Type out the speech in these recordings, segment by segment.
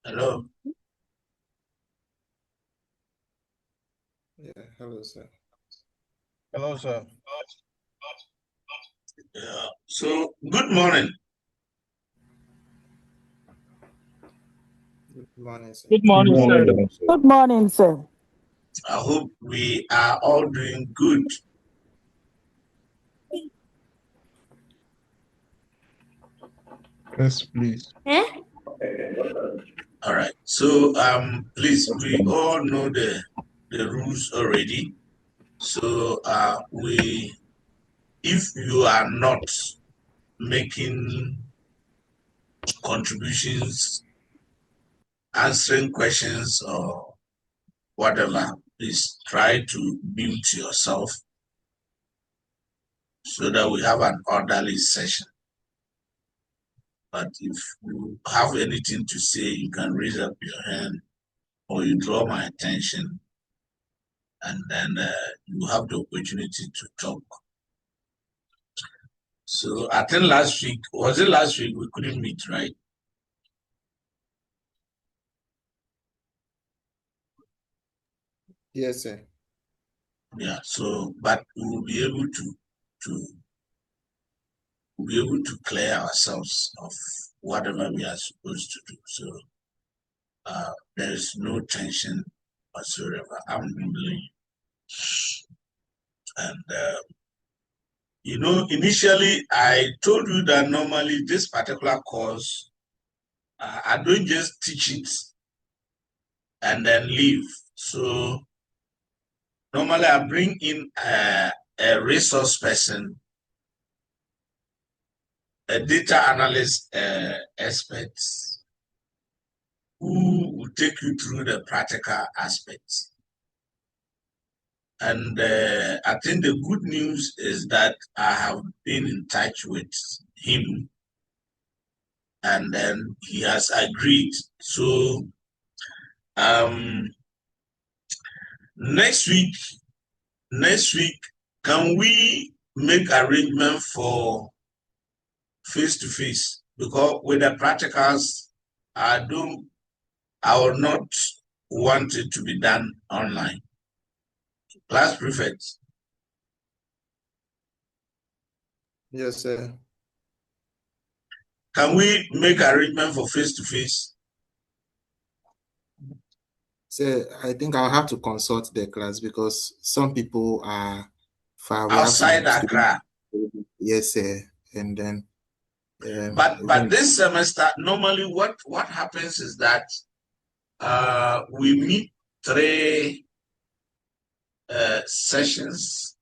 Hello. Yeah, hello, sir. Hello, sir. Yeah. So, good morning. Good morning, sir. Good morning, sir. Good morning, sir. I hope we are all doing good. Yes, please. All right. So, please, we all know the rules already. So, if you are not making contributions, answering questions, or whatever, please try to mute yourself so that we have an orderly session. But if you have anything to say, you can raise up your hand or you draw my attention, and then you have the opportunity to talk. So I think last week, was it last week we couldn't meet, right? Yes, sir. Yeah. So, but we will be able to clear ourselves of whatever we are supposed to do. So there is no tension whatsoever. I'm humbling. And initially I told you that normally this particular course, I don't just teach it and then leave. So normally I bring in a resource person, a data analyst expert who will take you through the practical aspects. And I think the good news is that I have been in touch with him and then he has agreed. So next week, can we make arrangement for face-to-face? Because with the practicals, I will not want it to be done online. Class prefect. Yes, sir. Can we make arrangement for face-to-face? Sir, I think I'll have to consult the class because some people are far. We have Outside some students. Accra. Yes, sir. And then, But this semester, normally what happens is that we meet 3 sessions.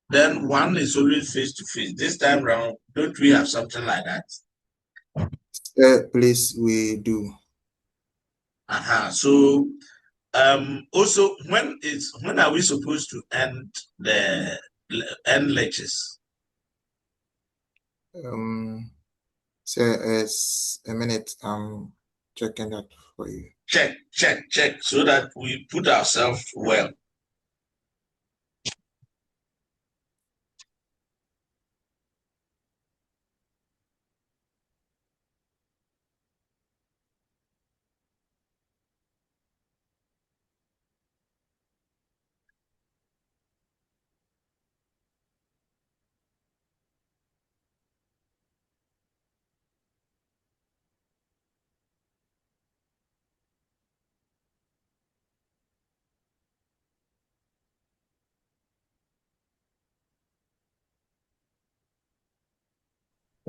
Then one is always face-to-face. This time around, don't we have something like that? please, we do. So also when are we supposed to end lectures? Sir, it's a minute. I'm checking that for you. Check, so that we put ourselves well.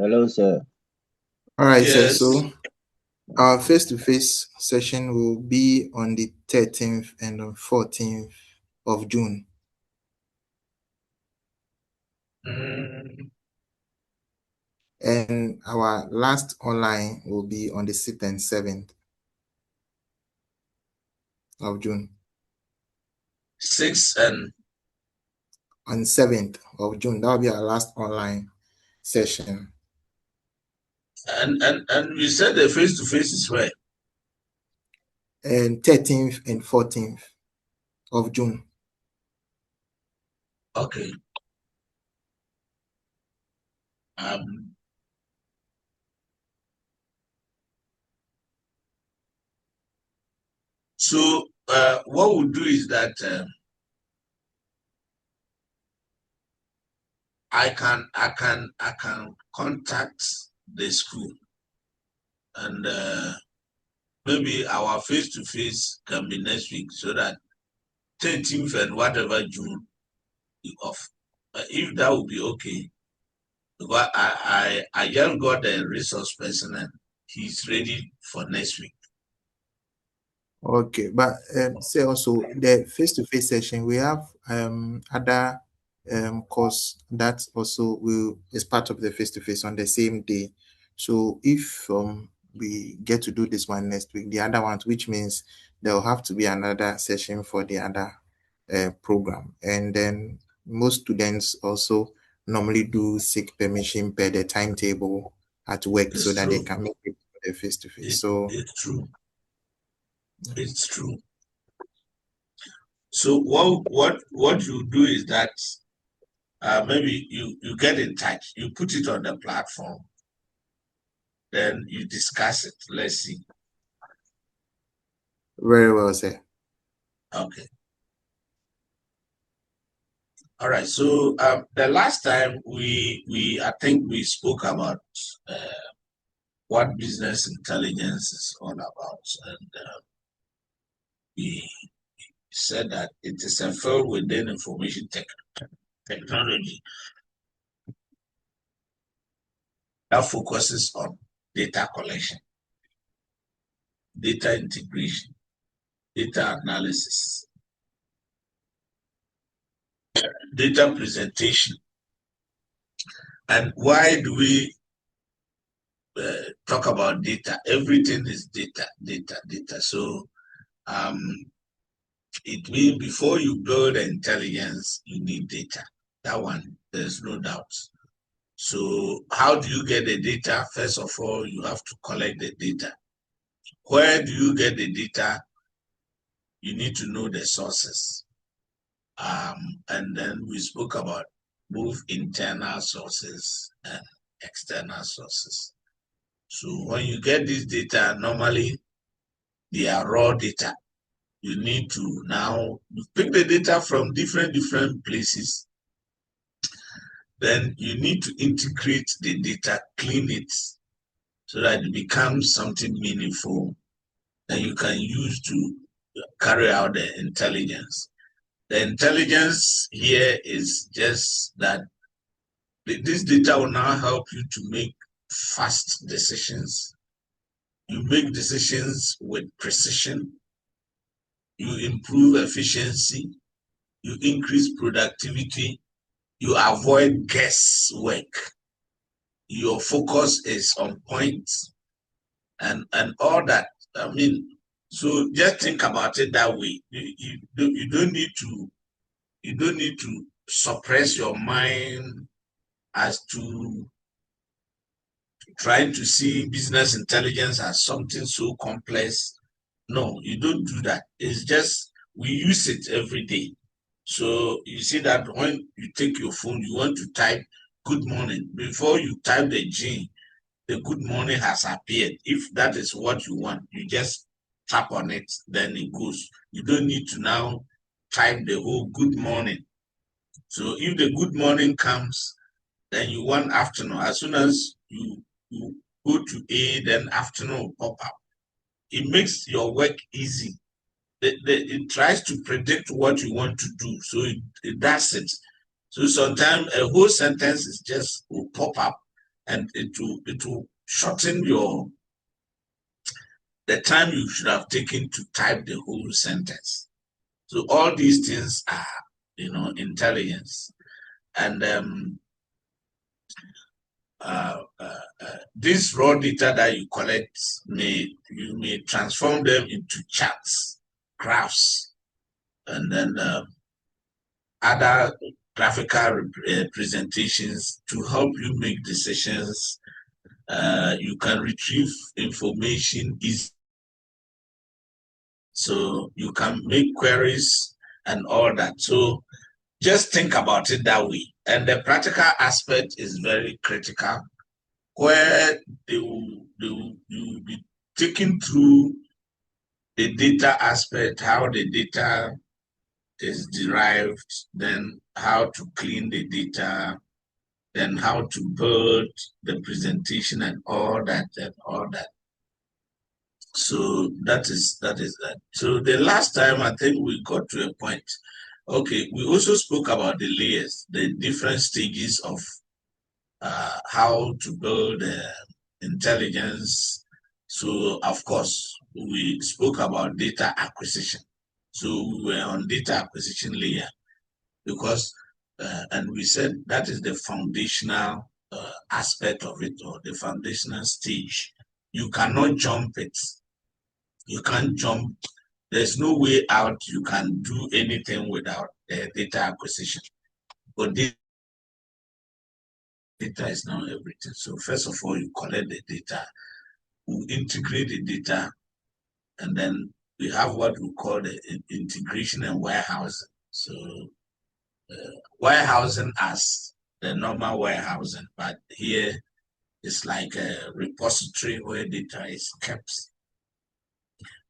Hello, sir. All right, sir. Yes. So our face-to-face session will be on the 13th and on 14th of June. And our last online will be on the 6th and 7th of June. 6th and on 7th of June. That will be our last online session. And we said the face-to-face is where? And 13th and 14th of June. Okay. Um, So what we'll do is that I can contact the school, and maybe our face-to-face can be next week, so that 13th and whatever June be off. If that would be okay, because I just got a resource person and he's ready for next week. Okay, but say also the face-to-face session, we have other course that also is part of the face-to-face on the same day. So if we get to do this one next week, the other ones, which means there will have to be another session for the other program. And then most students also normally do seek permission per the timetable at work, so that they can make it for the face-to-face. So it's true. It's true. So what you do is that maybe you get in touch, you put it on the platform, then you discuss it. Let's see. Very well, sir. Okay. All right. So the last time I think we spoke about what business intelligence is all about, and we said that it is a field within information technology that focuses on data collection, data integration, data analysis, data presentation. And why do we talk about data? Everything is data, data, data. So it means before you build intelligence, you need data. That one, there's no doubt. So how do you get the data? First of all, you have to collect the data. Where do you get the data? You need to know the sources. And then we spoke about both internal sources and external sources. So when you get this data, normally they are raw data. You need to now pick the data from different places. Then you need to integrate the data, clean it, so that it becomes something meaningful that you can use to carry out the intelligence. The intelligence here is just that this data will now help you to make fast decisions. You make decisions with precision. You improve efficiency. You increase productivity. You avoid guesswork. Your focus is on point, and all that. I mean, so just think about it that way. You don't need to suppress your mind as to trying to see business intelligence as something so complex. No, you don't do that. It's just we use it every day. So you see that when you take your phone, you want to type good morning. Before you type the G, the good morning has appeared. If that is what you want, you just tap on it, then it goes. You don't need to now type the whole good morning. So if the good morning comes, then you want afternoon. As soon as you go to A, then afternoon will pop up. It makes your work easy. It tries to predict what you want to do, so it does it. So sometimes a whole sentence is just will pop up, and it will shorten the time you should have taken to type the whole sentence. So all these things are, intelligence, and this raw data that you collect you may transform them into charts, graphs, and then other graphical presentations to help you make decisions. You can retrieve information easily, so you can make queries and all that. So just think about it that way. And the practical aspect is very critical, where you will be taken through the data aspect, how the data is derived, then how to clean the data, then how to build the presentation and all that and all that. So that is that. So the last time I think we got to a point. Okay, we also spoke about the layers, the different stages of how to build intelligence. So of course we spoke about data acquisition. So we were on data acquisition layer because and we said that is the foundational aspect of it, or the foundational stage. You cannot jump it. You can't jump. There's no way out. You can do anything without data acquisition. But data is now everything. So first of all, you collect the data, you integrate the data, and then we have what we call the integration and warehousing. So warehousing as the normal warehousing, but here it's like a repository where data is kept.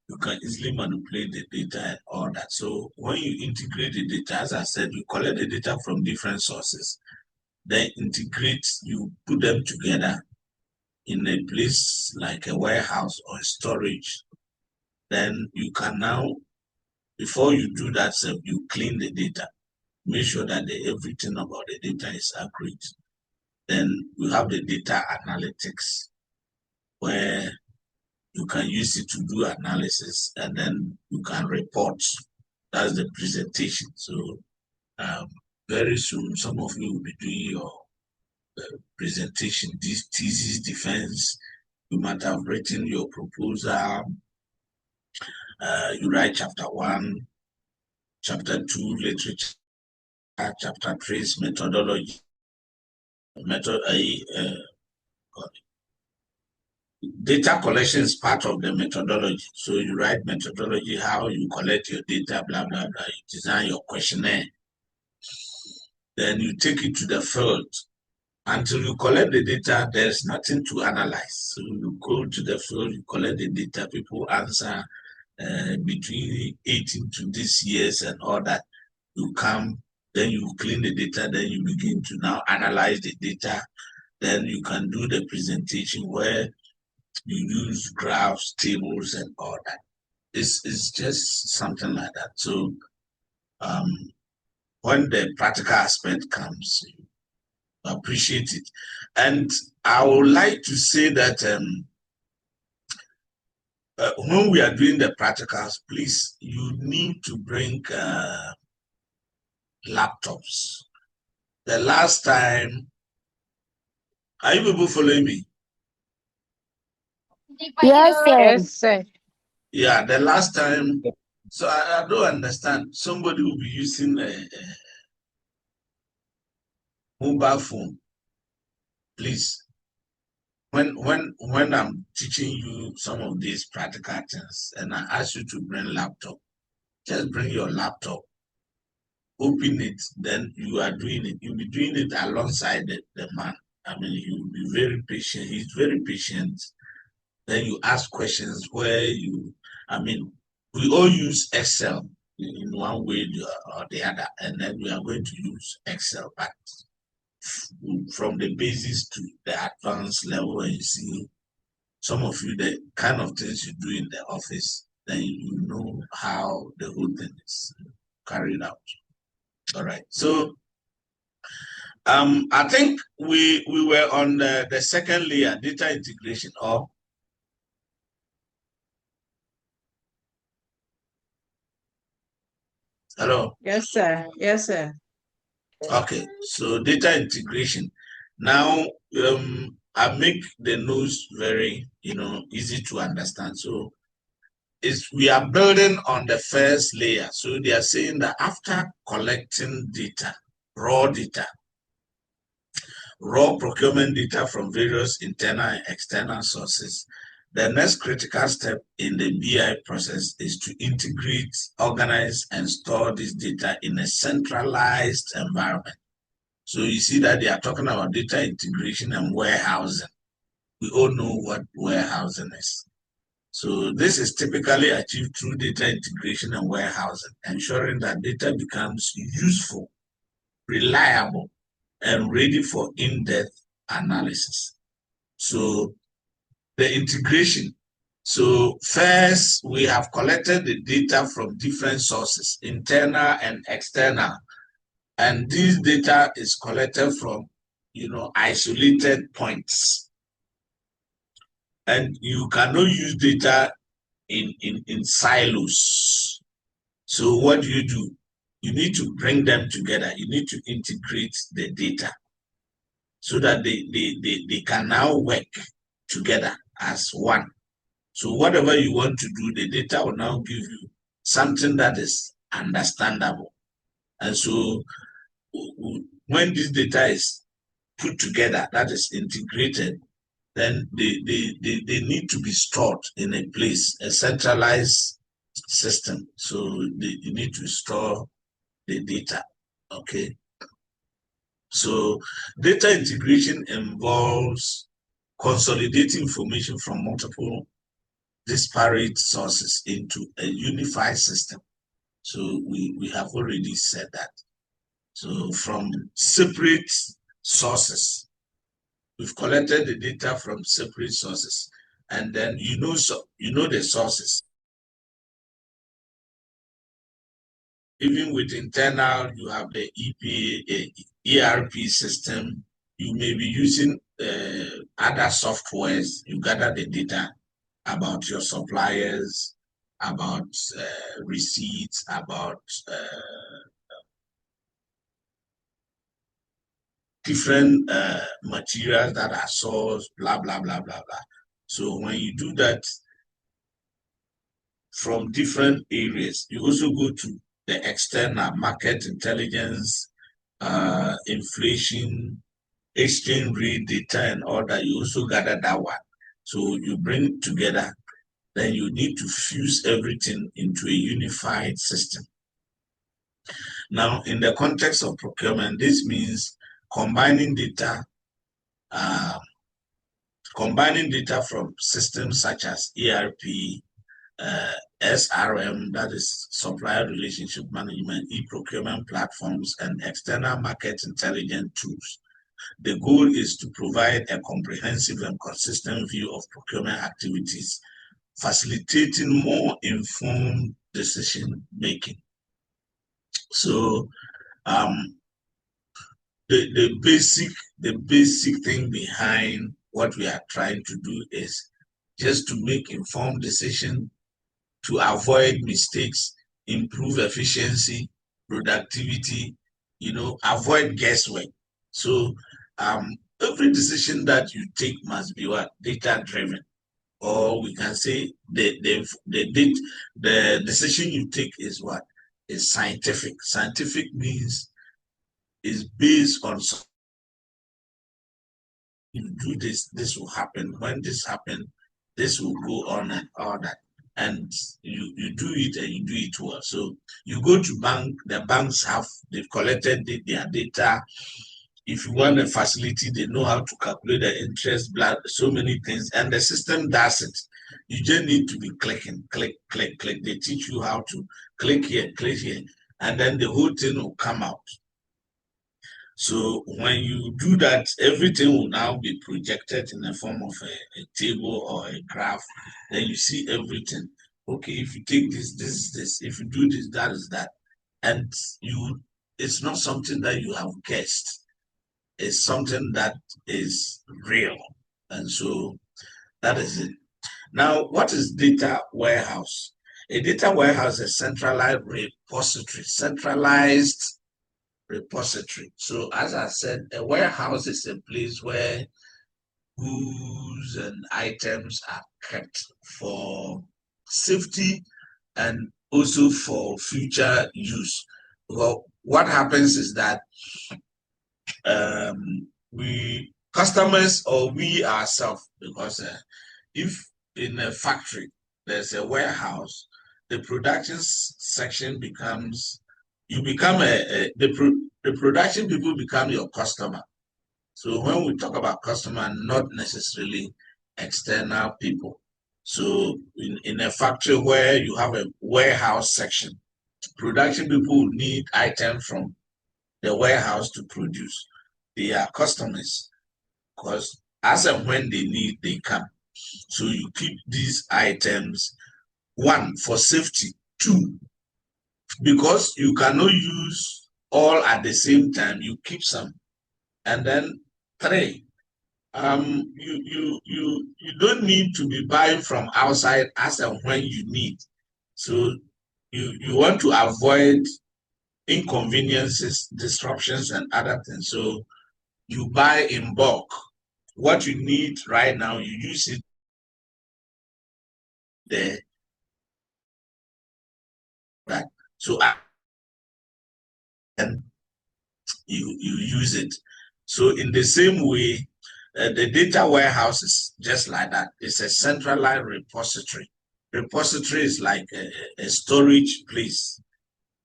You can easily manipulate the data and all that. So when you integrate the data, as I said, you collect the data from different sources, then integrate, you put them together in a place like a warehouse or storage. Then you can now, before you do that, you clean the data. Make sure that everything about the data is accurate. Then you have the data analytics, where you can use it to do analysis, and then you can report. That's the presentation. So very soon, some of you will be doing your presentation, this thesis defense. You might have written your proposal. You write chapter 1, chapter 2, literature, chapter 3, methodology. Data collection is part of the methodology. So you write methodology, how you collect your data, blah, blah, blah. You design your questionnaire. Then you take it to the field. Until you collect the data, there's nothing to analyze. So you go to the field, you collect the data, people answer between 18 to this years and all that. You come, then you clean the data, then you begin to now analyze the data. Then you can do the presentation where you use graphs, tables, and all that. It's just something like that. So when the practical aspect comes, you appreciate it. And I would like to say that when we are doing the practicals, please, you need to bring laptops. The last time, are you people following me? Yes, sir. Yes, sir. Yeah, the last time, so I don't understand. Somebody will be using a mobile phone. Please, when I'm teaching you some of these practical things and I ask you to bring laptop, just bring your laptop, open it, then you are doing it. You'll be doing it alongside the man. I mean, you'll be very patient. He's very patient. Then you ask questions where we all use Excel in one way or the other, and then we are going to use Excel, but from the basics to the advanced level, and you see some of you, the kind of things you do in the office, then you know how the whole thing is carried out. All right. So I think we were on the second layer, data integration. Or hello? Yes, sir. Yes, sir. Okay, so data integration. Now I make the notes very easy to understand. So we are building on the first layer. So they are saying that after collecting data, raw procurement data from various internal and external sources, the next critical step in the BI process is to integrate, organize, and store this data in a centralized environment. So you see that they are talking about data integration and warehousing. We all know what warehousing is. So this is typically achieved through data integration and warehousing, ensuring that data becomes useful, reliable, and ready for in-depth analysis. So the integration. So first, we have collected the data from different sources, internal and external. And this data is collected from, isolated points. And you cannot use data in silos. So what do? You need to bring them together. You need to integrate the data so that they can now work together as one. So whatever you want to do, the data will now give you something that is understandable. And so when this data is put together, that is integrated, then they need to be stored in a place, a centralized system. So you need to store the data, okay? So data integration involves consolidating information from multiple disparate sources into a unified system. So we have already said that. So from separate sources, we've collected the data from separate sources, and then the sources. Even with internal, you have the ERP system. You may be using other softwares. You gather the data about your suppliers, about receipts, about different materials that are sourced, blah, blah, blah, blah, blah. So when you do that from different areas, you also go to the external market intelligence, inflation, exchange rate data, and all that. You also gather that one. So you bring together, then you need to fuse everything into a unified system. Now, in the context of procurement, this means combining data from systems such as ERP, SRM, that is supplier relationship management, e-procurement platforms, and external market intelligence tools. The goal is to provide a comprehensive and consistent view of procurement activities, facilitating more informed decision making. So the basic thing behind what we are trying to do is just to make informed decision, to avoid mistakes, improve efficiency, productivity, avoid guesswork. So every decision that you take must be data driven, or we can say the decision you take is scientific. Scientific means is based on you do this will happen. When this happens, this will go on and all that. And you do it and you do it well. So you go to bank, the banks they've collected their data. If you want a facility, they know how to calculate the interest, so many things, and the system does it. You just need to be clicking, click, click, click. They teach you how to click here, and then the whole thing will come out. So when you do that, everything will now be projected in the form of a table or a graph. Then you see everything. Okay, if you take this, this. If you do this, that is that. And it's not something that you have guessed. It's something that is real. And so that is it. Now, what is data warehouse? A data warehouse is a centralized repository. So as I said, a warehouse is a place where goods and items are kept for safety and also for future use. Well, what happens is that we customers or we ourselves, because if in a factory there's a warehouse, the production section becomes, you become the production people become your customer. So when we talk about customer, not necessarily external people. So in a factory where you have a warehouse section, production people need items from the warehouse to produce. They are customers because as and when they need, they come. So you keep these items, one, for safety, two, because you cannot use all at the same time, you keep some. And then three, you don't need to be buying from outside as and when you need. So you want to avoid inconveniences, disruptions, and other things. So you buy in bulk. What you need right now, you use it there. Right. So and you use it. So in the same way, the data warehouse is just like that. It's a centralized repository. Repository is like a storage place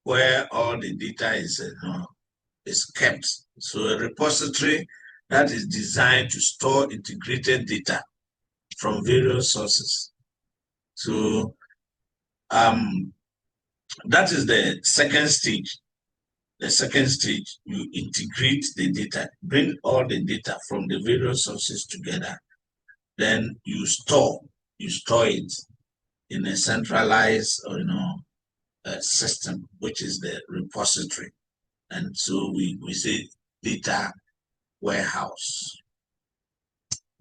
where all the data is kept. So a repository that is designed to store integrated data from various sources. So that is the second stage. The second stage, you integrate the data, bring all the data from the various sources together. Then you store it in a centralized, system, which is the repository. And so we say data warehouse.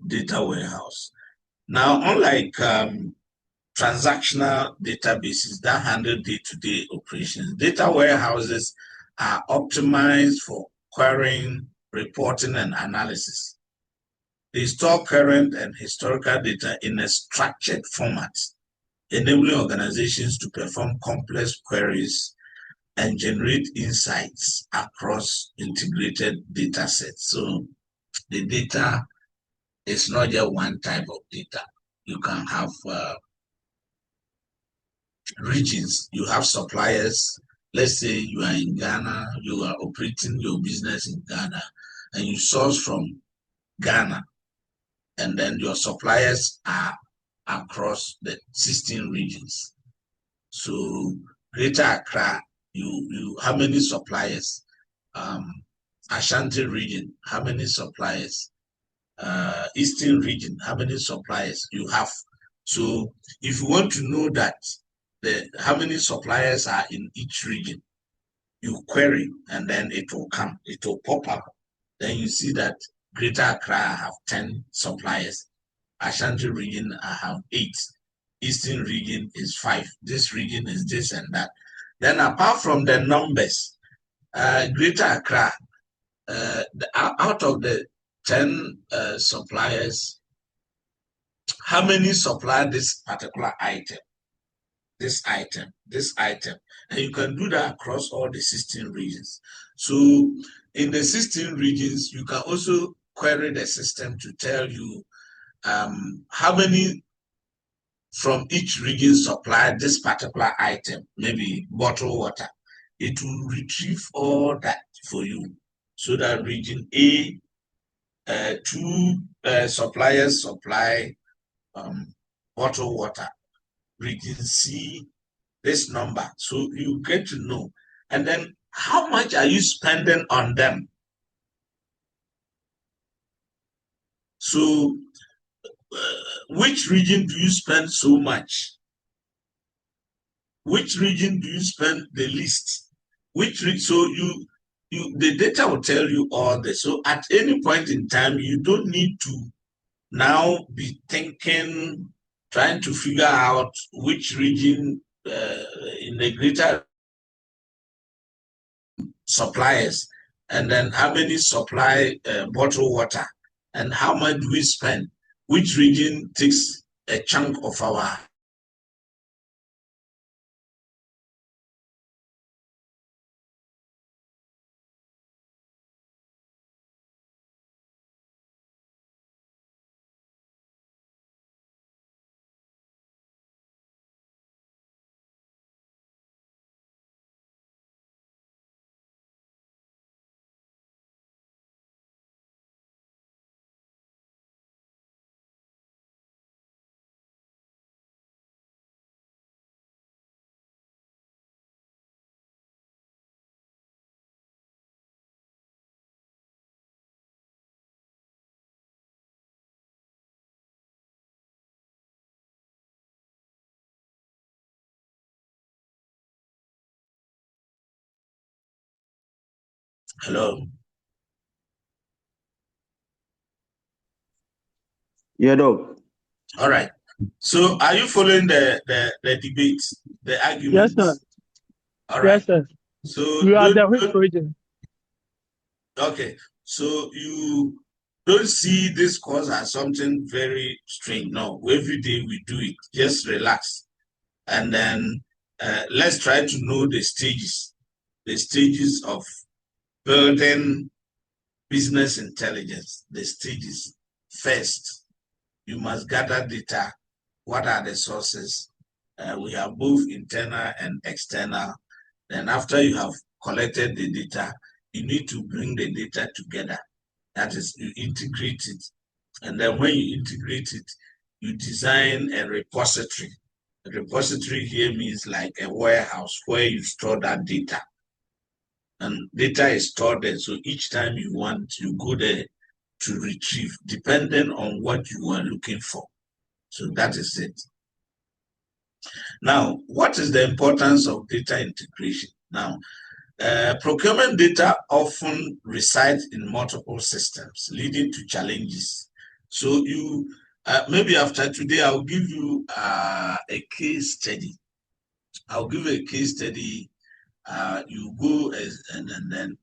Data warehouse. Now, unlike transactional databases that handle day-to-day operations, data warehouses are optimized for querying, reporting, and analysis. They store current and historical data in a structured format, enabling organizations to perform complex queries and generate insights across integrated data sets. So the data is not just one type of data. You can have regions, you have suppliers. Let's say you are in Ghana, you are operating your business in Ghana, and you source from Ghana, and then your suppliers are across the 16 regions. So Greater Accra, you how many suppliers? Ashanti region, how many suppliers? Eastern region, how many suppliers you have? So if you want to know that how many suppliers are in each region, you query and then it will come, it will pop up. Then you see that Greater Accra have 10 suppliers. Ashanti region I have 8. Eastern region is 5. This region is this and that. Then apart from the numbers, Greater Accra, out of the 10 suppliers, how many supply this particular item? This item. And you can do that across all the 16 regions. So in the 16 regions, you can also query the system to tell you how many from each region supply this particular item, maybe bottled water. It will retrieve all that for you. So that region A, 2 suppliers supply bottled water. Region C, this number. So you get to know. And then how much are you spending on them? So which region do you spend so much? Which region do you spend the least? So the data will tell you all this. So at any point in time, you don't need to now be trying to figure out which region in the greater suppliers, and then how many supply bottled water, and how much do we spend, which region takes a chunk of our Hello. Yeah, dog. All right. So are you following the debate, the arguments? Yes, sir. All right. Yes, sir. So You are the which region? Okay. So you don't see this cause as something very strange. No, every day we do it. Just relax. And then let's try to know the stages of building business intelligence, the stages. First, you must gather data. What are the sources? We have both internal and external. Then after you have collected the data, you need to bring the data together. That is, you integrate it. And then when you integrate it, you design a repository. A repository here means like a warehouse where you store that data. And data is stored there. So each time you want, you go there to retrieve, depending on what you are looking for. So that is it. Now, what is the importance of data integration? Now, procurement data often resides in multiple systems, leading to challenges. So you, maybe after today, I'll give you a case study. I'll give a case study. You go and then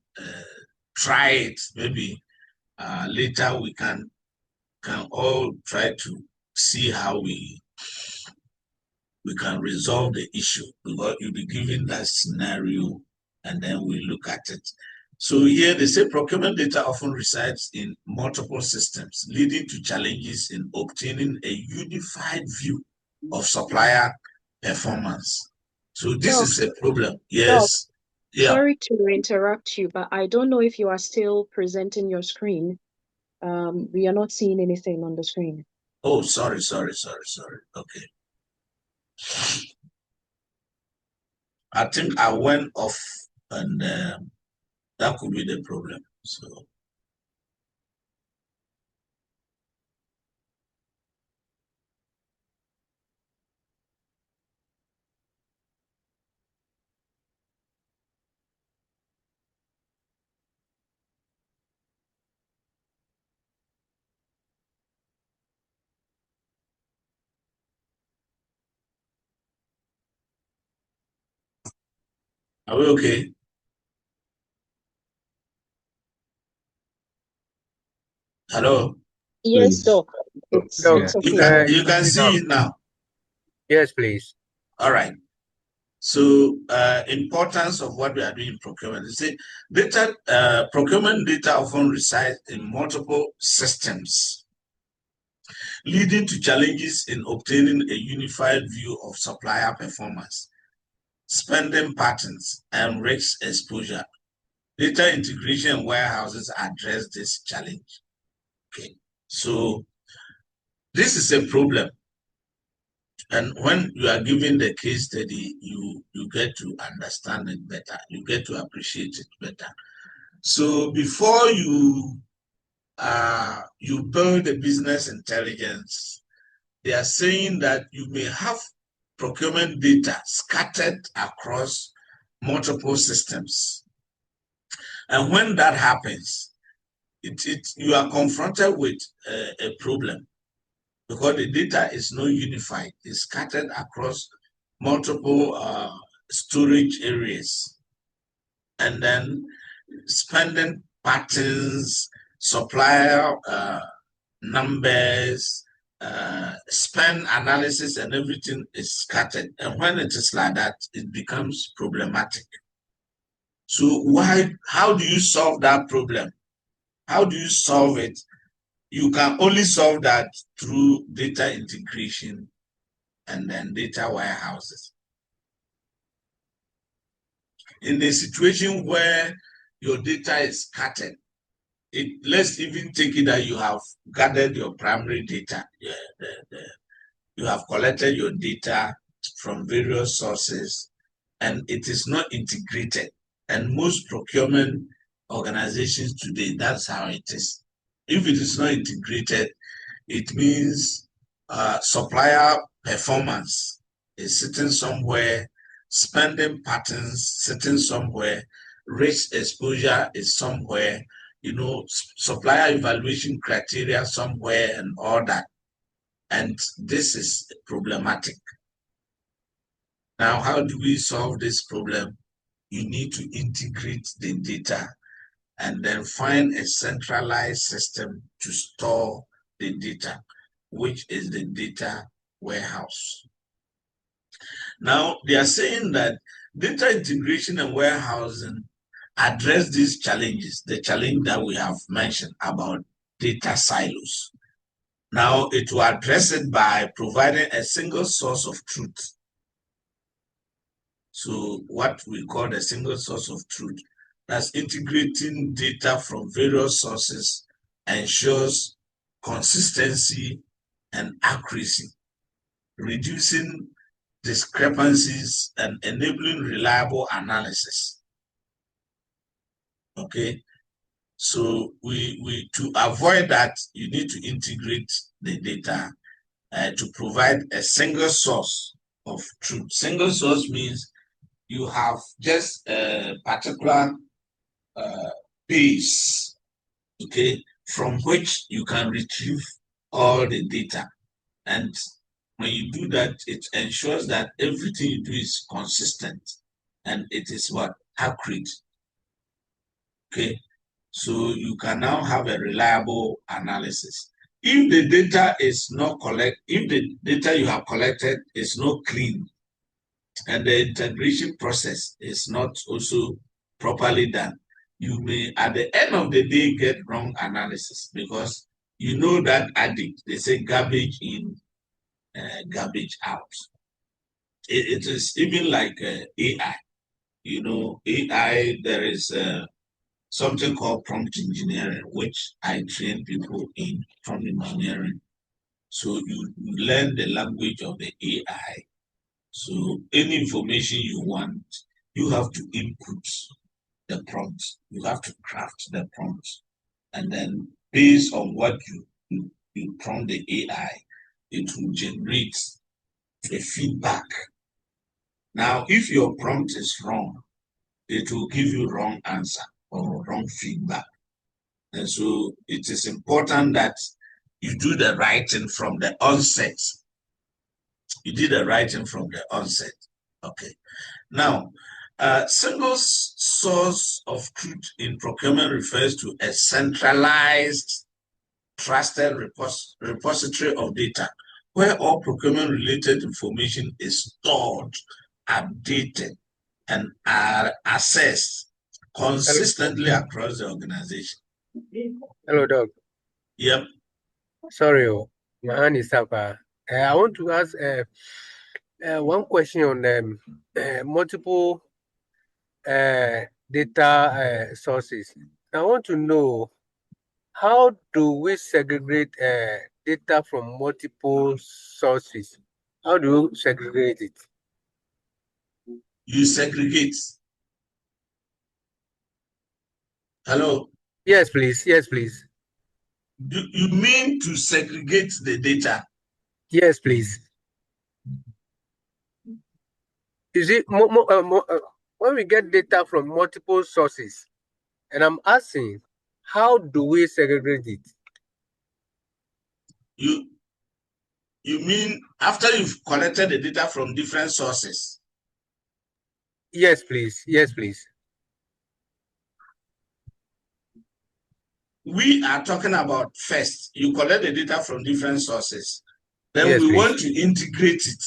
try it. Maybe later we can all try to see how we can resolve the issue, because you'll be given that scenario and then we look at it. So here they say procurement data often resides in multiple systems, leading to challenges in obtaining a unified view of supplier performance. So this is a problem. Yes. Yeah. Sorry to interrupt you, but I don't know if you are still presenting your screen. We are not seeing anything on the screen. Oh, sorry. Okay. I think I went off, and that could be the problem. So. Are we okay? Hello? Yes, Doc. It's okay. You can see it now. Yes, please. All right. So importance of what we are doing in procurement. You see, data, procurement data often resides in multiple systems, leading to challenges in obtaining a unified view of supplier performance, spending patterns, and risk exposure. Data integration and warehouses address this challenge. Okay, so this is a problem. And when you are given the case study, you get to understand it better. You get to appreciate it better. So before you build a business intelligence, they are saying that you may have procurement data scattered across multiple systems. And when that happens, you are confronted with a problem, because the data is not unified. It's scattered across multiple storage areas. And then spending patterns, supplier numbers, spend analysis, and everything is scattered. And when it is like that, it becomes problematic. So how do you solve that problem? How do you solve it? You can only solve that through data integration and then data warehouses. In the situation where your data is scattered, let's even take it that you have gathered your primary data. You have collected your data from various sources, and it is not integrated. And most procurement organizations today, that's how it is. If it is not integrated, it means supplier performance is sitting somewhere, spending patterns sitting somewhere, risk exposure is somewhere, supplier evaluation criteria somewhere and all that. And this is problematic. Now, how do we solve this problem? You need to integrate the data and then find a centralized system to store the data, which is the data warehouse. Now, they are saying that data integration and warehousing address these challenges, the challenge that we have mentioned about data silos. Now, it will address it by providing a single source of truth. So what we call the single source of truth, that's integrating data from various sources, ensures consistency and accuracy, reducing discrepancies and enabling reliable analysis. Okay, so we to avoid that, you need to integrate the data to provide a single source of truth. Single source means you have just a particular base, okay, from which you can retrieve all the data. And when you do that, it ensures that everything you do is consistent and it is what? Accurate. Okay, so you can now have a reliable analysis. If the data is not if the data you have collected is not clean and the integration process is not also properly done, you may at the end of the day get wrong analysis, because you know that addict, they say garbage in, garbage out. It is even like AI. AI, there is something called prompt engineering, which I train people in prompt engineering. So you learn the language of the AI. So any information you want, you have to input the prompt. You have to craft the prompt. And then based on what you prompt the AI, it will generate a feedback. Now, if your prompt is wrong, it will give you wrong answer or wrong feedback. And so it is important that you do the right thing from the onset. You did the right thing from the onset. Okay. Now, single source of truth in procurement refers to a centralized, trusted repository of data where all procurement-related information is stored, updated, and are accessed consistently across the organization. Hello, Doc. Yep. Sorry, my hand is up. I want to ask one question on multiple data sources. I want to know, how do we segregate data from multiple sources? How do you segregate it? You segregate. Hello? Yes, please. Yes, please. Do you mean to segregate the data? Yes, please. You see, when we get data from multiple sources, and I'm asking, how do we segregate it? You mean after you've collected the data from different sources? Yes, please. Yes, please. We are talking about first, you collect the data from different sources. Then Yes, we please. want to integrate it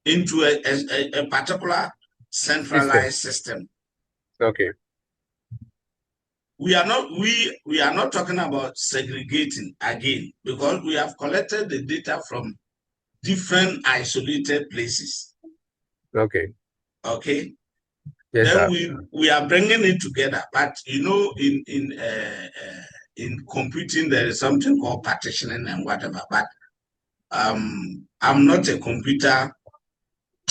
into a particular centralized system. Okay. We are not talking about segregating again, because we have collected the data from different isolated places. Okay. Okay. Yes, then sir. we are bringing it together. But in computing, there is something called partitioning and whatever. But I'm not a computer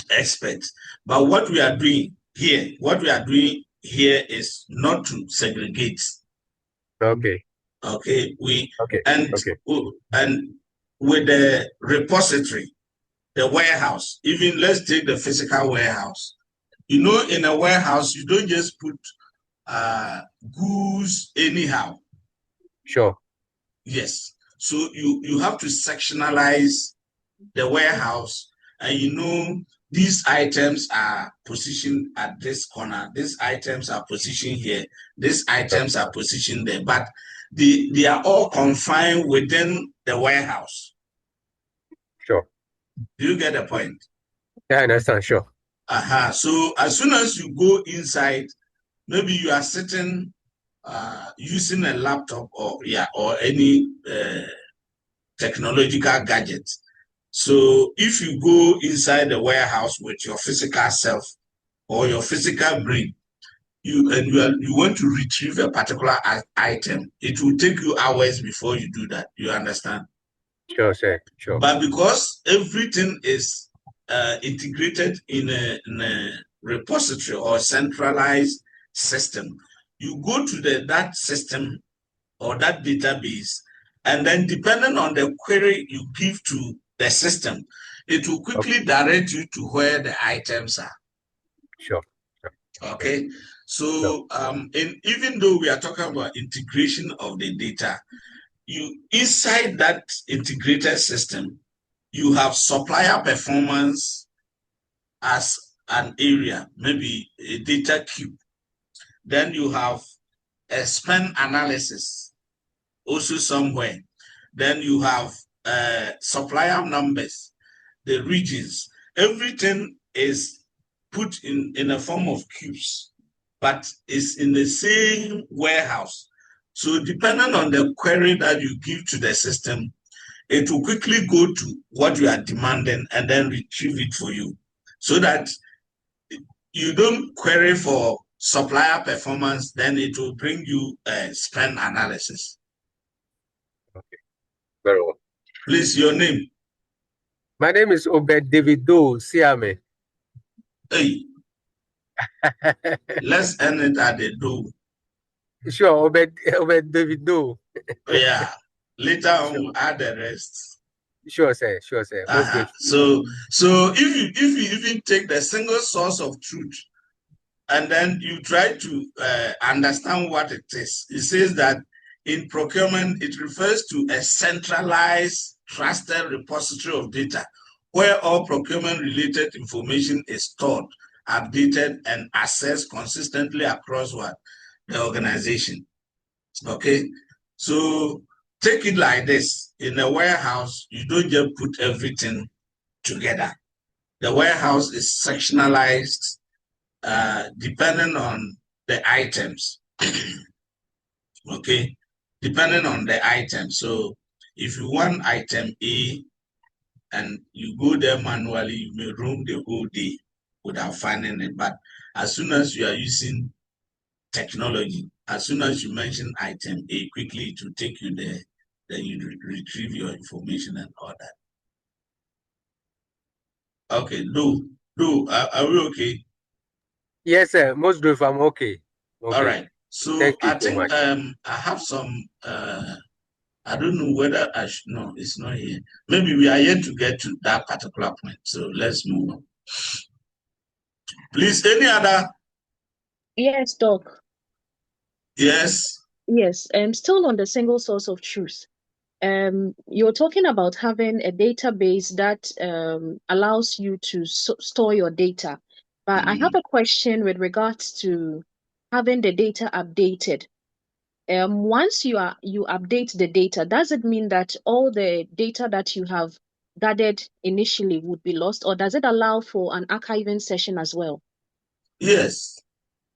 expert. But what we are doing here is not to segregate. Okay. Okay. And with the repository, the warehouse, even let's take the physical warehouse. In a warehouse, you don't just put goods anyhow. Sure. Yes. So you have to sectionalize the warehouse, and you know these items are positioned at this corner, these items are positioned here, these items are positioned there, but they are all confined within the warehouse. Sure. Do you get the point? Yeah, I understand. Sure. So as soon as you go inside, maybe you are sitting using a laptop or any technological gadget. So if you go inside the warehouse with your physical self or your physical brain, you want to retrieve a particular item, it will take you hours before you do that. You understand? Sure, sir. Sure. But because everything is integrated in a repository or centralized system, you go to that system or that database, and then depending on the query you give to the system, it will quickly direct you to where the items are. Sure. Okay. So even though we are talking about integration of the data, you inside that integrated system, you have supplier performance as an area, maybe a data cube. Then you have a spend analysis also somewhere. Then you have supplier numbers, the regions. Everything is put in a form of cubes, but it's in the same warehouse. So depending on the query that you give to the system, it will quickly go to what you are demanding and then retrieve it for you, so that you don't query for supplier performance, then it will bring you a spend analysis. Okay. Very well. Please, your name. My name is Obed Davido Siame. Hey, let's end it at the do. Sure, Obed Davido. Yeah. Later on, Sure. we'll add the rest. Sure, sir. Sure, sir. Most grateful. So if you even take the single source of truth and then you try to understand what it is, it says that in procurement, it refers to a centralized, trusted repository of data where all procurement-related information is stored, updated, and accessed consistently across the organization. Okay, so take it like this: in a warehouse, you don't just put everything together. The warehouse is sectionalized depending on the items. Okay, depending on the item. So if you want item A and you go there manually, you may roam the whole day without finding it. But as soon as you are using technology, as soon as you mention item A, quickly to take you there, then you retrieve your information and all that. Okay, are we okay? Yes, sir. Most grateful. I'm okay. All right. So thank you I think so much. I have some I don't know whether I should. No, it's not here. Maybe we are yet to get to that particular point. So let's move on. Please, any other? Yes, Doc. Yes. Yes, still on the single source of truth. You're talking about having a database that allows you to store your data. But I have a question with regards to having the data updated. Once you update the data, does it mean that all the data that you have gathered initially would be lost, or does it allow for an archiving session as well? Yes,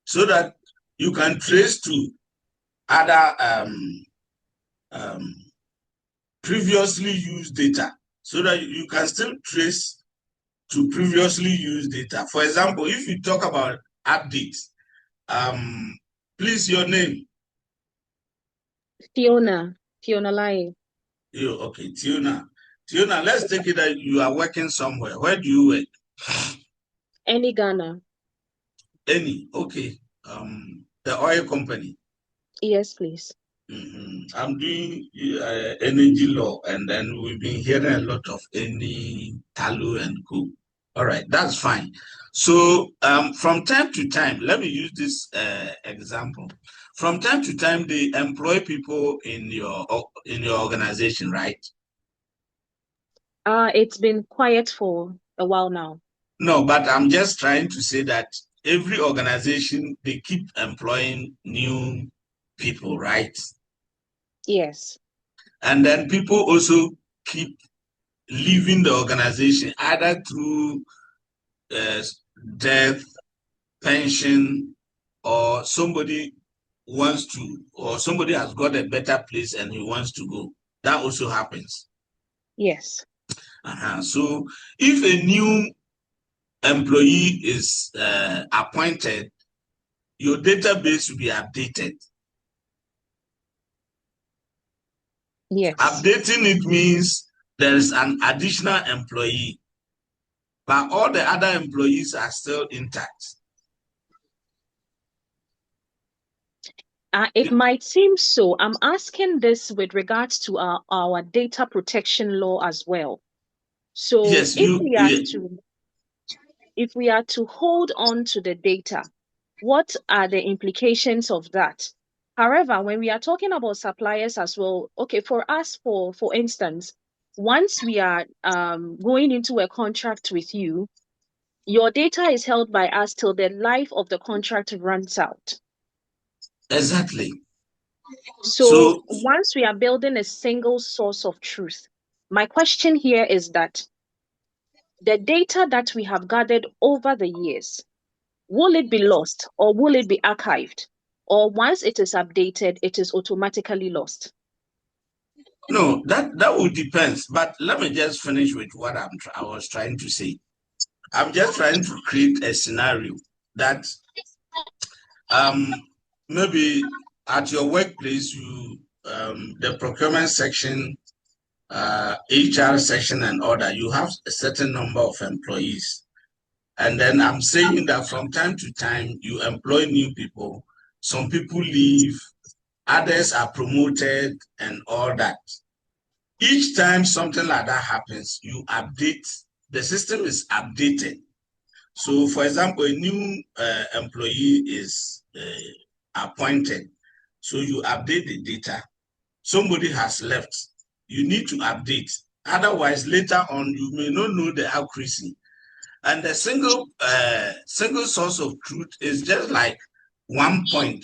so that you can trace to other previously used data, so that you can still trace to previously used data. For example, if you talk about updates, please, your name. Fiona Lai. Okay, Tiona, let's take it that you are working somewhere. Where do you work? Any Ghana. Any, okay. The oil company. Yes, please. I'm doing energy law, and then we've been hearing a lot of any tallow and co. All right, that's fine. So from time to time, let me use this example. From time to time, they employ people in your organization, right? It's been quiet for a while now. No, but I'm just trying to say that every organization, they keep employing new people, right? Yes. And then people also keep leaving the organization either through death, pension, or somebody wants to, or somebody has got a better place and he wants to go. That also happens. Yes. So if a new employee is appointed, your database will be updated. Yes. Updating it means there is an additional employee, but all the other employees are still intact. It might seem so. I'm asking this with regards to our data protection law as well. So Yes, if we are to hold on to the data, what are the implications of that? However, when we are talking about suppliers as well, okay, for us, for instance, once we are going into a contract with you, your data is held by us till the life of the contract runs out. exactly. So once we are building a single source of truth, my question here is that the data that we have gathered over the years, will it be lost or will it be archived? Or once it is updated, it is automatically lost? No, that would depend. But let me just finish with what I was trying to say. I'm just trying to create a scenario that maybe at your workplace, the procurement section, HR section and order, you have a certain number of employees. And then I'm saying that from time to time, you employ new people. Some people leave, others are promoted and all that. Each time something like that happens, you update, the system is updated. So for example, a new employee is appointed. So you update the data. Somebody has left. You need to update. Otherwise, later on, you may not know the accuracy. And the single source of truth is just like one point,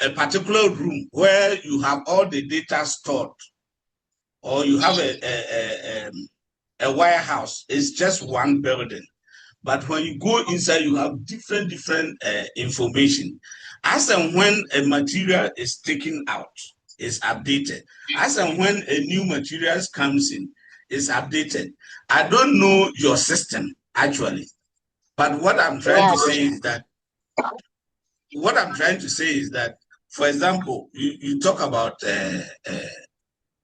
a particular room where you have all the data stored, or you have a warehouse. It's just one building. But when you go inside, you have different information. As and when a material is taken out, is updated. As and when a new material comes in, is updated. I don't know your system actually, but what I'm trying to say is that for example, you talk about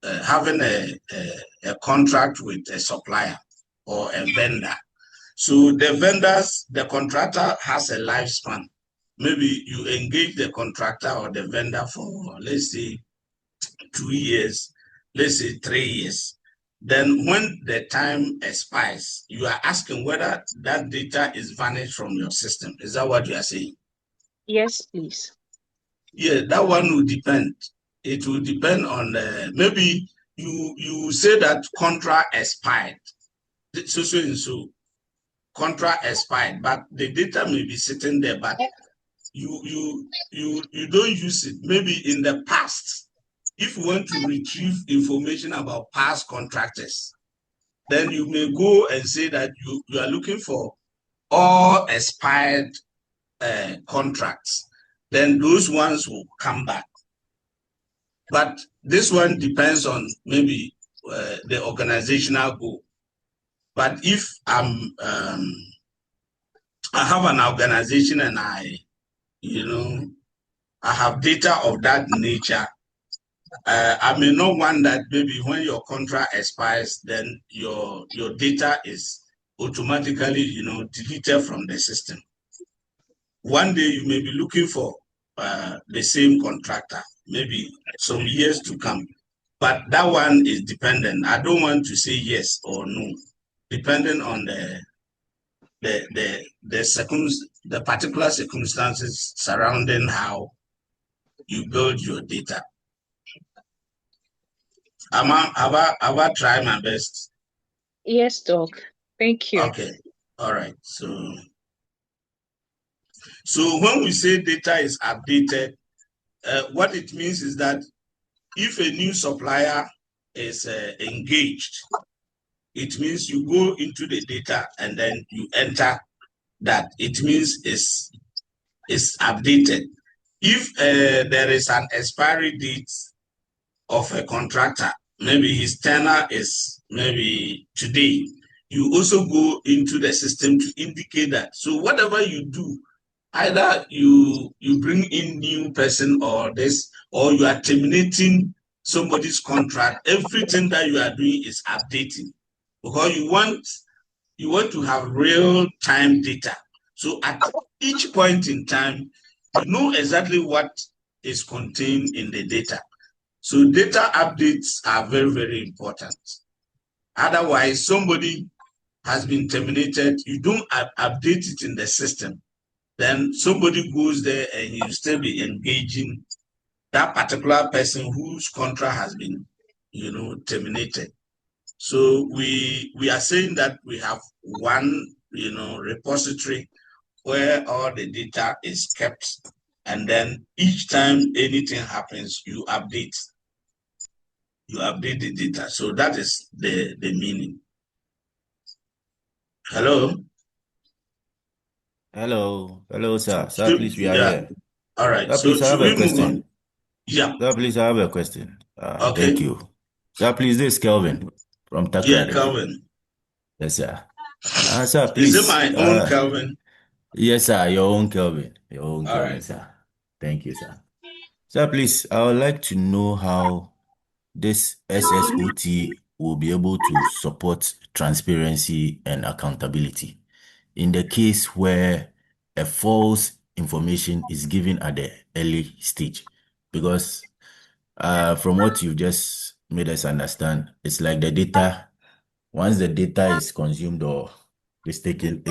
having a contract with a supplier or a vendor. So the contractor has a lifespan. Maybe you engage the contractor or the vendor for, let's say, 2 years, let's say 3 years. Then when the time expires, you are asking whether that data is vanished from your system. Is that what you are saying? Yes, please. Yeah, that one will depend. It will depend on maybe you say that contract expired. So contract expired, but the data may be sitting there, but you don't use it. Maybe in the past, if you want to retrieve information about past contractors, then you may go and say that you are looking for all expired contracts. Then those ones will come back. But this one depends on maybe the organizational goal. But if I have an organization and I have data of that nature, I may not want that maybe when your contract expires, then your data is automatically, deleted from the system. One day you may be looking for the same contractor, maybe some years to come. But that one is dependent. I don't want to say yes or no, depending on the particular circumstances surrounding how you build your data. Have I tried my best? Yes, Doc. Thank you. Okay. All right. So when we say data is updated, what it means is that if a new supplier is engaged, it means you go into the data and then you enter that. It means it's updated. If there is an expiry date of a contractor, maybe his tenure is maybe today, you also go into the system to indicate that. So whatever you do, either you bring in new person or you are terminating somebody's contract, everything that you are doing is updating, because you want to have real-time data. So at each point in time, you know exactly what is contained in the data. So data updates are very, very important. Otherwise, somebody has been terminated, you don't update it in the system, then somebody goes there and you still be engaging that particular person whose contract has been, terminated. So we are saying that we have one, repository where all the data is kept, and then each time anything happens, you update the data. So that is the meaning. Hello, sir. Sir, please, we are here. All right. Sir, please, I have a question. Yeah. Sir, please, I have a question. Okay. Thank you. Sir, please, this is Kelvin from Takrade. Yeah, Kelvin. Yes, sir. Sir, please. Is it my own Kelvin? Yes, sir. Your own Kelvin. Your own All Kelvin, right. sir. Thank you, sir. Sir, please, I would like to know how this SSOT will be able to support transparency and accountability in the case where a false information is given at the early stage. Because from what you've just made us understand, it's like the data, once the data is consumed or is taken,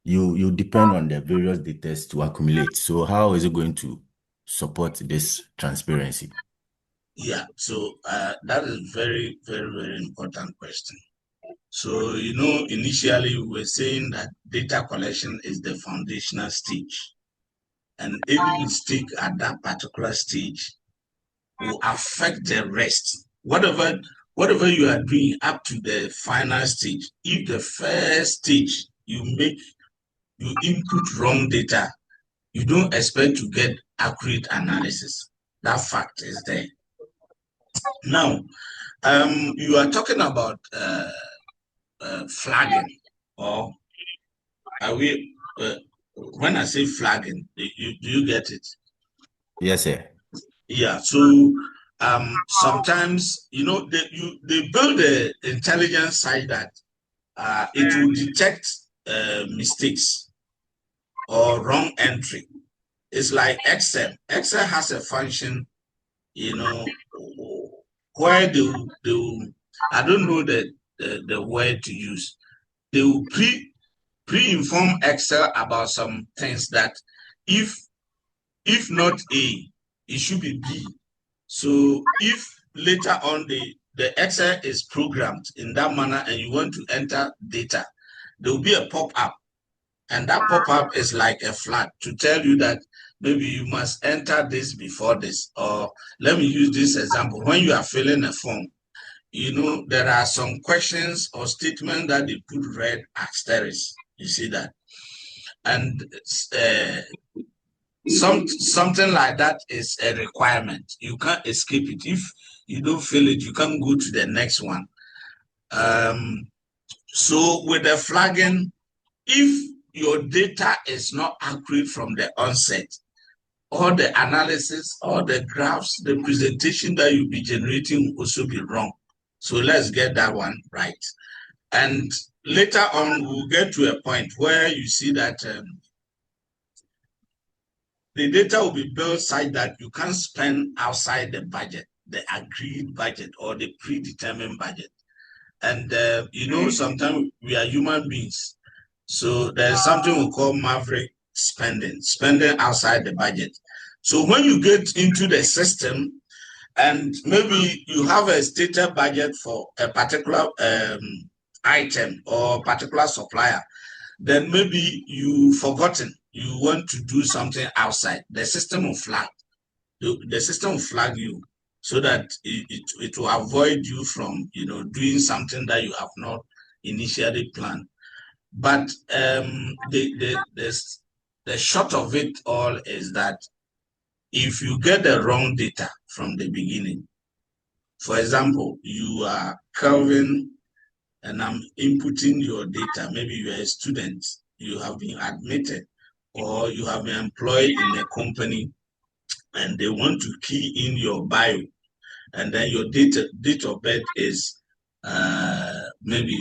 you depend on the various data to accumulate. So how is it going to support this transparency? Yeah, so that is very, very, very important question. So, initially we were saying that data collection is the foundational stage. And any mistake at that particular stage will affect the rest. Whatever you are doing up to the final stage, if the first stage you input wrong data, you don't expect to get accurate analysis. That fact is there. Now, you are talking about flagging, or are we? When I say flagging, do you get it? Yes, sir. Yeah. So sometimes they build the intelligence side that it will detect mistakes or wrong entry. It's like Excel. Excel has a function, where they will, I don't know the word to use. They will pre-inform Excel about some things that if not A, it should be B. So if later on the Excel is programmed in that manner and you want to enter data, there will be a pop-up. And that pop-up is like a flag to tell you that maybe you must enter this before this. Or let me use this example. When you are filling a form, there are some questions or statements that they put red asterisk. You see that? And something like that is a requirement. You can't escape it. If you don't fill it, you can't go to the next one. So with the flagging, if your data is not accurate from the onset, all the analysis, all the graphs, the presentation that you'll be generating will also be wrong. So let's get that one right. And later on, we'll get to a point where you see that the data will be built such that you can't spend outside the budget. the agreed budget or the predetermined budget. And, sometimes we are human beings. So there's something we call maverick spending outside the budget. So when you get into the system and maybe you have a stated budget for a particular item or particular supplier, then maybe you've forgotten you want to do something outside, the system will flag. The system will flag you so that it will avoid you from doing something that you have not initially planned. But the short of it all is that if you get the wrong data from the beginning, for example, you are Kelvin and I'm inputting your data, maybe you are a student, you have been admitted, or you have been employed in a company and they want to key in your bio, and then your date of birth is maybe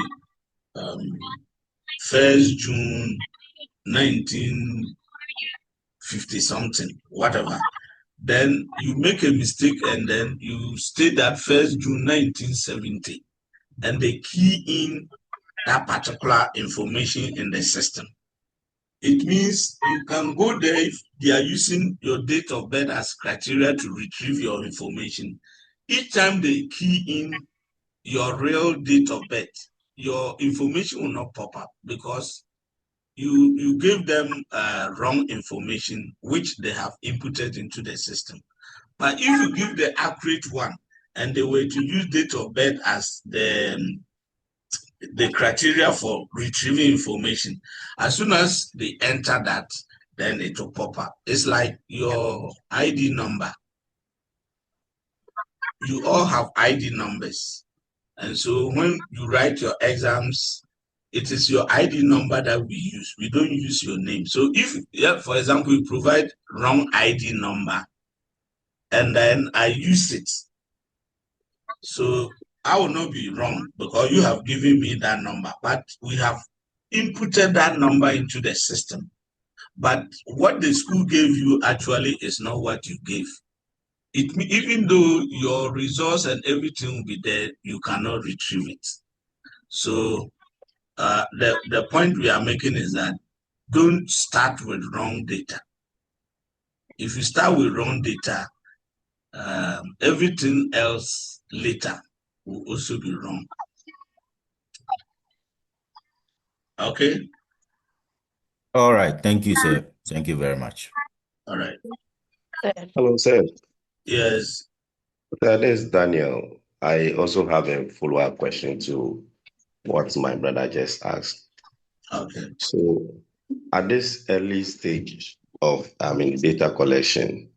1st June 1950 something, whatever. Then you make a mistake and then you state that 1st June 1970, and they key in that particular information in the system. It means you can go there if they are using your date of birth as criteria to retrieve your information. Each time they key in your real date of birth, your information will not pop up because you gave them wrong information which they have inputted into the system. But if you give the accurate one and they were to use date of birth as the criteria for retrieving information, as soon as they enter that, then it will pop up. It's like your ID number. You all have ID numbers. And so when you write your exams, it is your ID number that we use. We don't use your name. So if, for example, you provide wrong ID number and then I use it, so I will not be wrong because you have given me that number, but we have inputted that number into the system. But what the school gave you actually is not what you gave. Even though your results and everything will be there, you cannot retrieve it. So the point we are making is that don't start with wrong data. If you start with wrong data, everything else later will also be wrong. Okay? All right. Thank you, sir. Thank you very much. All right. Hello, sir. Yes. This is Daniel. I also have a follow-up question to what my brother just asked. Okay. So at this early stage of, data collection,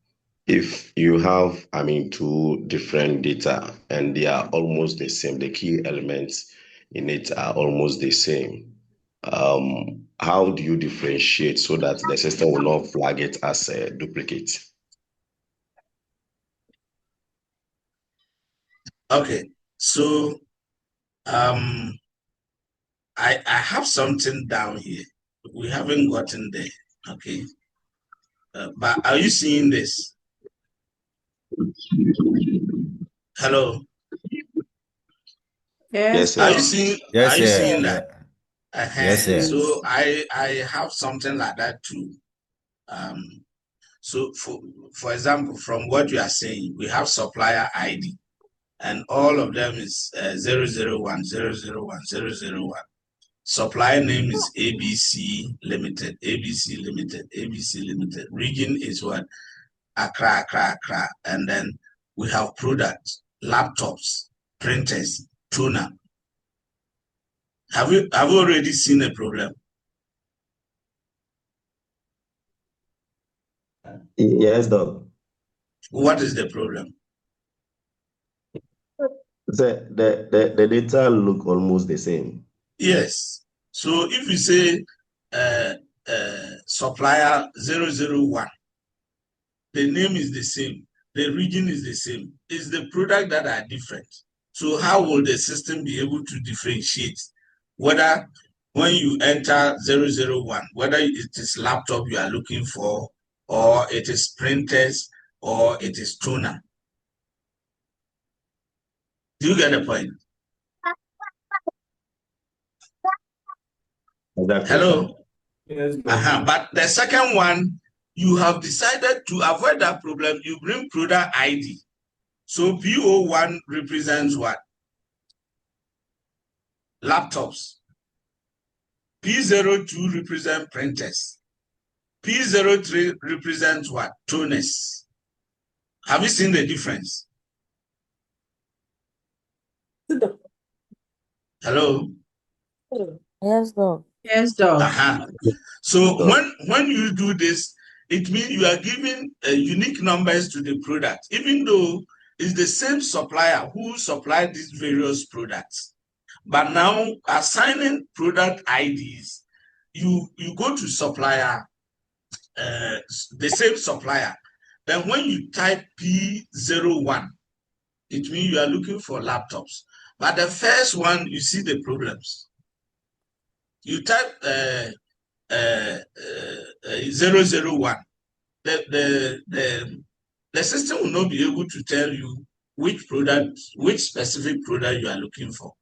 if you have, two different data and they are almost the same, the key elements in it are almost the same, how do you differentiate so that the system will not flag it as a duplicate? Okay. So I have something down here. We haven't gotten there. Okay. But are you seeing this? Hello. Yes, sir. Are you seeing? Yes, are you sir. seeing that? Yes, sir. So I have something like that too. So for example, from what you are saying, we have supplier ID, and all of them is 001, 001, 001. Supplier name is ABC Limited, ABC Limited, ABC Limited. Region is what? Accra, Accra, Accra. And then we have products, laptops, printers, toner. Have you already seen a problem? Yes, Doc. What is the problem? The data look almost the same. Yes. So if you say supplier 001, the name is the same, the region is the same, it's the product that are different. So how will the system be able to differentiate whether when you enter 001, whether it is laptop you are looking for, or it is printers, or it is toner? Do you get the point? Exactly, Hello? sir. Yes, But the second one, you have decided to avoid that problem. You bring product ID. So PO1 represents what? Laptops. P02 represents printers. P03 represents what? Toners. Have you seen the difference? Hello? Yes, Doc. Yes, Doc. So when you do this, it means you are giving unique numbers to the product, even though it's the same supplier who supplied these various products. But now assigning product IDs, you go to supplier, the same supplier. Then when you type P01, it means you are looking for laptops. But the first one, you see the problems. You type 001. The system will not be able to tell you which product, which specific product you are looking for.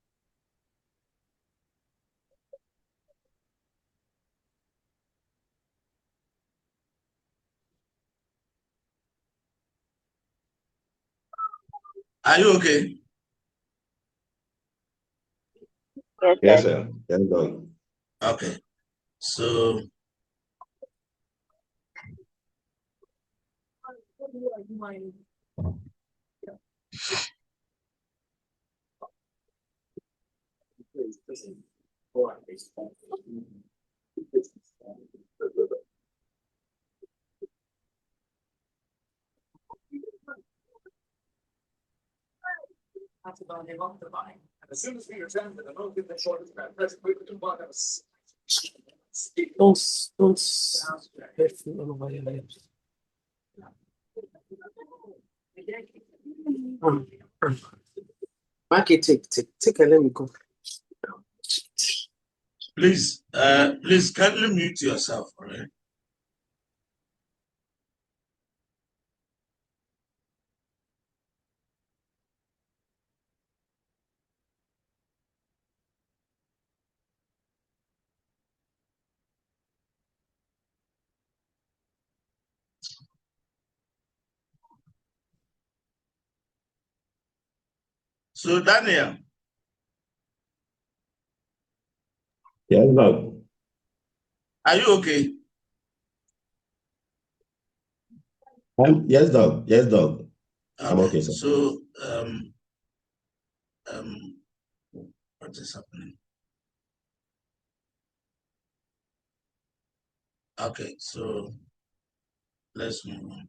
Are you okay? Yes, sir. Yes, Doc. Okay. So don't hurt all over your lips. Mark it, take and let me go. please kindly mute yourself, all right? So Daniel, Yes, Doc. are you okay? Yes, Doc. Yes, Doc. I'm okay, sir. So what is happening? Okay, so let's move on.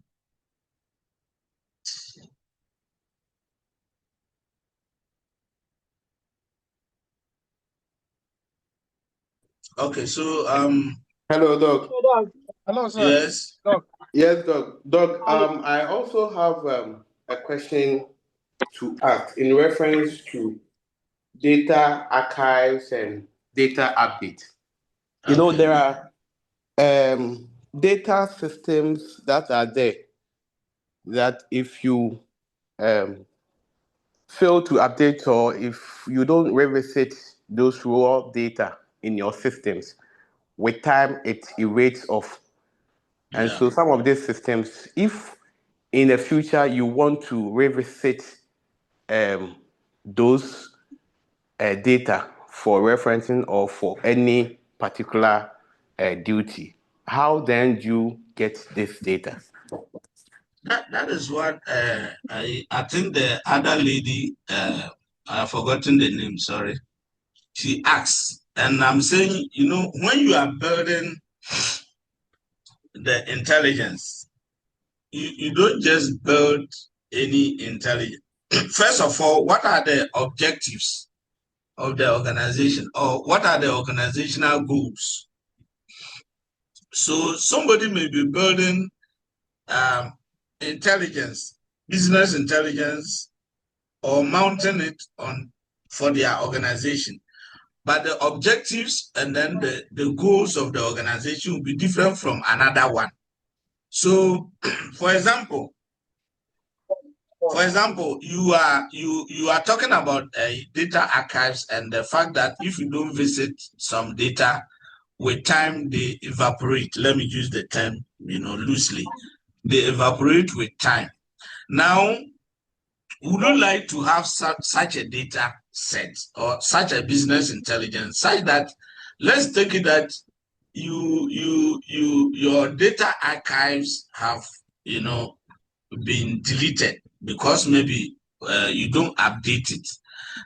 Okay, so Hello, Doc. Hello, sir. yes. Doc. Yes, Doc. Doc, I also have a question to ask in reference to data archives and data update. You know, Okay. there are data systems that are there that if you fail to update or if you don't revisit those raw data in your systems, with time it erodes off. And Yeah. so some of these systems, if in the future you want to revisit those data for referencing or for any particular duty, how then do you get this data? That is what I think the other lady, I've forgotten the name, sorry. She asks, and I'm saying, you know, when you are building the intelligence, you don't just build any intelligence. First of all, what are the objectives of the organization, or what are the organizational goals? So somebody may be building intelligence, business intelligence, or mounting it on for their organization. But the objectives and then the goals of the organization will be different from another one. So, for example, For example, you are talking about data archives and the fact that if you don't visit some data, with time they evaporate. Let me use the term, loosely. They evaporate with time. Now, would you like to have such a data set or such a business intelligence, such that, let's take it that your data archives have, been deleted because maybe you don't update it,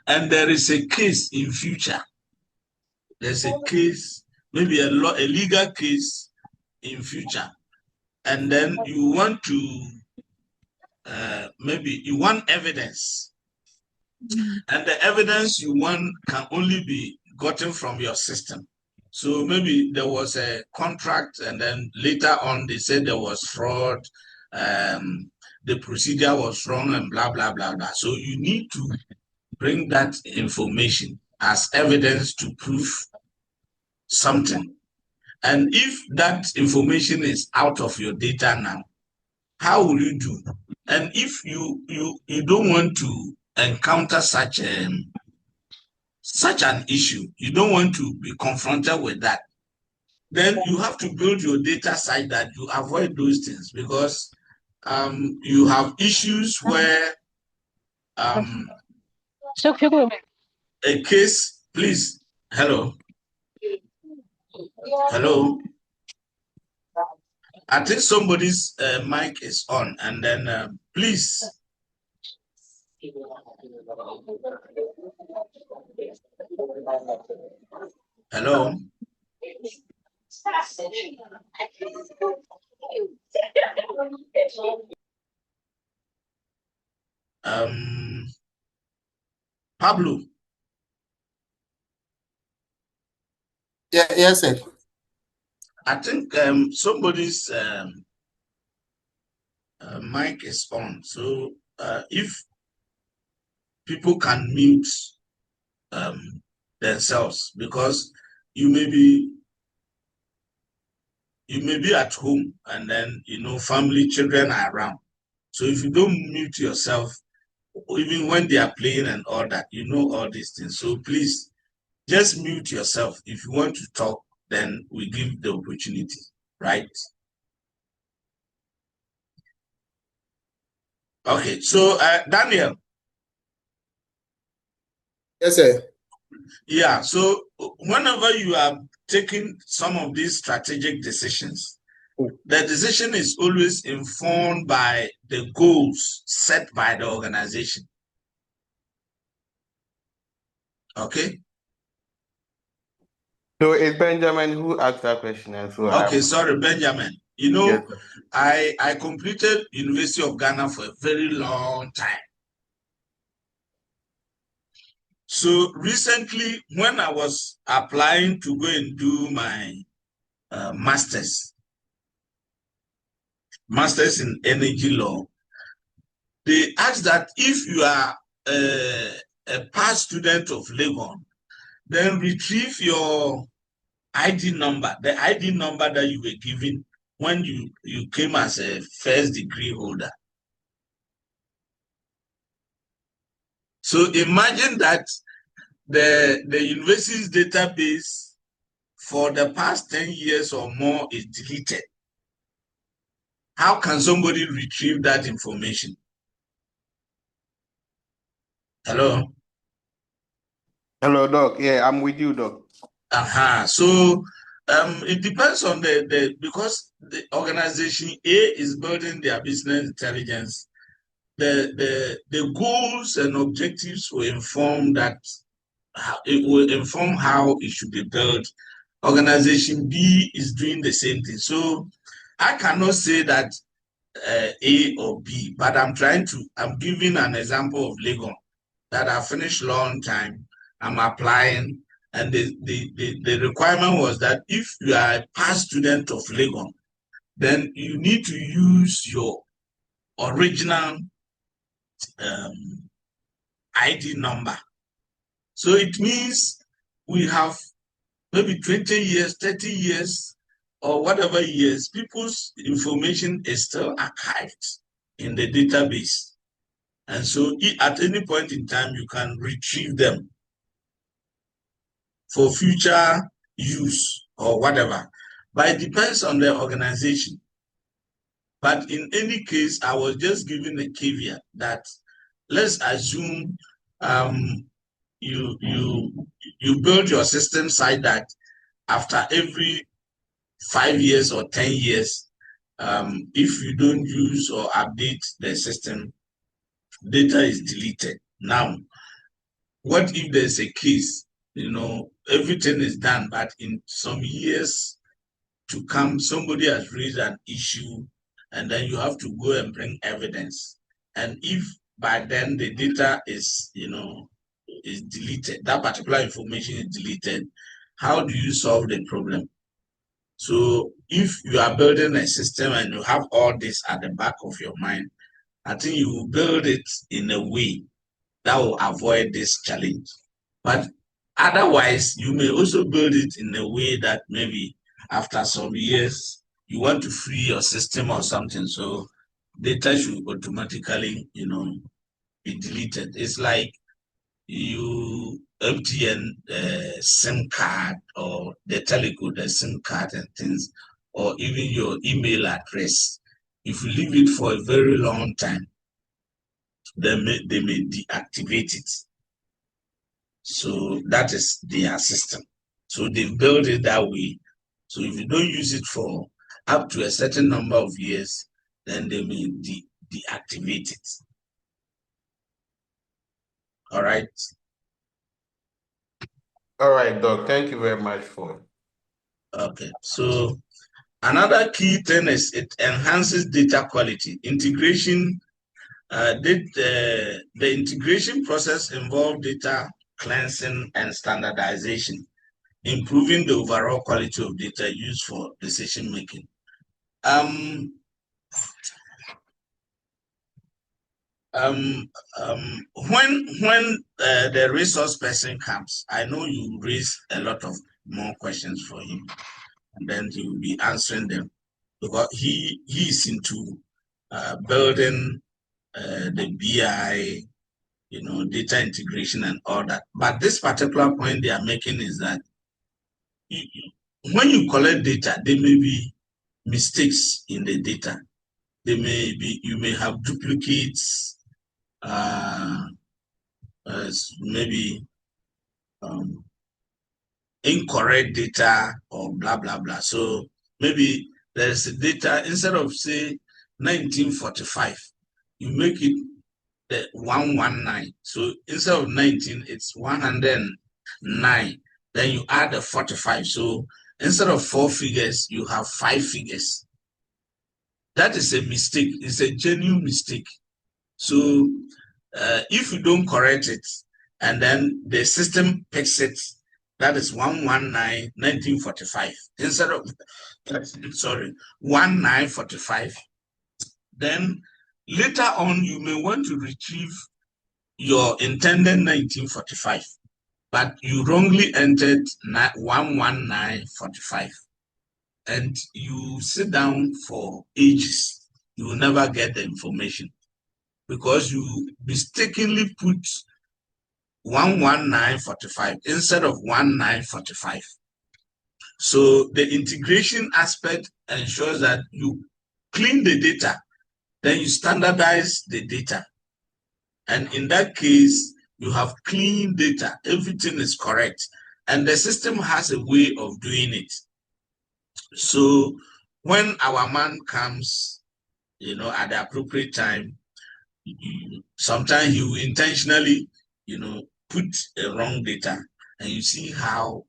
and there is a case in future. There's a case, maybe a legal case in future, and then you want to maybe you want evidence, and the evidence you want can only be gotten from your system. So maybe there was a contract, and then later on they said there was fraud, the procedure was wrong, and blah, blah, blah, blah. So you need to bring that information as evidence to prove something. And if that information is out of your data now, how will you do? And if you don't want to encounter such an issue, you don't want to be confronted with that, then you have to build your data such that you avoid those things, because you have issues where a case, please, hello, I think somebody's mic is on, and then please. Hello. Pablo. Yeah, yes, sir. I think somebody's mic is on. So if people can mute themselves, because you may be at home, and then family, children are around. So if you don't mute yourself, even when they are playing and all that, all these things. So please just mute yourself. If you want to talk, then we give the opportunity, right? Okay, so Daniel. Yes, sir. Yeah, so whenever you are taking some of these strategic decisions, the decision is always informed by the goals set by the organization. Okay? So it's Benjamin who asked that question as well. Okay, sorry, Benjamin. Yes, I completed University of Ghana for a very long time. So recently, when I was applying to go and do my master's in energy law, they asked that if you are a past student of Legon, then retrieve your ID number, the ID number that you were given when you came as a first degree holder. So imagine that the university's database for the past 10 years or more is deleted. How can somebody retrieve that information? Hello? Hello, Doc. Yeah, I'm with you, Doc. So it depends on because the organization A is building their business intelligence. The goals and objectives will inform that. It will inform how it should be built. Organization B is doing the same thing. So I cannot say that A or B, but I'm giving an example of Legon that I finished long time. I'm applying, and the requirement was that if you are a past student of Legon, then you need to use your original ID number. So it means we have maybe 20 years, 30 years, or whatever years, people's information is still archived in the database. And so at any point in time, you can retrieve them for future use or whatever. But it depends on the organization. But in any case, I was just giving a caveat that let's assume you build your system side that after every 5 years or 10 years, if you don't use or update the system, data is deleted. Now, what if there's a case, everything is done, but in some years to come, somebody has raised an issue, and then you have to go and bring evidence. And if by then the data is deleted, that particular information is deleted, how do you solve the problem? So if you are building a system and you have all this at the back of your mind, I think you will build it in a way that will avoid this challenge. But otherwise, you may also build it in a way that maybe after some years, you want to free your system or something. So data should automatically, be deleted. It's like you MTN SIM card or the telecom, the SIM card and things, or even your email address. If you leave it for a very long time, they may deactivate it. So that is their system. So they build it that way. So if you don't use it for up to a certain number of years, then they may deactivate it. All right. All right, Doc. Thank you very much for. Okay. So another key thing is it enhances data quality. Integration. The integration process involves data cleansing and standardization, improving the overall quality of data used for decision making. When the resource person comes, I know you raise a lot of more questions for him, and then he will be answering them because he is into building the BI, data integration and all that. But this particular point they are making is that when you collect data, there may be mistakes in the data. You may have duplicates, maybe incorrect data or blah, blah, blah. So maybe there's a data, instead of say 1945, you make it the 119. So instead of 19, it's 109. Then you add the 45. So instead of 4 figures, you have 5 figures. That is a mistake. It's a genuine mistake. So if you don't correct it, and then the system picks it, that is 119/1945 instead of 1945. Then later on, you may want to retrieve your intended 1945, but you wrongly entered 11945. And you sit down for ages. You will never get the information because you mistakenly put 11945 instead of 1945. So the integration aspect ensures that you clean the data, then you standardize the data. And in that case, you have clean data, everything is correct. And the system has a way of doing it. So when our man comes, at the appropriate time, sometimes he will intentionally, put a wrong data, and you see how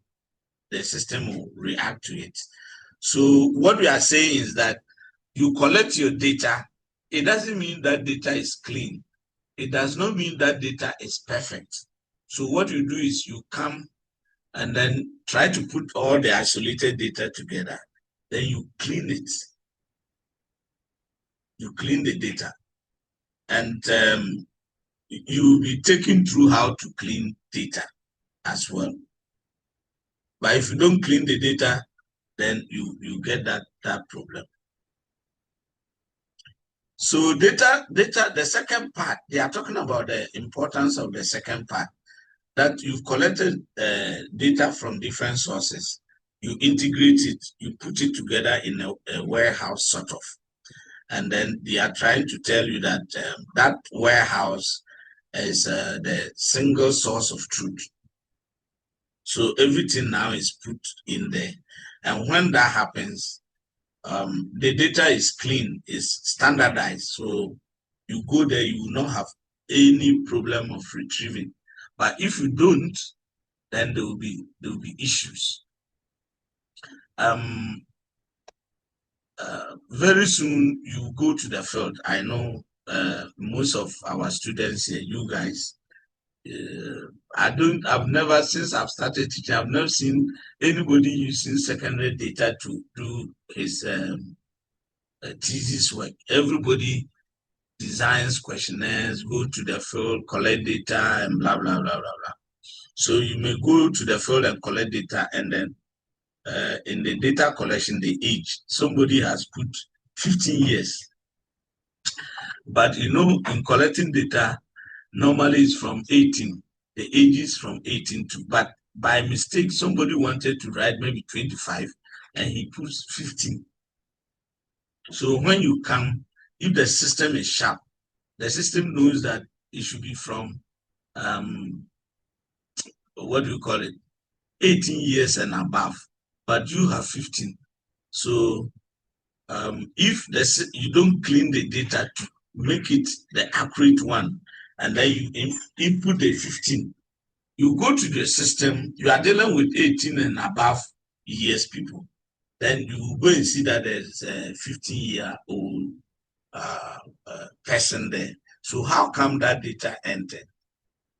the system will react to it. So what we are saying is that you collect your data. It doesn't mean that data is clean. It does not mean that data is perfect. So what you do is you come and then try to put all the isolated data together. Then you clean it. You clean the data. And you will be taken through how to clean data as well. But if you don't clean the data, then you get that problem. So data, the second part, they are talking about the importance of the second part, that you've collected data from different sources, you integrate it, you put it together in a warehouse sort of, and then they are trying to tell you that that warehouse is the single source of truth. So everything now is put in there. And when that happens, the data is clean, is standardized. So you go there, you will not have any problem of retrieving. But if you don't, then there will be issues. Very soon you go to the field. I know most of our students here, you guys, I've never, since I've started teaching, I've never seen anybody using secondary data to do his thesis work. Everybody designs questionnaires, go to the field, collect data, and blah, blah, blah, blah, blah. So you may go to the field and collect data, and then in the data collection, the age, somebody has put 15 years. But you know, in collecting data, normally it's from 18. The age is from 18 to, but by mistake, somebody wanted to write maybe 25 and he puts 15. So when you come, if the system is sharp, the system knows that it should be from, what do you call it, 18 years and above, but you have 15. So if you don't clean the data to make it the accurate one, and then you input the 15, you go to the system, you are dealing with 18 and above years people, then you go and see that there's a 15-year-old person there. So how come that data entered?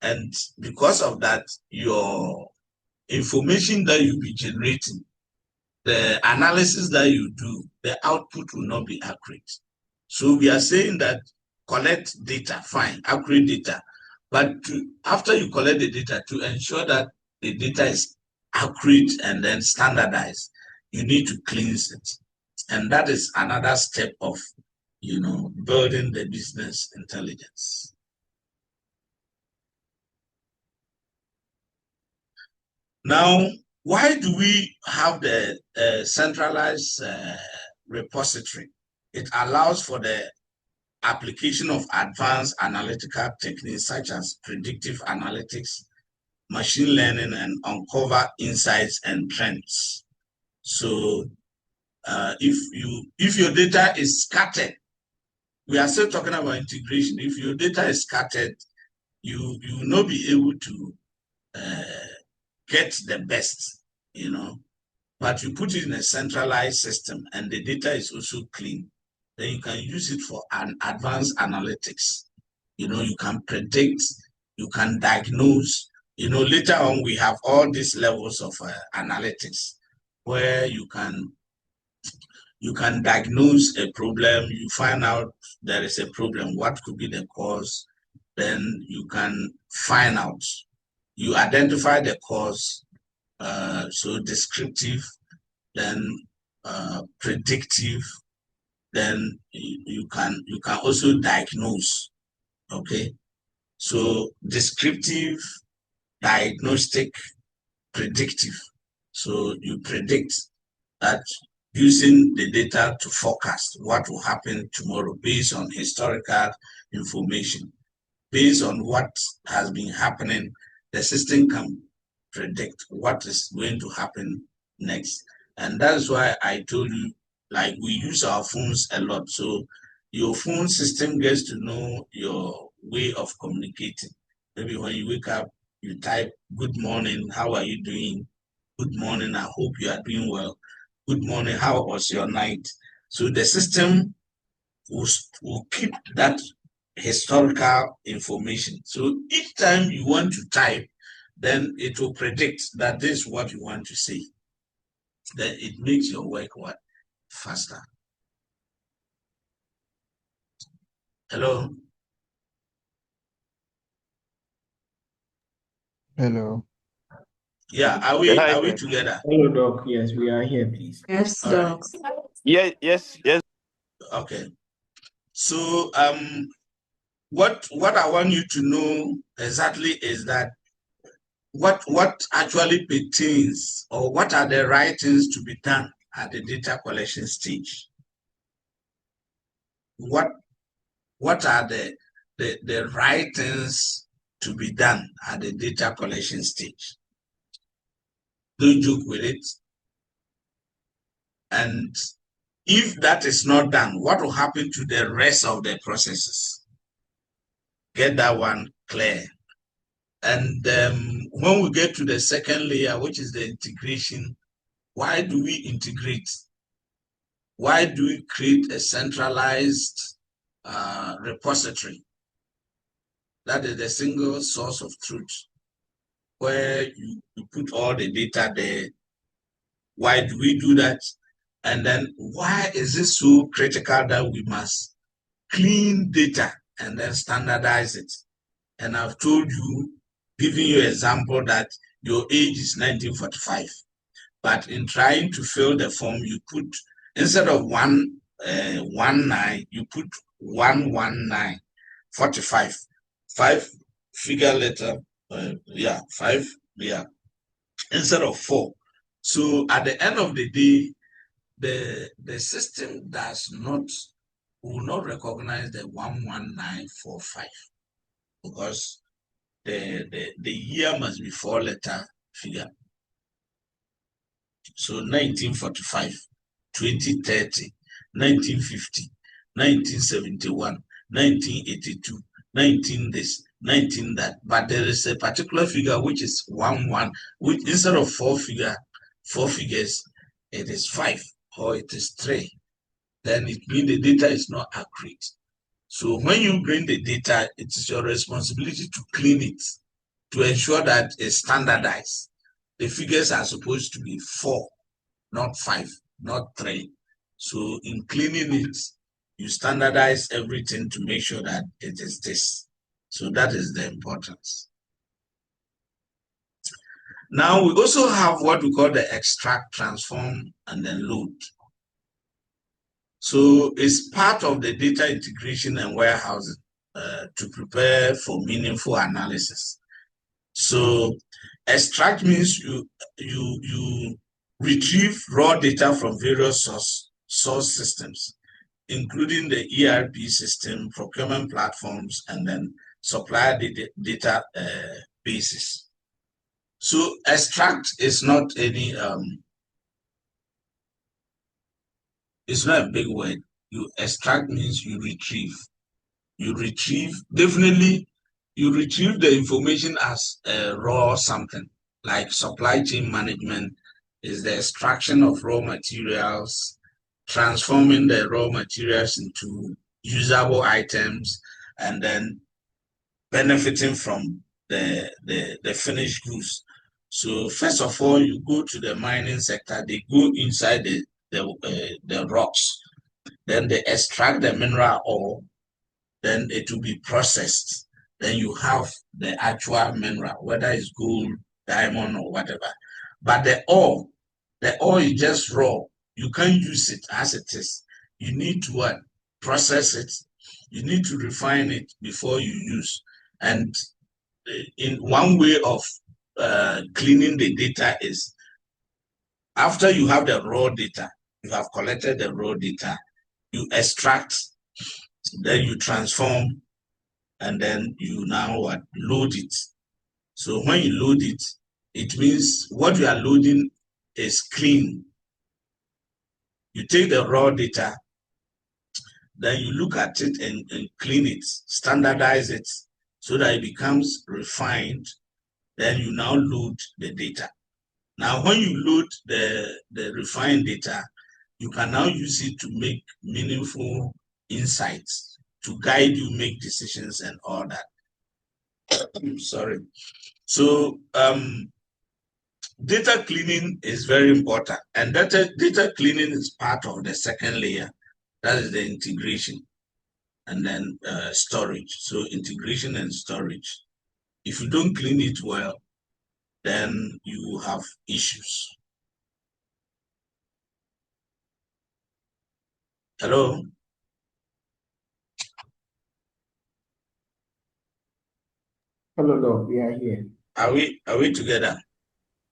And because of that, your information that you'll be generating, the analysis that you do, the output will not be accurate. So we are saying that collect data, fine, accurate data. But after you collect the data, to ensure that the data is accurate and then standardized, you need to cleanse it. And that is another step of, building the business intelligence. Now, why do we have the centralized repository? It allows for the application of advanced analytical techniques such as predictive analytics, machine learning, and uncover insights and trends. So if your data is scattered, we are still talking about integration. If your data is scattered, you will not be able to get the best, but you put it in a centralized system and the data is also clean, then you can use it for an advanced analytics. You can predict, you can diagnose. Later on we have all these levels of analytics where you can diagnose a problem, you find out there is a problem, what could be the cause, then you can find out, you identify the cause, so descriptive, then predictive, then you can also diagnose. Okay, so descriptive, diagnostic, predictive. So you predict that using the data to forecast what will happen tomorrow based on historical information, based on what has been happening, the system can predict what is going to happen next. And that's why I told you, like, we use our phones a lot. So your phone system gets to know your way of communicating. Maybe when you wake up, you type, "Good morning, how are you doing? Good morning, I hope you are doing well. Good morning, how was your night?" So the system will keep that historical information. So each time you want to type, then it will predict that this is what you want to say. Then it makes your work faster. Hello? Hello. Yeah, are we together? Hello, Doc. Yes, we are here, please. Yes, All Doc. right. Yes. Okay. So what I want you to know exactly is that what actually pertains, or what are the right things to be done at the data collection stage. What are the right things to be done at the data collection stage? Don't joke with it. And if that is not done, what will happen to the rest of the processes? Get that one clear. And when we get to the second layer, which is the integration, why do we integrate? Why do we create a centralized repository? That is the single source of truth, where you put all the data there. Why do we do that? And then why is it so critical that we must clean data and then standardize it? And I've told you, giving you an example, that your age is 1945. But in trying to fill the form, you put, instead of 119, you put 11945. 5 figure letter, 5, instead of 4. So at the end of the day, the system will not recognize the 11945, because the year must be 4-letter figure. So 1945, 2030, 1950, 1971, 1982, 19 this, 19 that. But there is a particular figure which is 11, which instead of 4 figures, it is 5 or it is 3. Then it means the data is not accurate. So when you bring the data, it is your responsibility to clean it, to ensure that it's standardized. The figures are supposed to be 4, not 5, not 3. So in cleaning it, you standardize everything to make sure that it is this. So that is the importance. Now we also have what we call the extract, transform, and then load. So it's part of the data integration and warehousing to prepare for meaningful analysis. So extract means you retrieve raw data from various source systems, including the ERP system, procurement platforms, and then supplier data bases. So extract is not any it's not a big word. You extract means you retrieve. You retrieve, definitely you retrieve the information as raw something, like supply chain management is the extraction of raw materials, transforming the raw materials into usable items, and then benefiting from the finished goods. So first of all, you go to the mining sector, they go inside the rocks, then they extract the mineral ore, then it will be processed. Then you have the actual mineral, whether it's gold, diamond, or whatever. But the ore is just raw. You can't use it as it is. You need to what? Process it. You need to refine it before you use. And in one way of cleaning the data is, after you have the raw data, you have collected the raw data, you extract, then you transform, and then you now what? Load it. So when you load it, it means what you are loading is clean. You take the raw data, then you look at it and clean it, standardize it so that it becomes refined. Then you now load the data. Now, when you load the refined data, you can now use it to make meaningful insights, to guide you make decisions and all that. Sorry. So data cleaning is very important, and data cleaning is part of the second layer. That is the integration, and then storage. So integration and storage. If you don't clean it well, then you have issues. Hello? Hello, Doc. We are here. Are we together?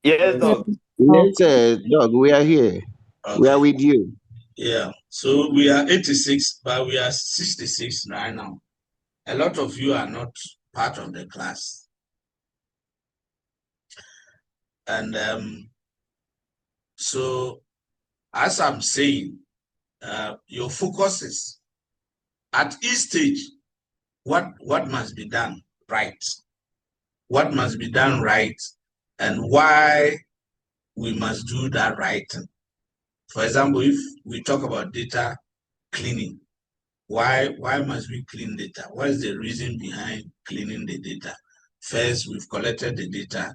Yes, Doc. Yes, Doc, we are here. Okay. We are with you. Yeah. So we are 86, but we are 66 right now. A lot of you are not part of the class. And so, as I'm saying, your focus is at each stage, what must be done right? What must be done right, and why we must do that right. For example, if we talk about data cleaning, why must we clean data? What is the reason behind cleaning the data? First, we've collected the data,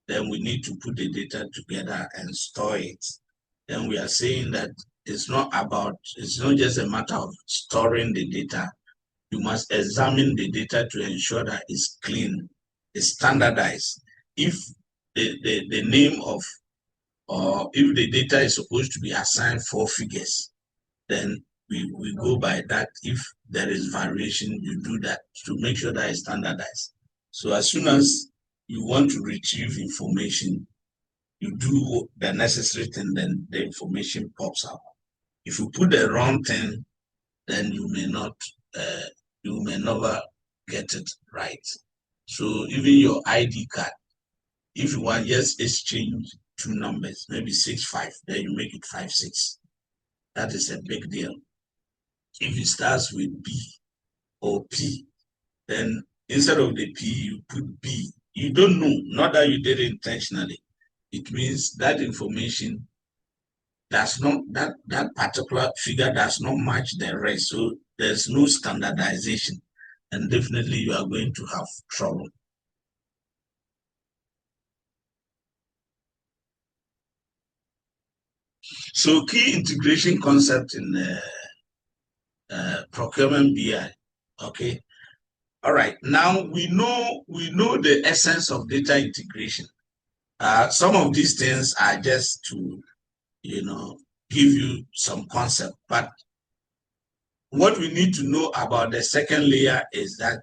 then we need to put the data together and store it. Then we are saying that it's not just a matter of storing the data. You must examine the data to ensure that it's clean, it's standardized. If the name of, or if the data is supposed to be assigned 4 figures, then we go by that. If there is variation, you do that to make sure that it's standardized. So as soon as you want to retrieve information, you do the necessary thing, then the information pops up. If you put the wrong thing, then you may never get it right. So even your ID card, if you want just exchange 2 numbers, maybe 65, then you make it 56. That is a big deal. If it starts with B or P, then instead of the P, you put B. You don't know, not that you did it intentionally. It means that information does not, that particular figure does not match the rest. So there's no standardization, and definitely you are going to have trouble. So key integration concept in procurement BI. Okay. All right. Now we know the essence of data integration. Some of these things are just to, give you some concept. But what we need to know about the second layer is that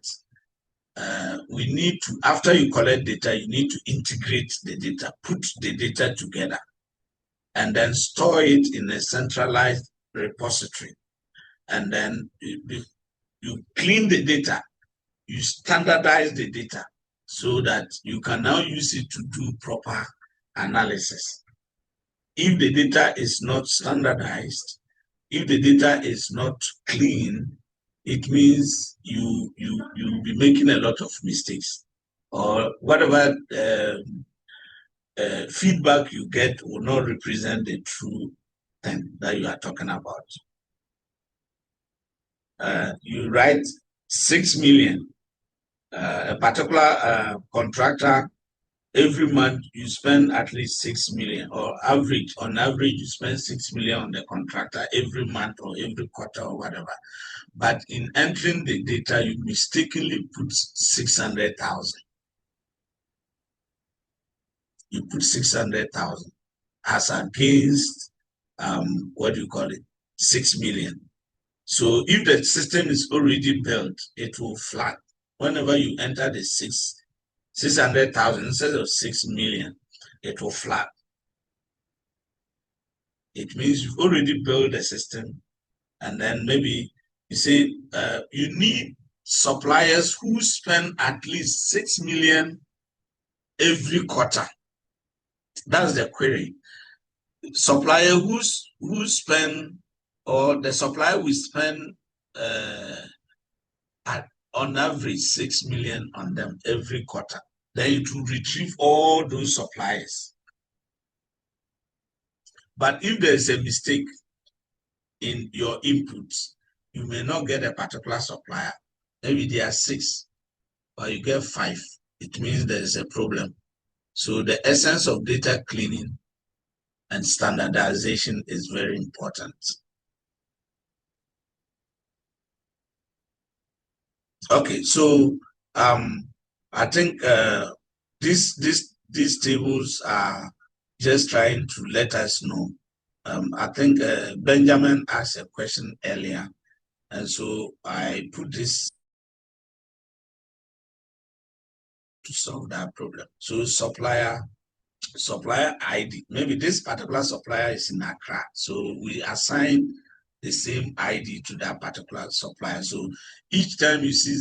we need to, after you collect data, you need to integrate the data, put the data together, and then store it in a centralized repository. And then you clean the data, you standardize the data so that you can now use it to do proper analysis. If the data is not standardized, if the data is not clean, it means you'll be making a lot of mistakes, or whatever feedback you get will not represent the true thing that you are talking about. You write 6 million. A particular contractor, every month you spend at least 6 million, or on average you spend 6 million on the contractor every month or every quarter or whatever. But in entering the data, you mistakenly put 600,000. You put 600,000 as against 6 million. So if the system is already built, it will flag. Whenever you enter the 600,000 instead of 6 million, it will flag. It means you've already built the system, and then maybe you say you need suppliers who spend at least 6 million every quarter. That's the query. Supplier who spend, or the supplier will spend on average 6 million on them every quarter. Then it will retrieve all those suppliers. But if there is a mistake in your inputs, you may not get a particular supplier. Maybe there are 6, but you get 5. It means there is a problem. So the essence of data cleaning and standardization is very important. Okay, so I think these tables are just trying to let us know. I think Benjamin asked a question earlier, and so I put this to solve that problem. So supplier ID, maybe this particular supplier is in Accra, so we assign the same ID to that particular supplier. So each time you see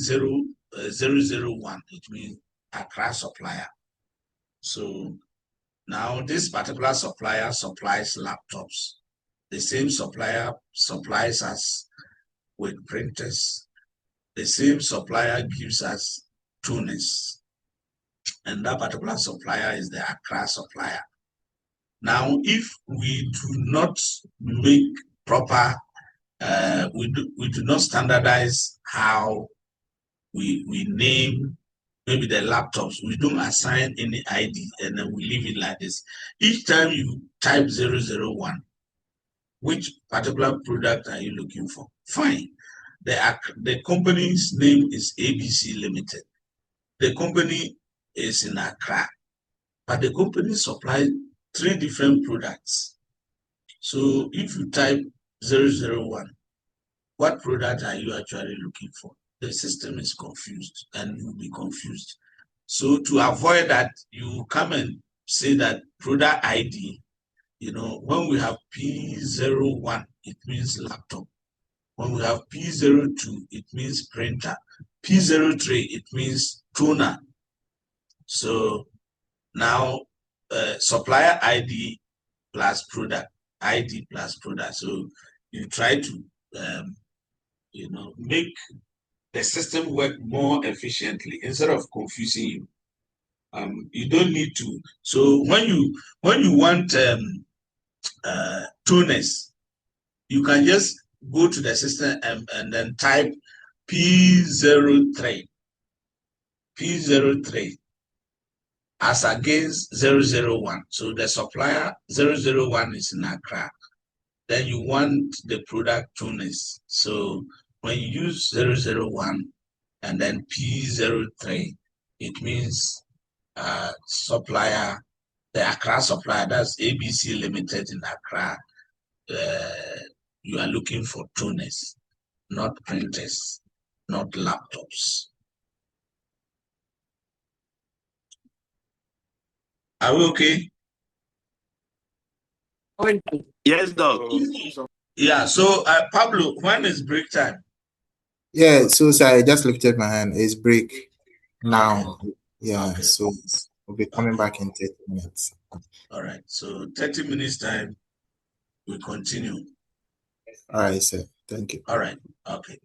001, it means Accra supplier. So now this particular supplier supplies laptops. The same supplier supplies us with printers. The same supplier gives us tuners. And that particular supplier is the Accra supplier. Now, if we do not make proper, we do not standardize how we name maybe the laptops, we don't assign any ID and then we leave it like this. Each time you type 001, which particular product are you looking for? Fine. The company's name is ABC Limited. The company is in Accra, but the company supplies 3 different products. So if you type 001, what product are you actually looking for? The system is confused and you'll be confused. So to avoid that, you come and say that product ID, when we have P01, it means laptop. When we have P02, it means printer. P03, it means toner. So now supplier ID plus product, ID plus product. So you try to, make the system work more efficiently instead of confusing you. You don't need to. So when you want toners, you can just go to the system and then type P03 as against 001. So the supplier 001 is in Accra. Then you want the product toners. So when you use 001 and then P03, it means supplier, the Accra supplier, that's ABC Limited in Accra. You are looking for toners, not printers, not laptops. Are we okay? Yes, Doc. Yeah, so Pablo, when is break time? Yeah, so sorry, I just lifted my hand. It's break now. Okay. Yeah, Okay. so we'll be coming back in 30 minutes. All right, so 30 minutes time, we continue. All right, sir. Thank you. All right, okay.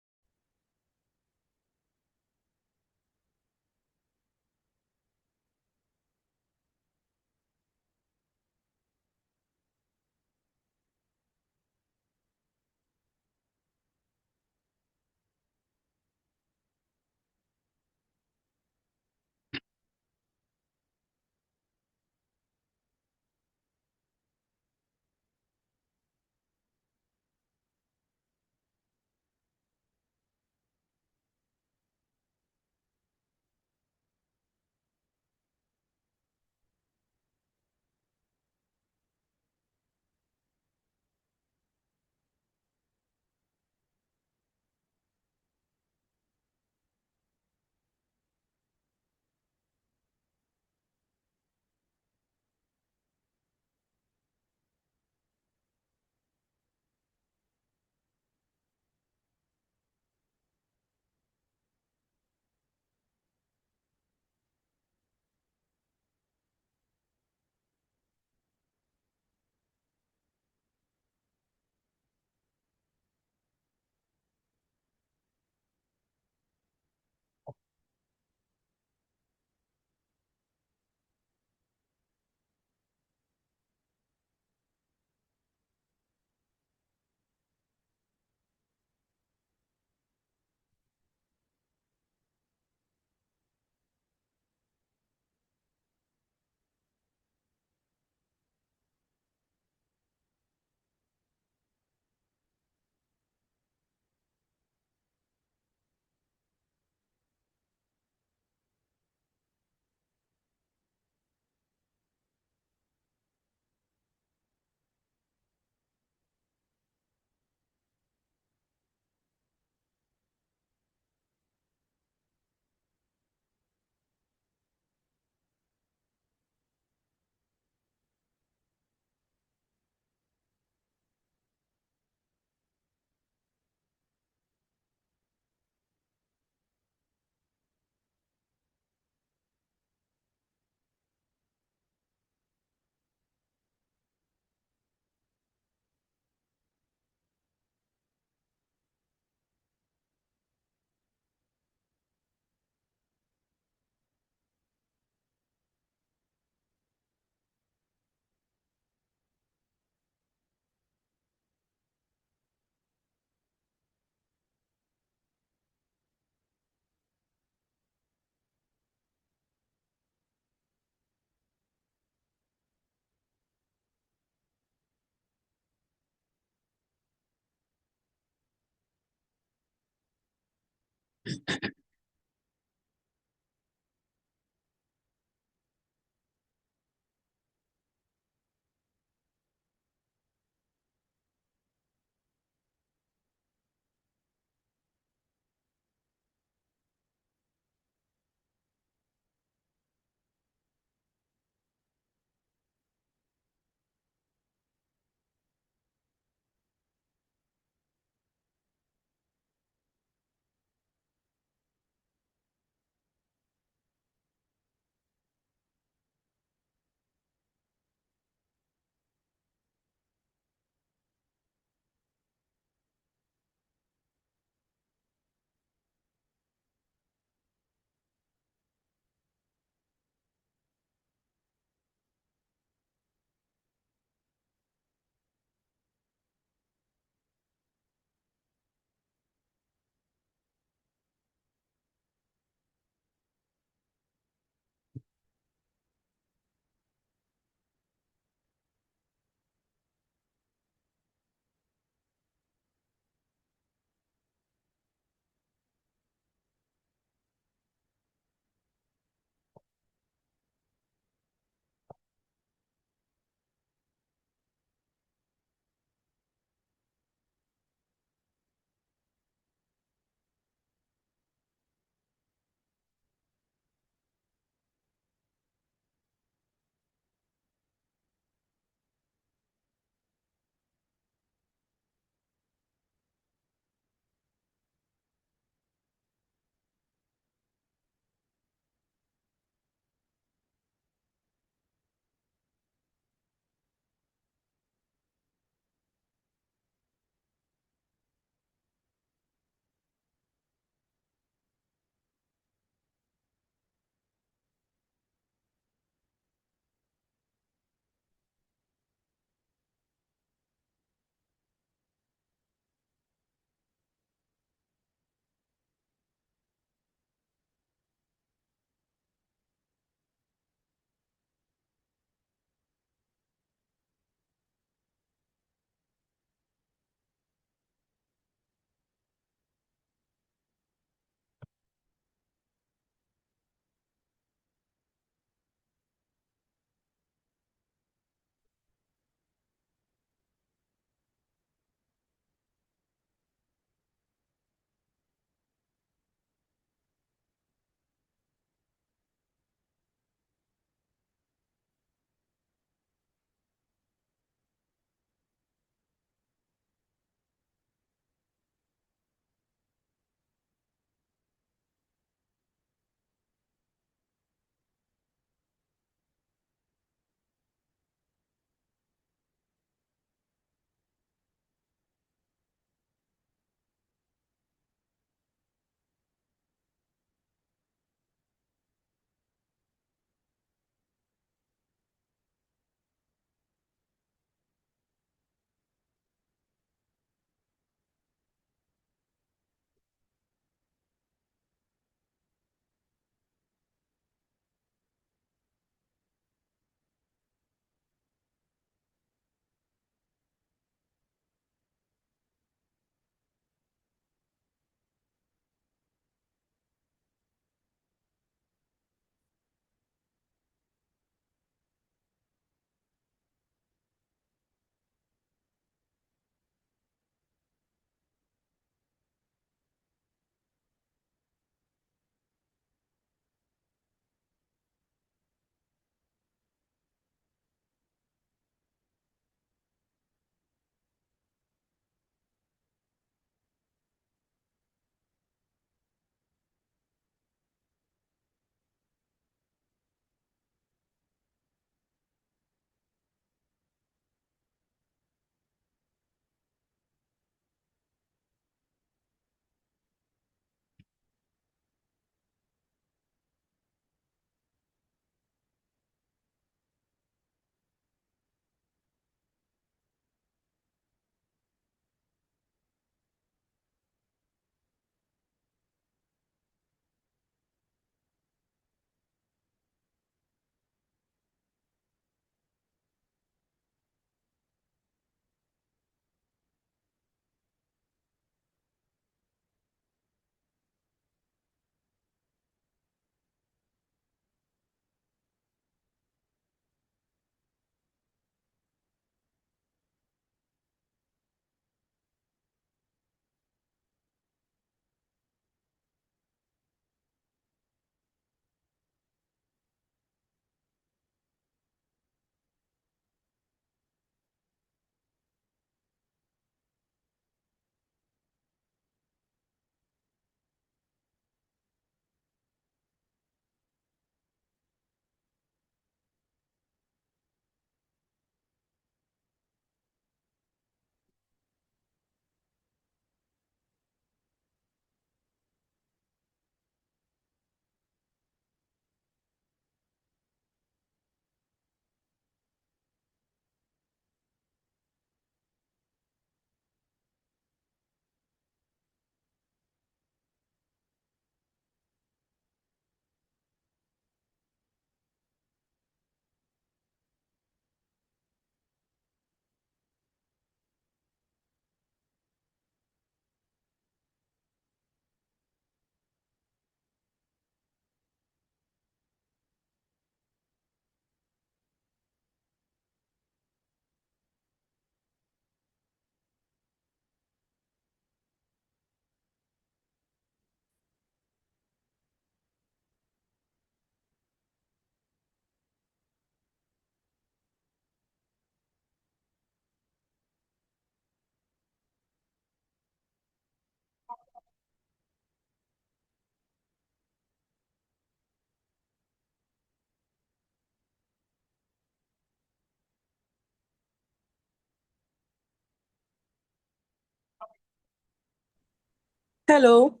Hello.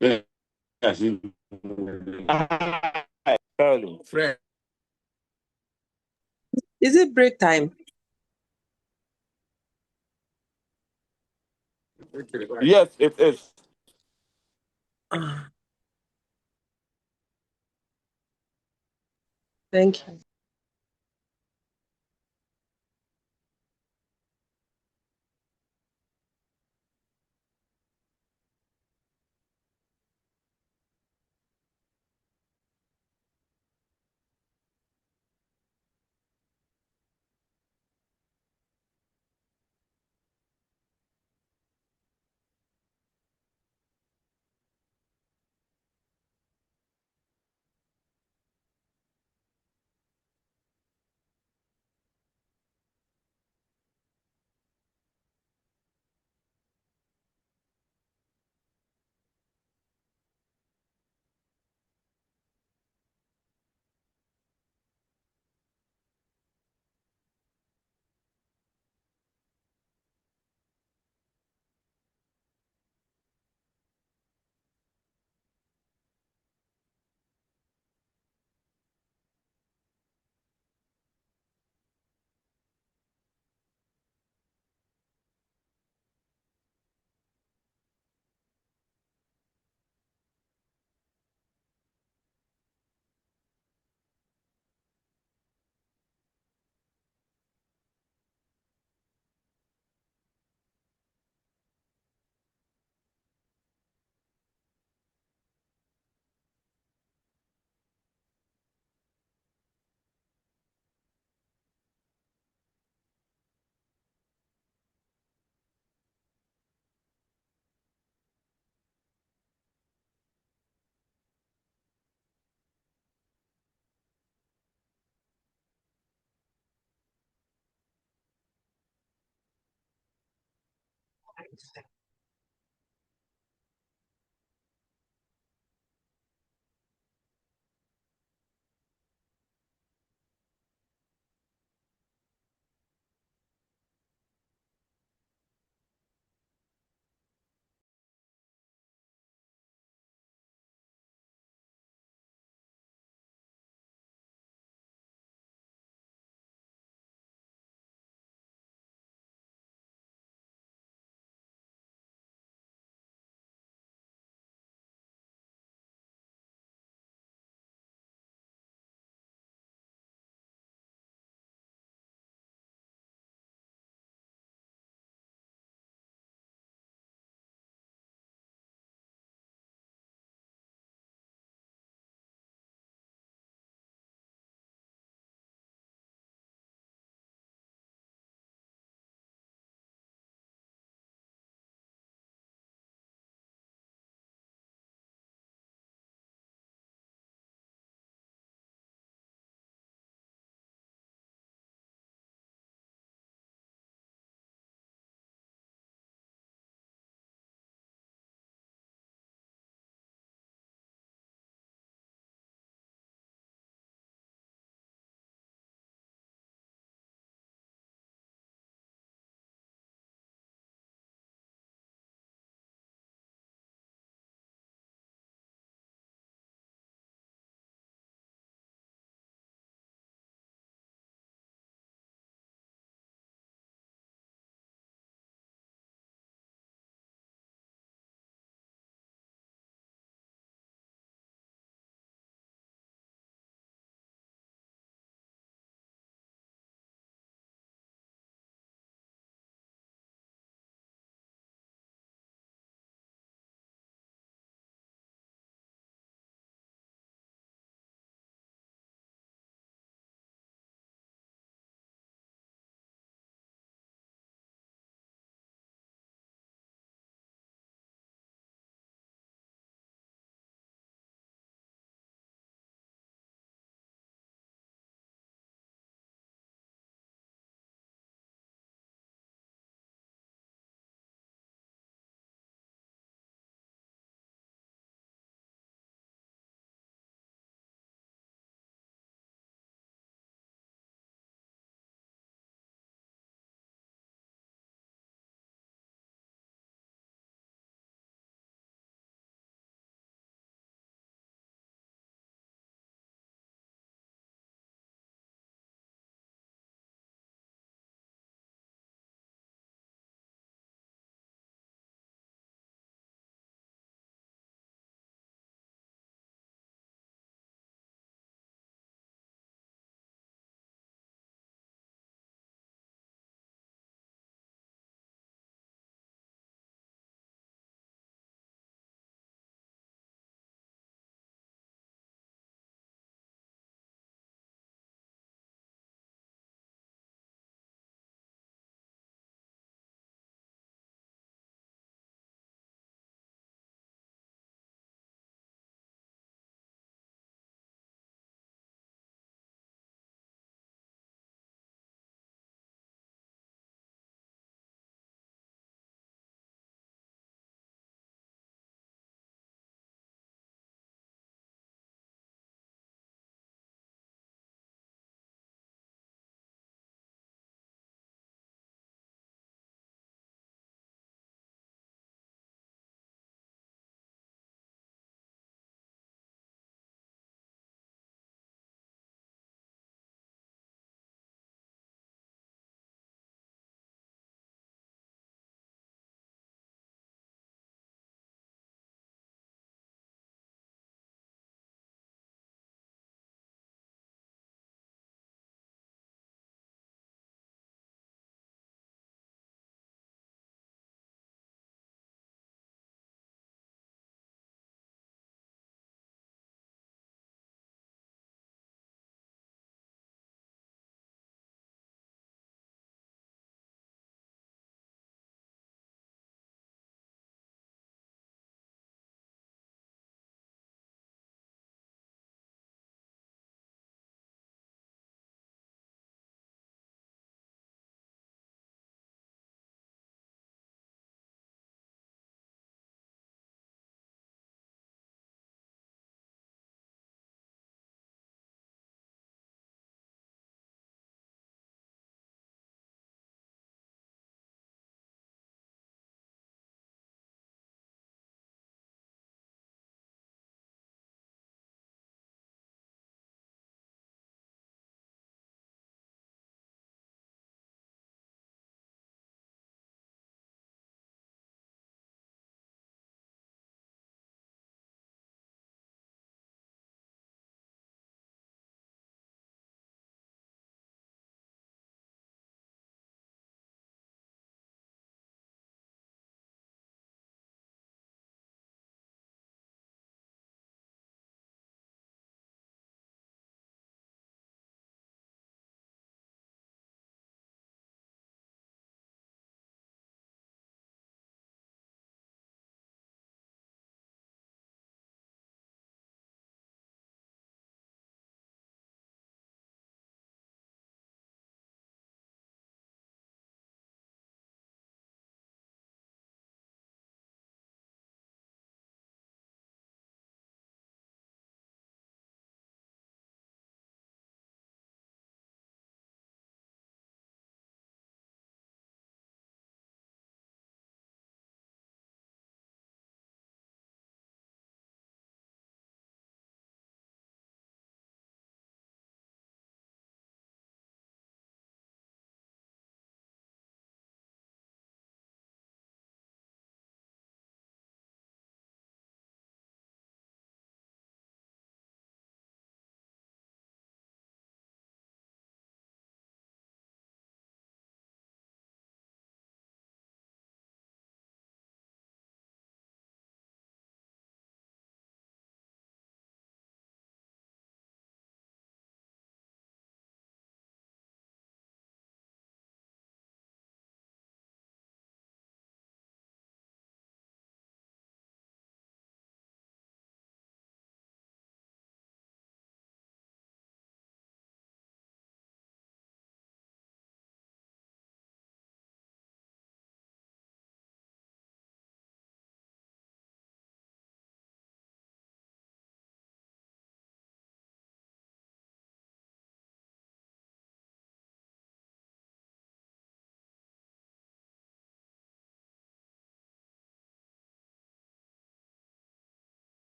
Yes. Hello. Friend. Is it break time? Yes, it is. Thank you.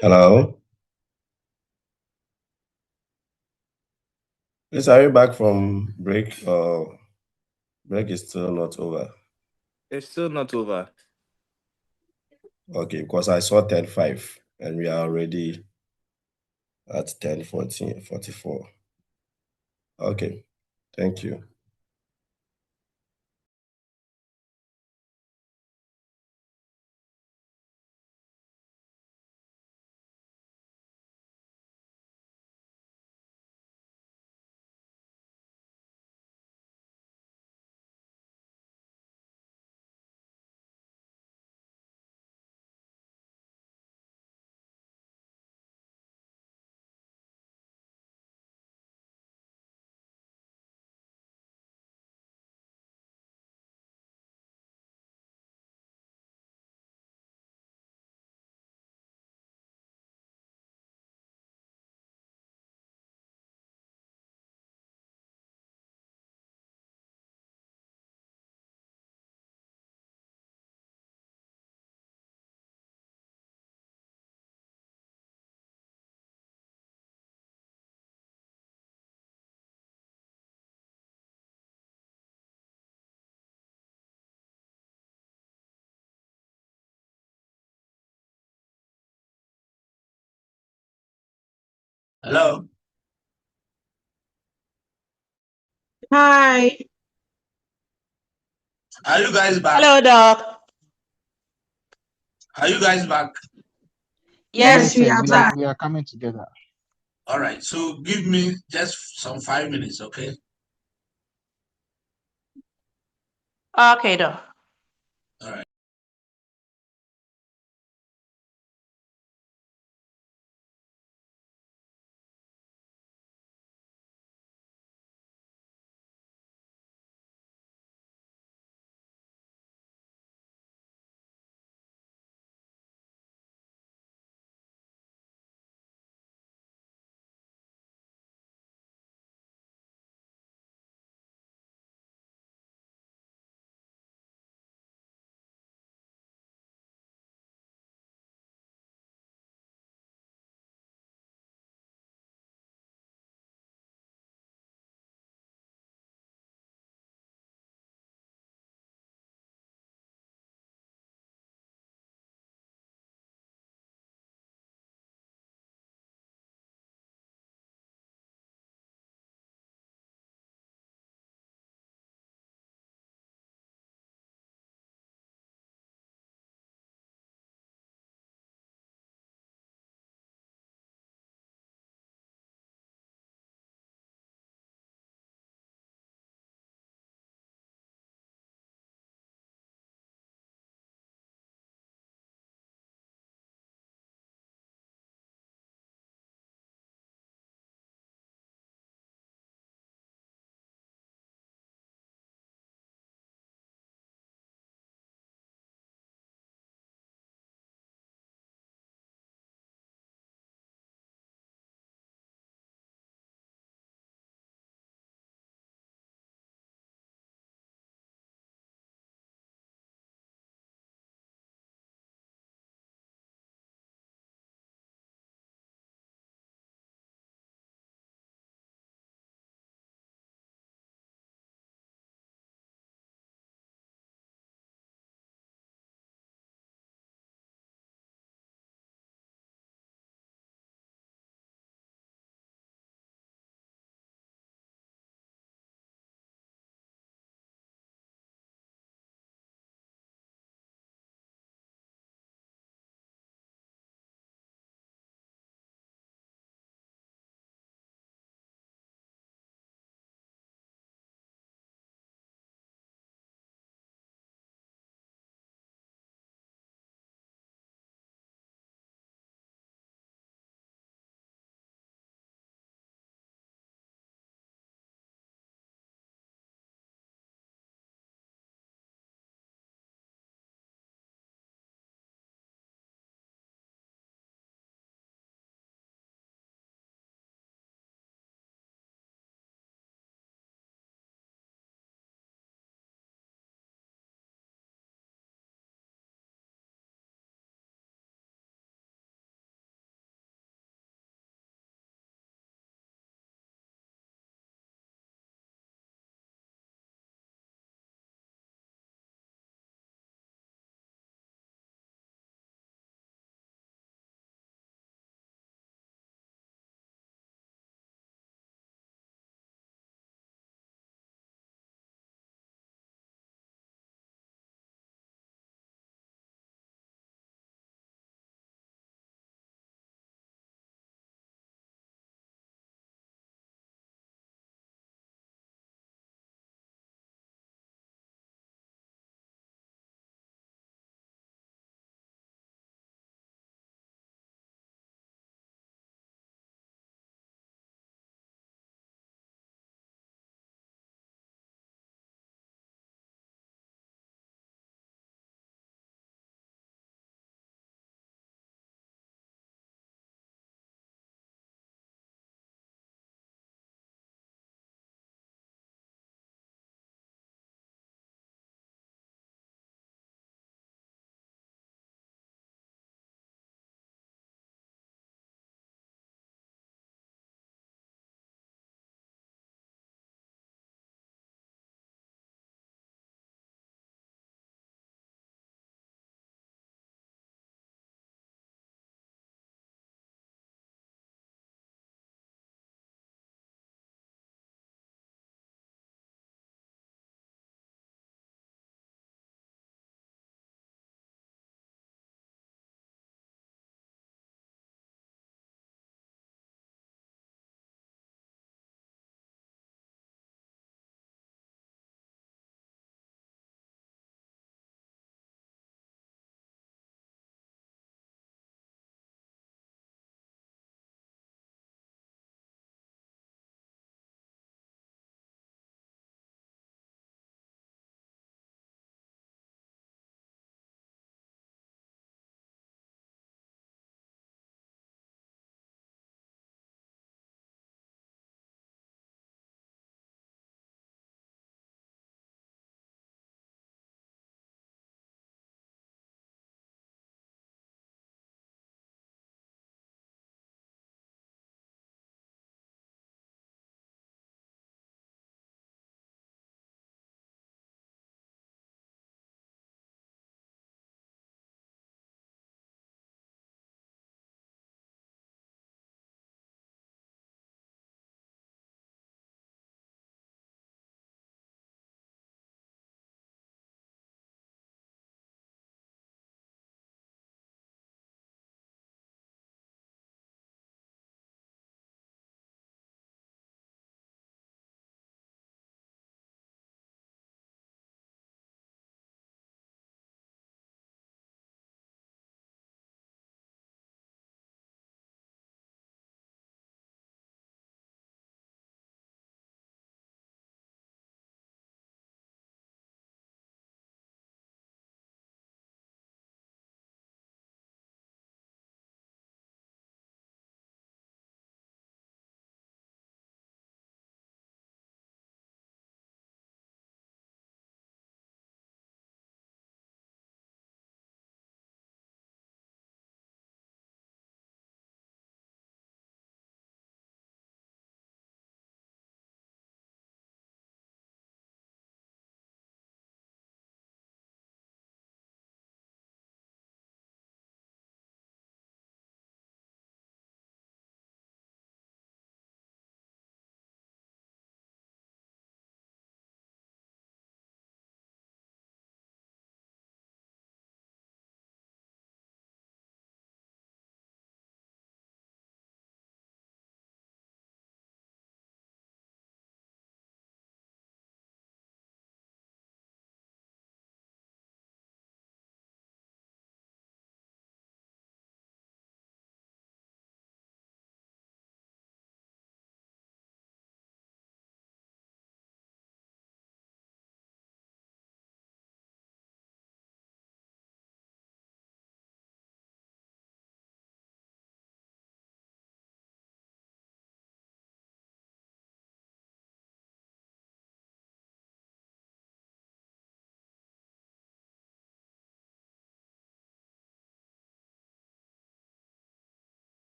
Hello? Yes, are you back from break? Break is still not over. It's still not over. Okay, because I saw 10:05 and we are already at 10:44. Okay, thank you. Hello? Hi. Are you guys back? Hello, Doc. Are you guys back? Yes, we sir. are back. We are coming together. All right. So give me just some 5 minutes, okay? Okay, Doc. All right.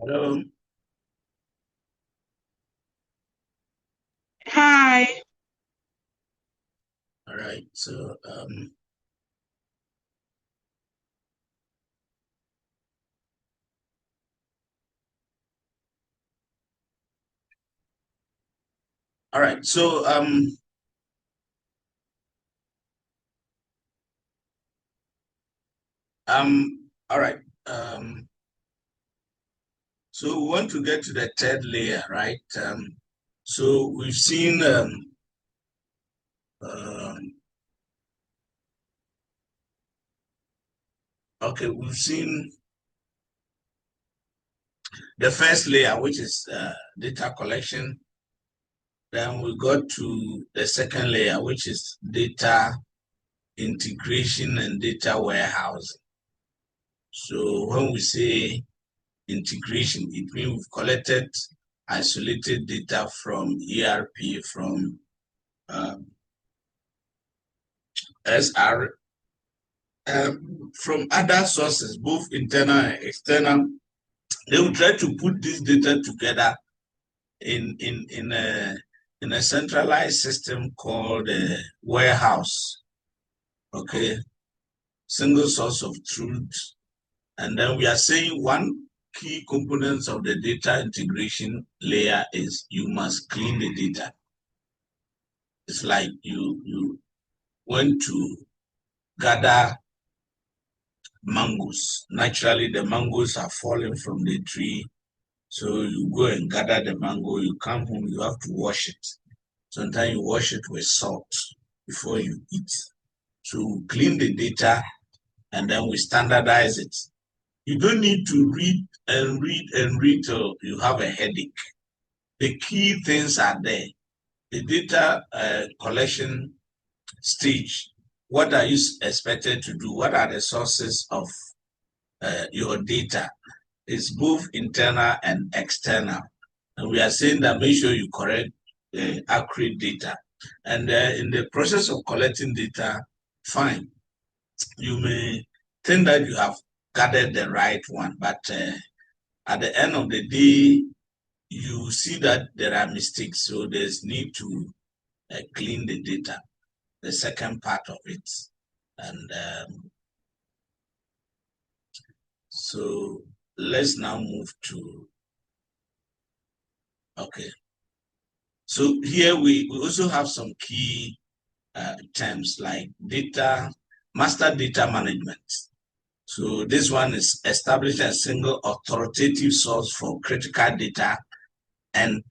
Hello. Hi. All right. So all right. So all right. So we want to get to the third layer, right? So we've seen okay, we've seen the first layer, which is data collection. Then we got to the second layer, which is data integration and data warehousing. So when we say integration, it means we've collected isolated data from ERP, from SR, from other sources, both internal and external. They will try to put this data together in a centralized system called a warehouse. Okay, single source of truth. And then we are saying one key components of the data integration layer is you must clean the data. It's like you went to gather mangoes. Naturally, the mangoes are falling from the tree. So you go and gather the mango, you come home, you have to wash it. Sometimes you wash it with salt before you eat. So clean the data and then we standardize it. You don't need to read and read and read till you have a headache. The key things are there. The data collection stage. What are you expected to do? What are the sources of your data? It's both internal and external. And we are saying that make sure you correct accurate data. And in the process of collecting data, fine. You may think that you have gathered the right one, but at the end of the day, you see that there are mistakes. So there's need to clean the data, the second part of it. And so let's now move to, okay. So here we also have some key terms like data, master data management. So this one is establish a single authoritative source for critical data and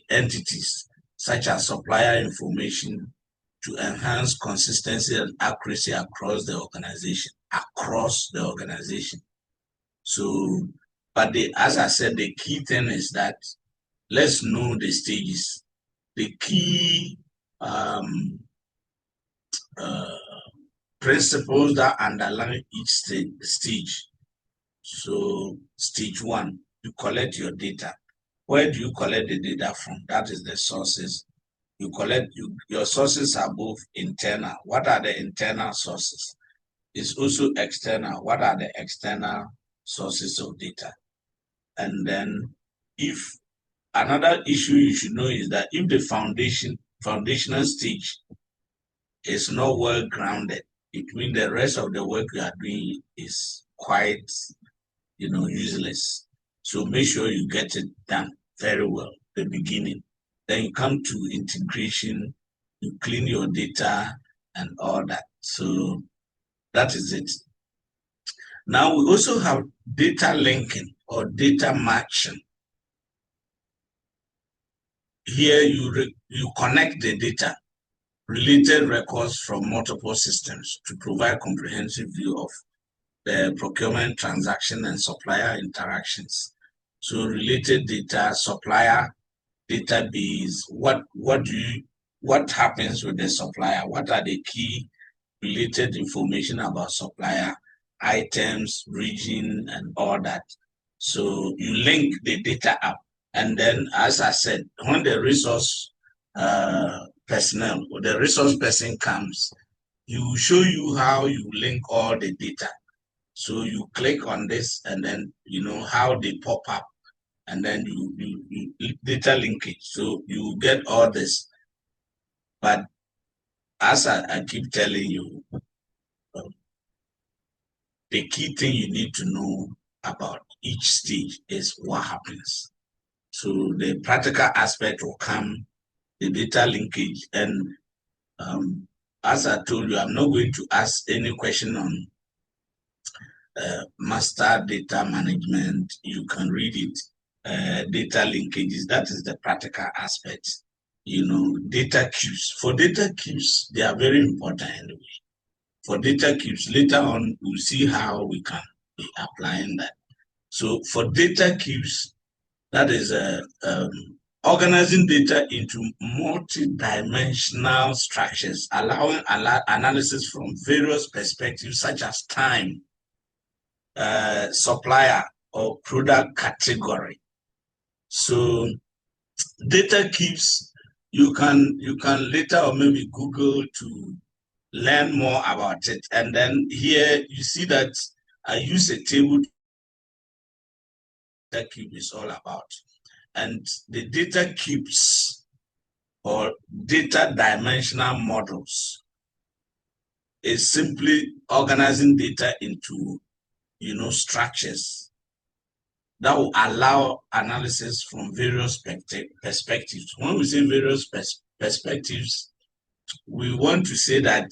entities such as supplier information to enhance consistency and accuracy across the organization. So, but as I said, the key thing is that let's know the stages. The key principles that underlie each stage. So stage one, you collect your data. Where do you collect the data from? That is the sources. You collect, your sources are both internal. What are the internal sources? It's also external. What are the external sources of data? And then if another issue you should know is that if the foundational stage is not well grounded, it means the rest of the work you are doing is quite, useless. So make sure you get it done very well, the beginning. Then you come to integration, you clean your data and all that. So that is it. Now we also have data linking or data matching. Here you connect the data, related records from multiple systems to provide comprehensive view of the procurement transaction and supplier interactions. So related data, supplier database, what happens with the supplier? What are the key related information about supplier, items, region, and all that? So you link the data up. And then, as I said, when the resource personnel or the resource person comes, he will show you how you link all the data. So you click on this and then, how they pop up. and then you data linkage. So you get all this. But as I keep telling you, the key thing you need to know about each stage is what happens. So the practical aspect will come, the data linkage, and as I told you, I'm not going to ask any question on master data management. You can read it. Data linkages, that is the practical aspect. Data cubes. For data cubes, they are very important anyway. For data cubes, later on, we'll see how we can be applying that. So for data cubes, that is organizing data into multi-dimensional structures, allowing analysis from various perspectives such as time, supplier, or product category. So data cubes, you can later or maybe Google to learn more about it. And then here you see that I use a table data cube is all about. And the data cubes or data dimensional models is simply organizing data into structures that will allow analysis from various perspectives. When we say various perspectives, we want to say that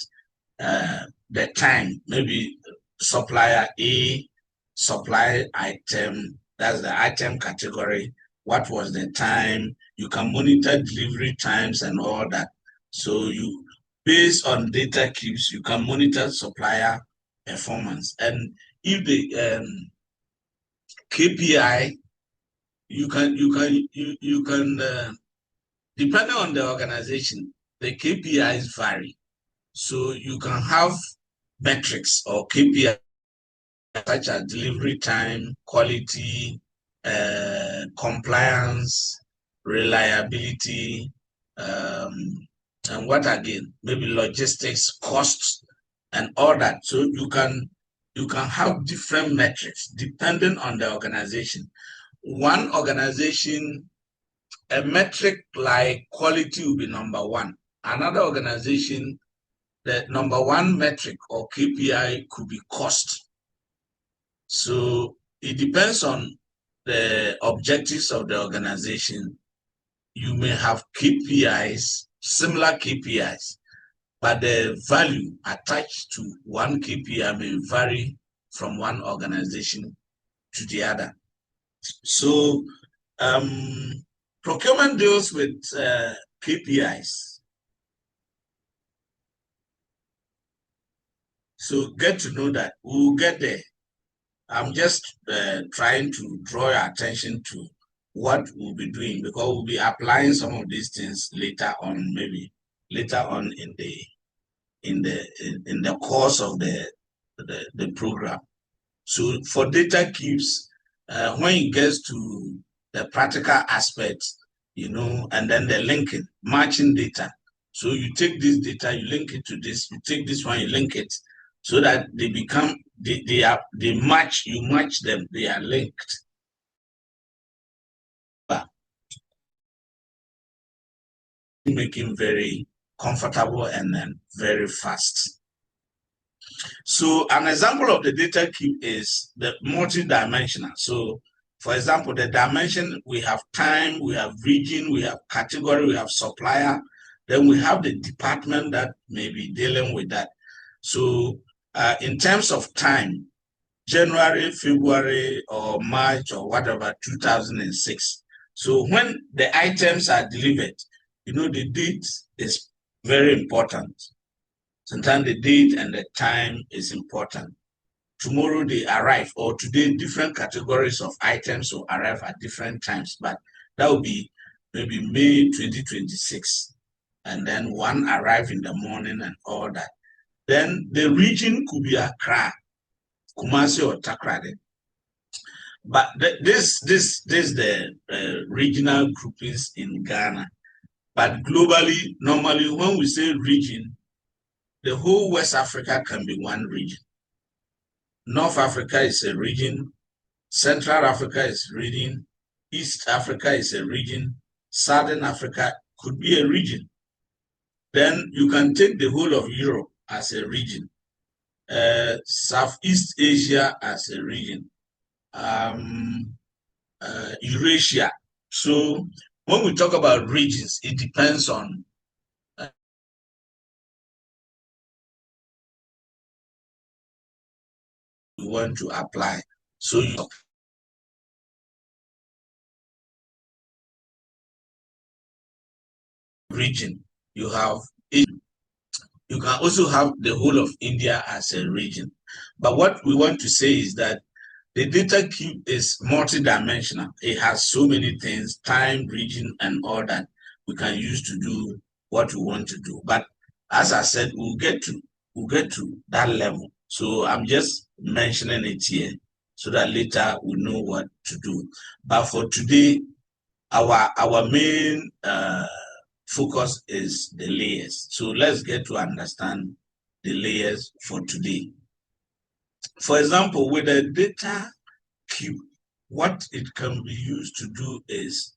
the time, maybe supplier A, supply item, that's the item category. What was the time? You can monitor delivery times and all that. So based on data cubes, you can monitor supplier performance. And if the KPI, you can depending on the organization, the KPIs vary. So you can have metrics or KPIs such as delivery time, quality, compliance, reliability, and what again? Maybe logistics, costs, and all that. So you can have different metrics depending on the organization. One organization, a metric like quality will be number one. Another organization, the number one metric or KPI could be cost. So it depends on the objectives of the organization. You may have KPIs, similar KPIs, but the value attached to one KPI may vary from one organization to the other. So procurement deals with KPIs. So get to know that. We'll get there. I'm just trying to draw your attention to what we'll be doing, because we'll be applying some of these things later on, maybe later on in the course of the program. So for data cubes, when it gets to the practical aspects, and then the linking, matching data. So you take this data, you link it to this, you take this one, you link it, so that they become, they match, you match them, they are linked. Making very comfortable and then very fast. So an example of the data cube is the multi-dimensional. So for example, the dimension, we have time, we have region, we have category, we have supplier, then we have the department that may be dealing with that. So in terms of time, January, February, or March, or whatever, 2006. So when the items are delivered, the date is very important. Sometimes the date and the time is important. Tomorrow they arrive, or today different categories of items will arrive at different times, but that will be maybe May 2026. And then one arrive in the morning and all that. Then the region could be Accra, Kumasi, or Takrade. But this the regional groupings in Ghana. But globally, normally when we say region, the whole West Africa can be one region. North Africa is a region, Central Africa is a region, East Africa is a region, Southern Africa could be a region. Then you can take the whole of Europe as a region, Southeast Asia as a region, Eurasia. So when we talk about regions, it depends on you want to apply. So you region, you have you can also have the whole of India as a region. But what we want to say is that the data cube is multidimensional. It has so many things, time, region, and all that we can use to do what we want to do. But as I said, we'll get to that level. So I'm just mentioning it here so that later we know what to do. But for today, our main focus is the layers. So let's get to understand the layers for today. For example, with a data cube, what it can be used to do is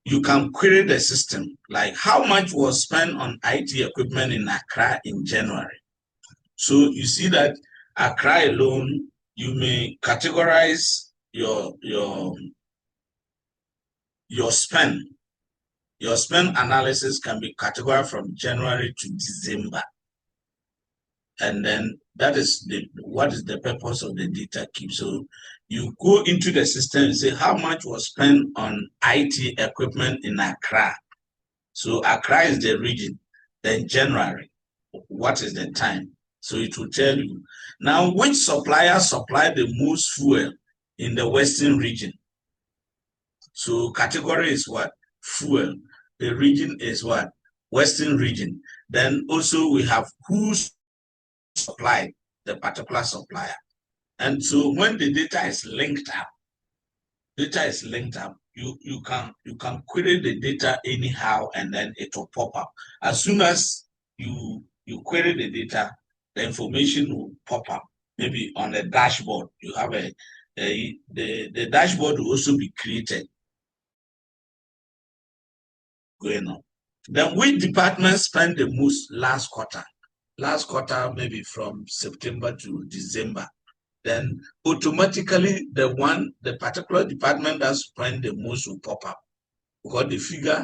you can query the system, like how much was spent on IT equipment in Accra in January. So you see that Accra alone, you may categorize your spend. Your spend analysis can be categorized from January to December. And then that is what is the purpose of the data cube. So you go into the system and say how much was spent on IT equipment in Accra. So Accra is the region. Then January, what is the time? So it will tell you. Now, which supplier supplied the most fuel in the Western region? So category is what? Fuel. The region is what? Western region. Then also we have who supplied the particular supplier. And so when the data is linked up, you can query the data anyhow, and then it will pop up. As soon as you query the data, the information will pop up. Maybe on the dashboard, you have the dashboard will also be created going on. Then which department spent the most last quarter? Last quarter, maybe from September to December. Then automatically the particular department that spent the most will pop up because the figure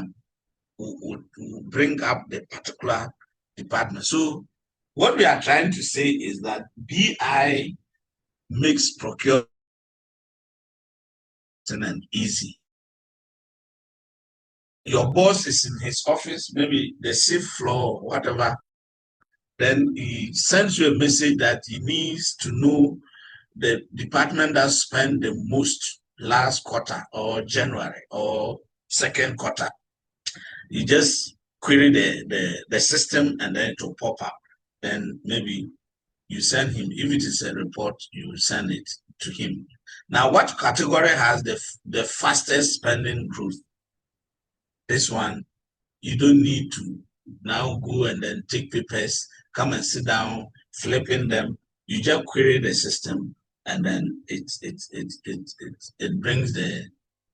will bring up the particular department. So what we are trying to say is that BI makes procurement easy. Your boss is in his office, maybe the safe floor, whatever. Then he sends you a message that he needs to know the department that spent the most last quarter or January or second quarter. You just query the system and then it will pop up. Then maybe you send him, if it is a report, you send it to him. Now, what category has the fastest spending growth? This one, you don't need to now go and then take papers, come and sit down, flipping them. You just query the system, and then it brings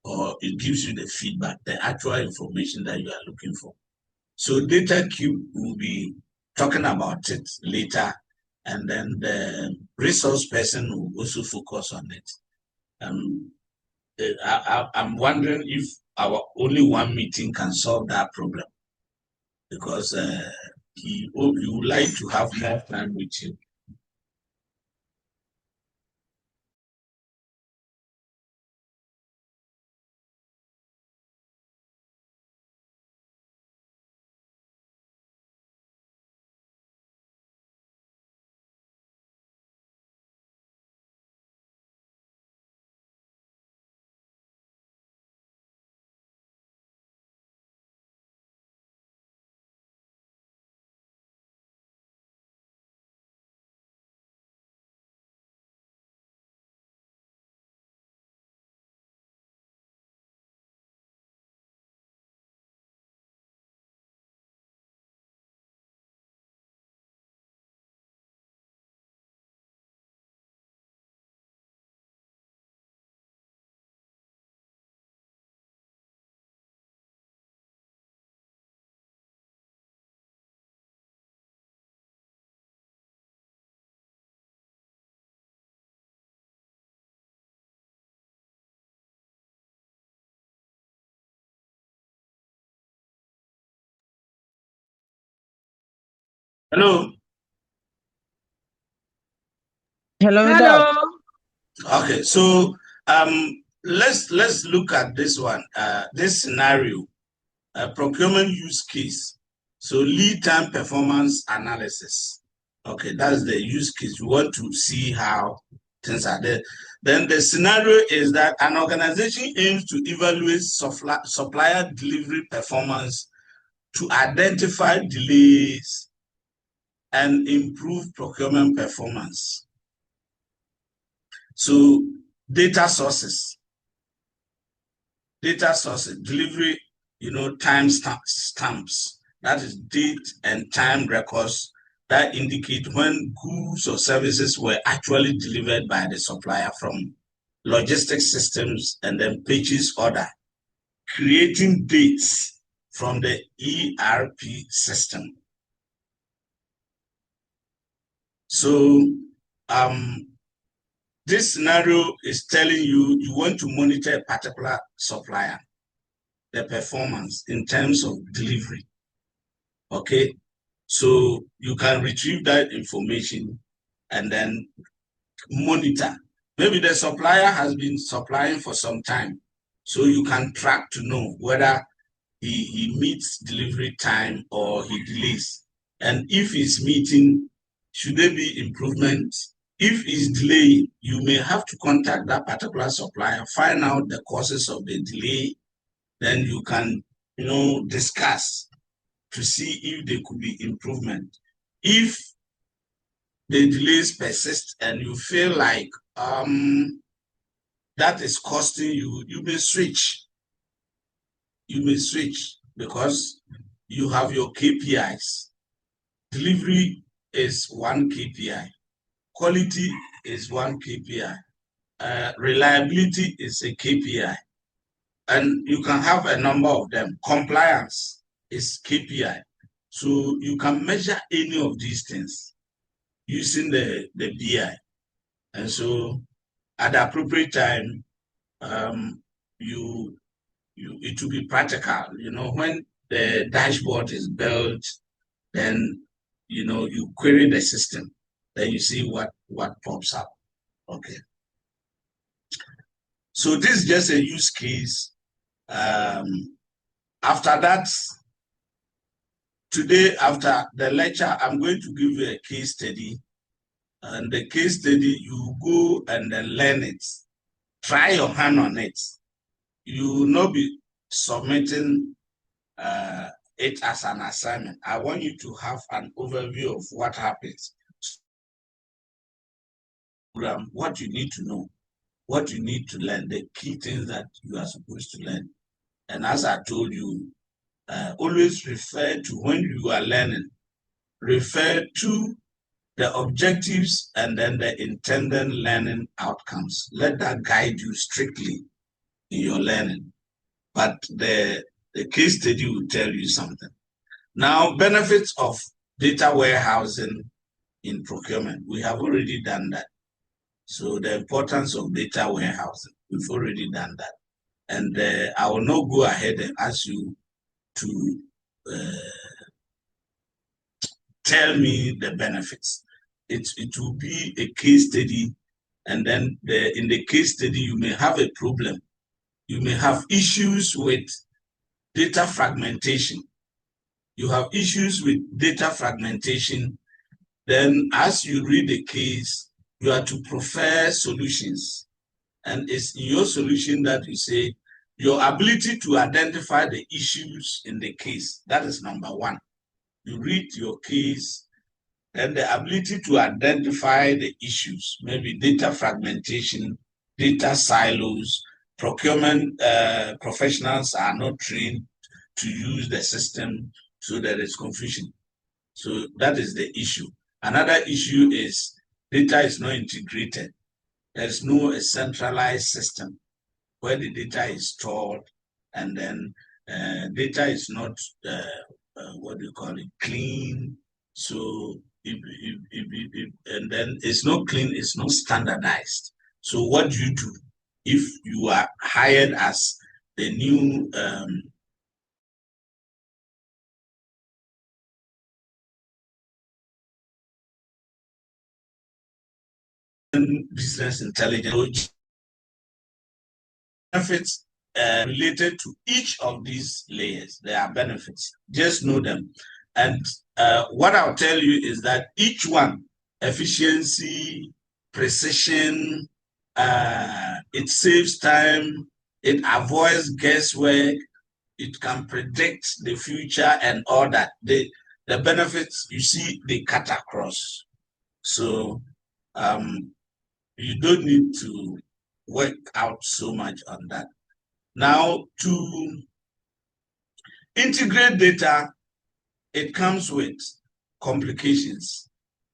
or it gives you the feedback, the actual information that you are looking for. So data cube will be talking about it later, and then the resource person will also focus on it. I'm wondering if our only one meeting can solve that problem, because he would like to have more time with you. Hello. Hello, Doc. Okay, so let's look at this one. This scenario, procurement use case. So lead time performance analysis. Okay, that's the use case. We want to see how things are there. Then the scenario is that an organization aims to evaluate supplier delivery performance to identify delays and improve procurement performance. So data sources, delivery, time stamps, that is date and time records that indicate when goods or services were actually delivered by the supplier from logistics systems, and then purchase order, creating dates from the ERP system. So this scenario is telling you want to monitor a particular supplier, the performance in terms of delivery. Okay, so you can retrieve that information and then monitor. Maybe the supplier has been supplying for some time, so you can track to know whether he meets delivery time or he delays. And if he's meeting, should there be improvement? If he's delaying, you may have to contact that particular supplier, find out the causes of the delay, then you can, discuss to see if there could be improvement. If the delays persist and you feel like that is costing you, you may switch. You may switch because you have your KPIs. Delivery is one KPI. Quality is one KPI. Reliability is a KPI. And you can have a number of them. Compliance is KPI. So you can measure any of these things using the BI. And so at the appropriate time, it will be practical. When the dashboard is built, then you query the system, then you see what pops up. Okay. So this is just a use case. After that, today, after the lecture, I'm going to give you a case study. And the case study, you go and then learn it. Try your hand on it. You will not be submitting it as an assignment. I want you to have an overview of what happens. What you need to know, what you need to learn, the key things that you are supposed to learn. And as I told you, always refer to, when you are learning, refer to the objectives and then the intended learning outcomes. Let that guide you strictly in your learning. But the case study will tell you something. Now, benefits of data warehousing in procurement. We have already done that. So the importance of data warehousing, we've already done that. And I will not go ahead and ask you to tell me the benefits. It will be a case study, and then in the case study, you may have a problem. You may have issues with data fragmentation. You have issues with data fragmentation. Then as you read the case, you are to prefer solutions. And it's in your solution that you say, your ability to identify the issues in the case. That is number one. You read your case, and the ability to identify the issues, maybe data fragmentation, data silos, procurement professionals are not trained to use the system, so there is confusion. So that is the issue. Another issue is data is not integrated. There's no centralized system where the data is stored, and then data is not, what do you call it, clean. So, and then it's not clean, it's not standardized. So what do you do if you are hired as the new business intelligence benefits related to each of these layers. There are benefits. Just know them. And what I'll tell you is that each one, efficiency, precision, it saves time, it avoids guesswork, it can predict the future and all that. The benefits, you see, they cut across. So you don't need to work out so much on that. Now, to integrate data, it comes with complications.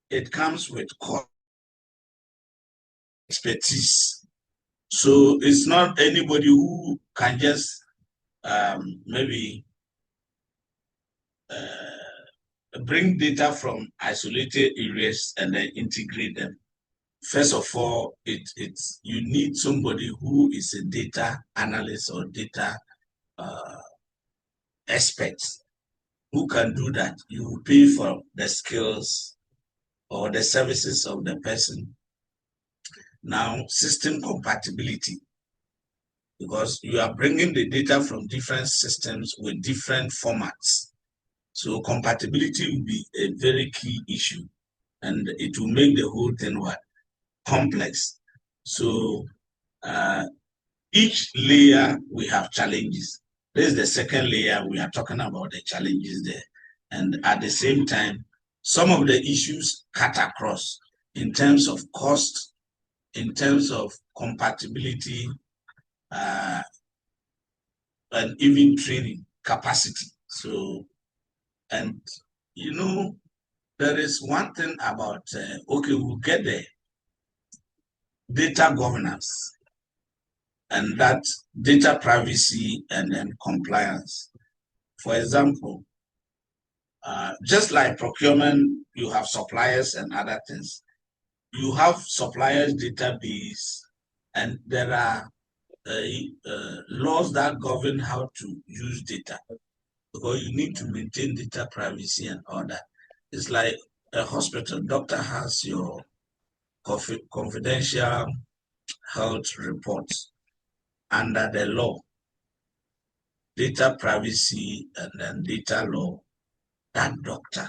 It comes with expertise. So it's not anybody who can just maybe bring data from isolated areas and then integrate them. First of all, you need somebody who is a data analyst or data expert who can do that. You will pay for the skills or the services of the person. Now, system compatibility, because you are bringing the data from different systems with different formats. So compatibility will be a very key issue, and it will make the whole thing complex. So each layer we have challenges. This is the second layer. We are talking about the challenges there. And at the same time, some of the issues cut across in terms of cost, in terms of compatibility, and even training capacity. So, and you know, there is one thing about, okay, we'll get there. Data governance and that data privacy and then compliance. For example, just like procurement, you have suppliers and other things. You have suppliers database, and there are laws that govern how to use data, because you need to maintain data privacy and all that. It's like a hospital. Doctor has your confidential health reports under the law, data privacy and then data law. That doctor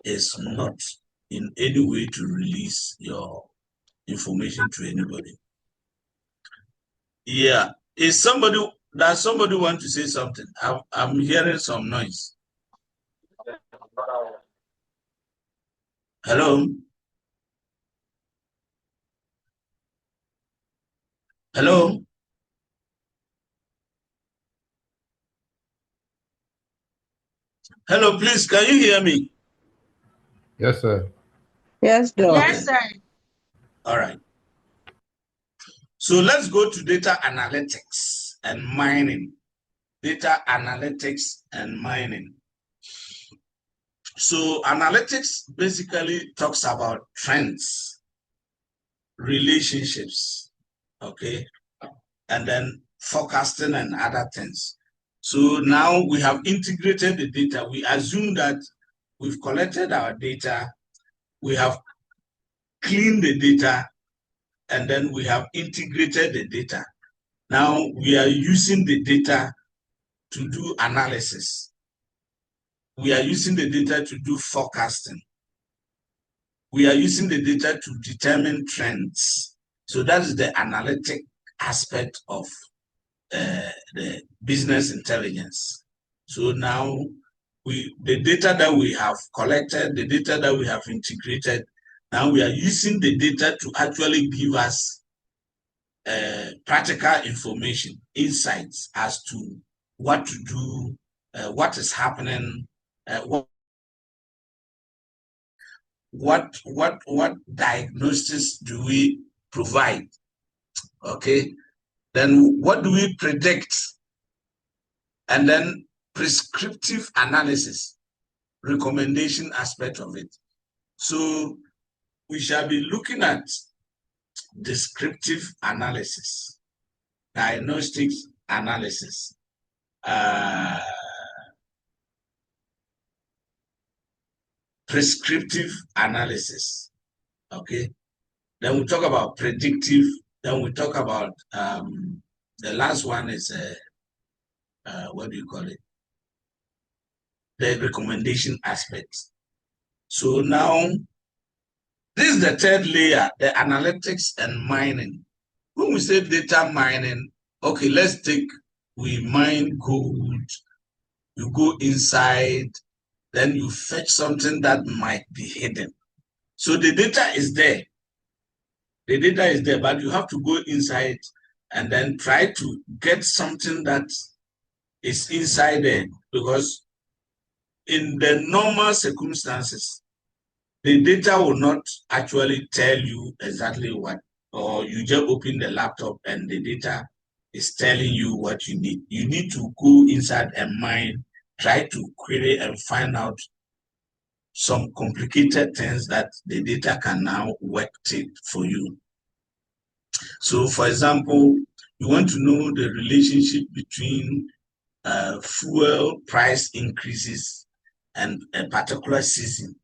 is not in any way to release your information to anybody. Yeah, does somebody want to say something? I'm hearing some noise. Hello? Hello? Hello, please, can you hear me? Yes, sir. Yes, Doc. Yes, sir. All right. So let's go to data analytics and mining. Data analytics and mining. So analytics basically talks about trends, relationships, okay, and then forecasting and other things. So now we have integrated the data. We assume that we've collected our data, we have cleaned the data, and then we have integrated the data. Now we are using the data to do analysis. We are using the data to do forecasting. We are using the data to determine trends. So that is the analytic aspect of the business intelligence. So now the data that we have collected, the data that we have integrated, now we are using the data to actually give us practical information, insights as to what to do, what is happening, what diagnosis do we provide? Okay, then what do we predict? And then prescriptive analysis, recommendation aspect of it. So we shall be looking at descriptive analysis, diagnostics analysis, prescriptive analysis, okay? Then we talk about predictive. Then we talk about the last one is what do you call it? The recommendation aspect. So now this is the third layer, the analytics and mining. When we say data mining, okay, let's take, we mine gold, you go inside, then you fetch something that might be hidden. So the data is there. The data is there, but you have to go inside and then try to get something that is inside there, because in the normal circumstances, the data will not actually tell you exactly what, or you just open the laptop and the data is telling you what you need. You need to go inside and mine, try to query and find out some complicated things that the data can now work it for you. So, for example, you want to know the relationship between fuel price increases and a particular season,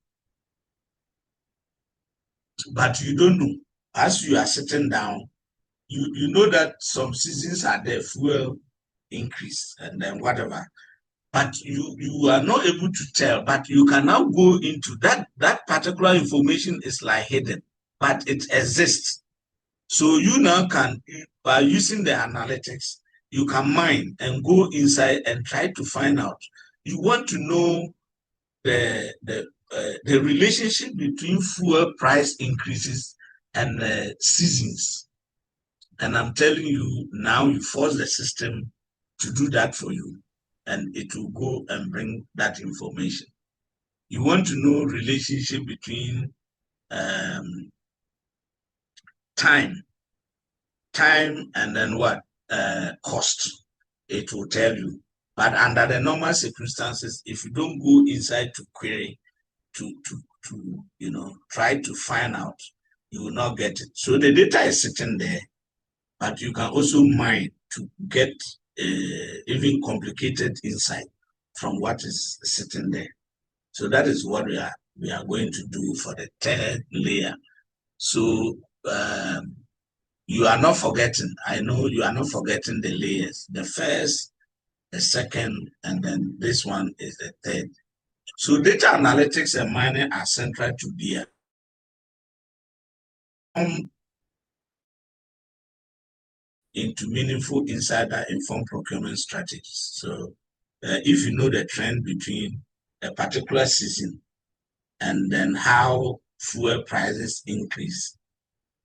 but you don't know. As you are sitting down, you know that some seasons are there, fuel increase and then whatever, but you are not able to tell. But you can now go into that particular information is like hidden, but it exists. So you now can, by using the analytics, you can mine and go inside and try to find out. You want to know the relationship between fuel price increases and seasons. And I'm telling you, now you force the system to do that for you, and it will go and bring that information. You want to know relationship between time and then what? Cost. It will tell you. But under the normal circumstances, if you don't go inside to query, to try to find out, you will not get it. So the data is sitting there, but you can also mine to get even complicated insight from what is sitting there. So that is what we are going to do for the third layer. So you are not forgetting. I know you are not forgetting the layers. The first, the second, and then this one is the third. So data analytics and mining are central to BI. Into meaningful insight that inform procurement strategies. So if you know the trend between a particular season and then how fuel prices increase,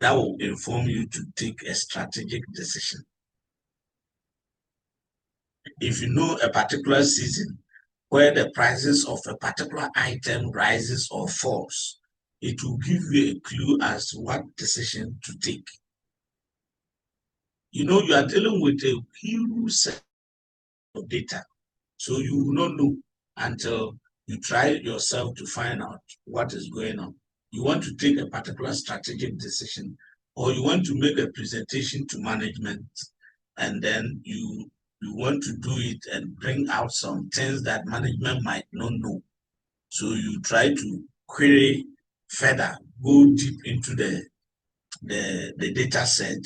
that will inform you to take a strategic decision. If you know a particular season where the prices of a particular item rises or falls, it will give you a clue as to what decision to take. You know, you are dealing with a huge set of data, so you will not know until you try yourself to find out what is going on. You want to take a particular strategic decision, or you want to make a presentation to management, and then you want to do it and bring out some things that management might not know. So you try to query further, go deep into the data set,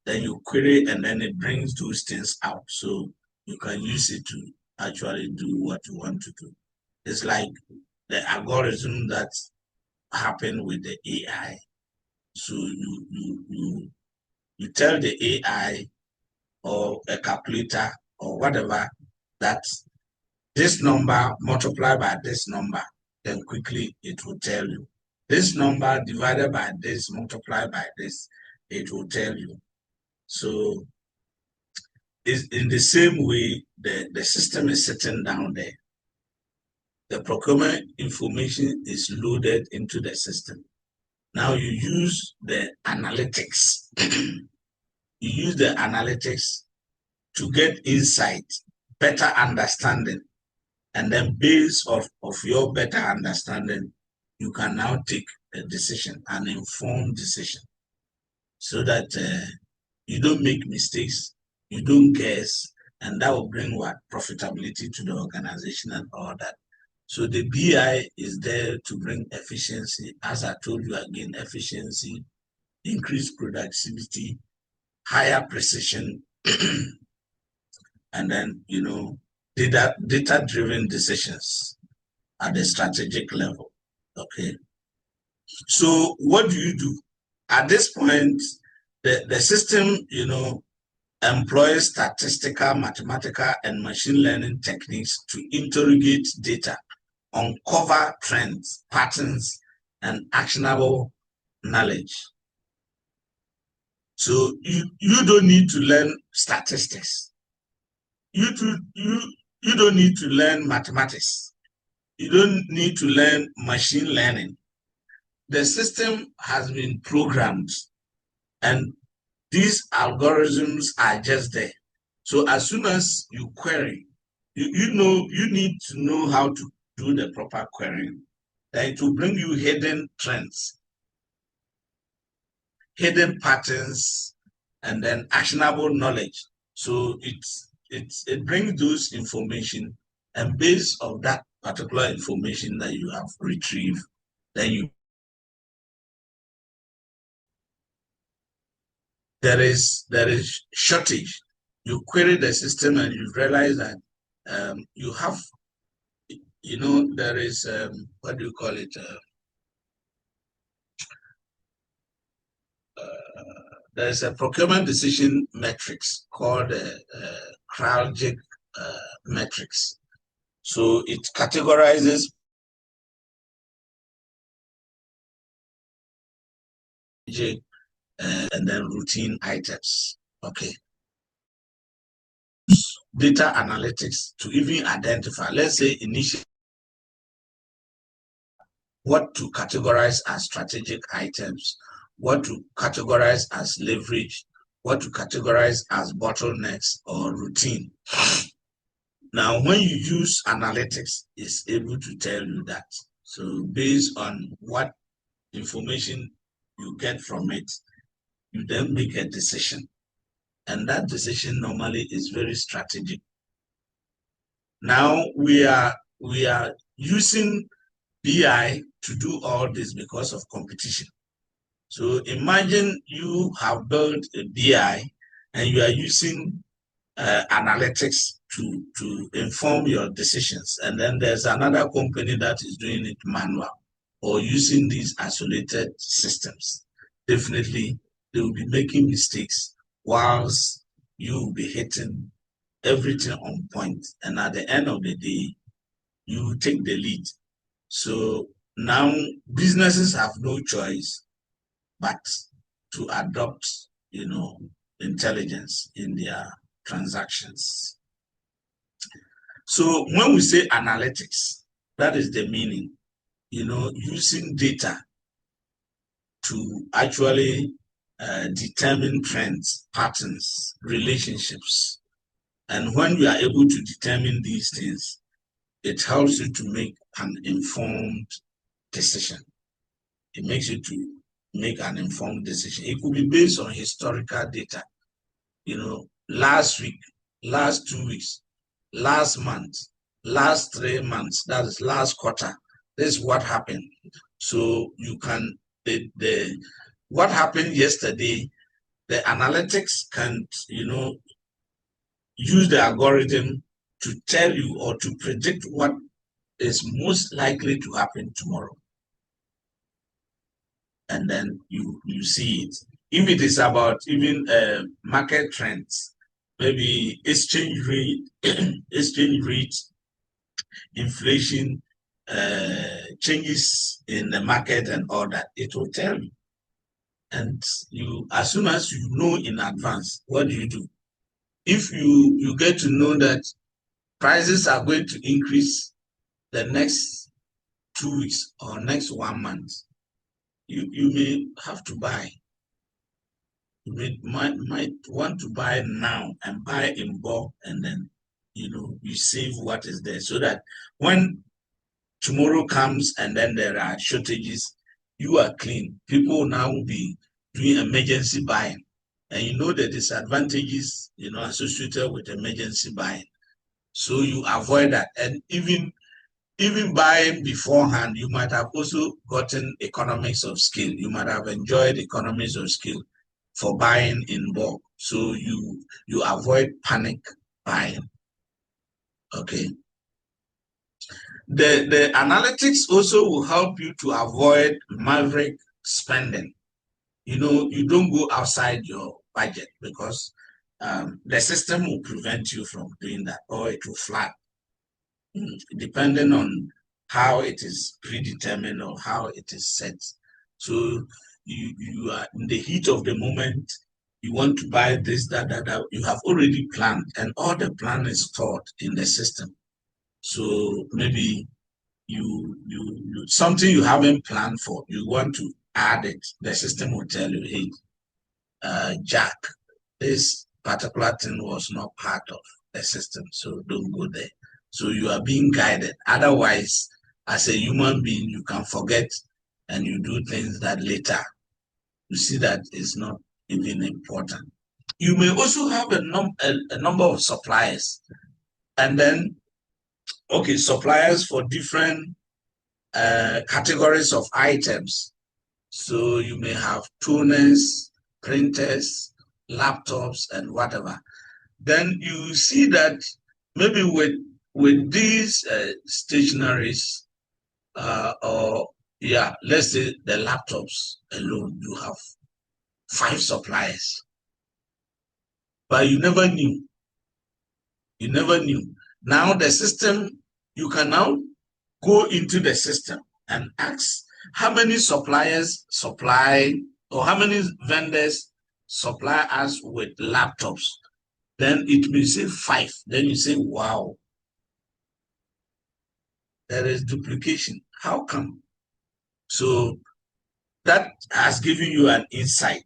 then you query and then it brings those things out. So you can use it to actually do what you want to do. It's like the algorithm that happened with the AI. So you tell the AI or a calculator or whatever that this number multiplied by this number, then quickly it will tell you. This number divided by this multiplied by this, it will tell you. So it's in the same way, the system is sitting down there. The procurement information is loaded into the system. Now you use the analytics. You use the analytics to get insight, better understanding. And then based of your better understanding, you can now take a decision, an informed decision, so that you don't make mistakes, you don't guess, and that will bring what? Profitability to the organization and all that. So the BI is there to bring efficiency. As I told you again, efficiency, increased productivity, higher precision, and then, data-driven decisions at the strategic level. Okay. So what do? At this point, the system, employs statistical, mathematical, and machine learning techniques to interrogate data, uncover trends, patterns, and actionable knowledge. So you don't need to learn statistics. You don't need to learn mathematics. You don't need to learn machine learning. The system has been programmed, and these algorithms are just there. So as soon as you query, you need to know how to do the proper querying. Then it will bring you hidden trends, hidden patterns, and then actionable knowledge. So it brings those information, and based on that particular information that you have retrieved, then there is shortage. You query the system and you realize that you have, there is what do you call it? There's a procurement decision metrics called Kraljic metrics. So it categorizes and then routine items. Okay. Data analytics to even identify, let's say, initially, what to categorize as strategic items, what to categorize as leverage, what to categorize as bottlenecks or routine. Now, when you use analytics, it's able to tell you that. So based on what information you get from it, you then make a decision. And that decision normally is very strategic. Now we are using BI to do all this because of competition. So imagine you have built a BI and you are using analytics to inform your decisions. And then there's another company that is doing it manual or using these isolated systems. Definitely, they will be making mistakes whilst you will be hitting everything on point. And at the end of the day, you will take the lead. So now businesses have no choice but to adopt, intelligence in their transactions. So when we say analytics, that is the meaning, using data to actually determine trends, patterns, relationships. And when you are able to determine these things, it helps you to make an informed decision. It makes you to make an informed decision. It could be based on historical data. Last week, last 2 weeks, last month, last 3 months, that is last quarter. This is what happened. So you can, what happened yesterday, the analytics can, use the algorithm to tell you or to predict what is most likely to happen tomorrow. And then you see it. If it is about even market trends, maybe exchange rate, inflation, changes in the market and all that, it will tell you. And as soon as you know in advance, what do? If you get to know that prices are going to increase the next 2 weeks or next 1 month, you may have to buy. You might want to buy now and buy in bulk, and then you save what is there so that when tomorrow comes and then there are shortages, you are clean. People now will be doing emergency buying, and the disadvantages associated with emergency buying. So you avoid that, and even even buying beforehand, you might have also gotten economies of scale. You might have enjoyed economies of scale for buying in bulk. So you avoid panic buying. Okay. The analytics also will help you to avoid maverick spending. You don't go outside your budget because the system will prevent you from doing that, or it will flag, depending on how it is predetermined or how it is set. So you are in the heat of the moment, you want to buy this, that, you have already planned, and all the plan is stored in the system. So maybe you something you haven't planned for, you want to add it, the system will tell you, hey, Jack, this particular thing was not part of the system, so don't go there. So you are being guided. Otherwise, as a human being, you can forget and you do things that later you see that is not even important. You may also have a number of suppliers, and then, okay, suppliers for different categories of items. So you may have toners, printers, laptops, and whatever. Then you see that maybe with these stationaries, let's say the laptops alone, you have 5 suppliers, but you never knew. You never knew. Now the system, you can now go into the system and ask how many suppliers supply, or how many vendors supply us with laptops. Then it may say 5. Then you say, wow, there is duplication. How come? So that has given you an insight.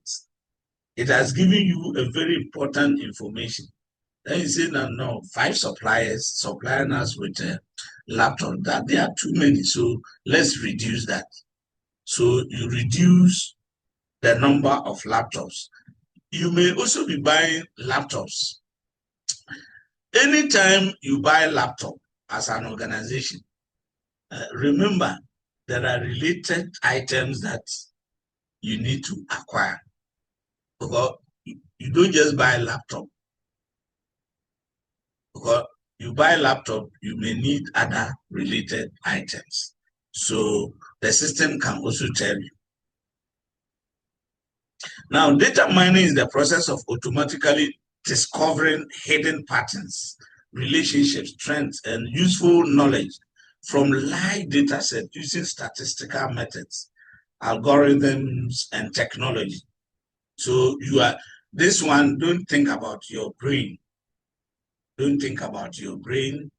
It has given you a very important information. Then you say, no, 5 suppliers supplying us with a laptop, that there are too many. So let's reduce that. So you reduce the number of laptops. You may also be buying laptops. Anytime you buy a laptop as an organization, remember, there are related items that you need to acquire. Because you don't just buy a laptop. Because you buy a laptop, you may need other related items. So the system can also tell you. Now, data mining is the process of automatically discovering hidden patterns, relationships, trends, and useful knowledge from live data sets using statistical methods, algorithms, and technology. So this one, don't think about your brain. Don't think about your brain.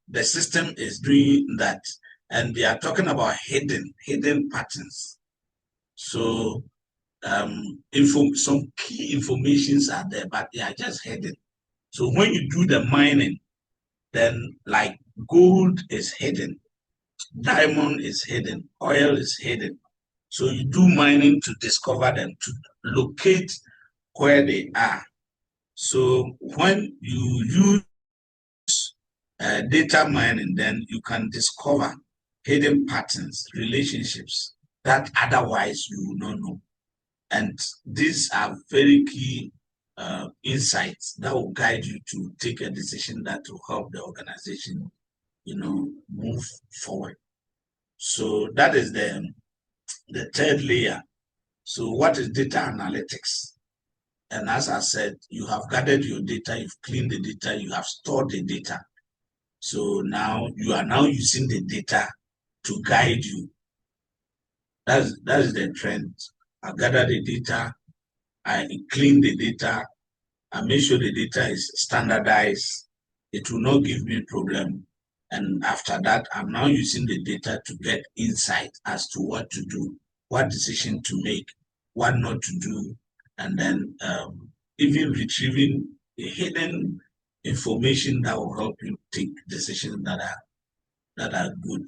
The system is doing that, and they are talking about hidden patterns. So some key informations are there, but they are just hidden. So when you do the mining, then like gold is hidden, diamond is hidden, oil is hidden. So you do mining to discover them, to locate where they are. So when you use data mining, then you can discover hidden patterns, relationships that otherwise you will not know. And these are very key insights that will guide you to take a decision that will help the organization, move forward. So that is the third layer. So what is data analytics? And as I said, you have gathered your data, you've cleaned the data, you have stored the data. So now you are now using the data to guide you. That is the trend. I gather the data, I clean the data, I make sure the data is standardized. It will not give me a problem. And after that, I'm now using the data to get insight as to what to do, what decision to make, what not to do, and then even retrieving the hidden information that will help you take decisions that are good.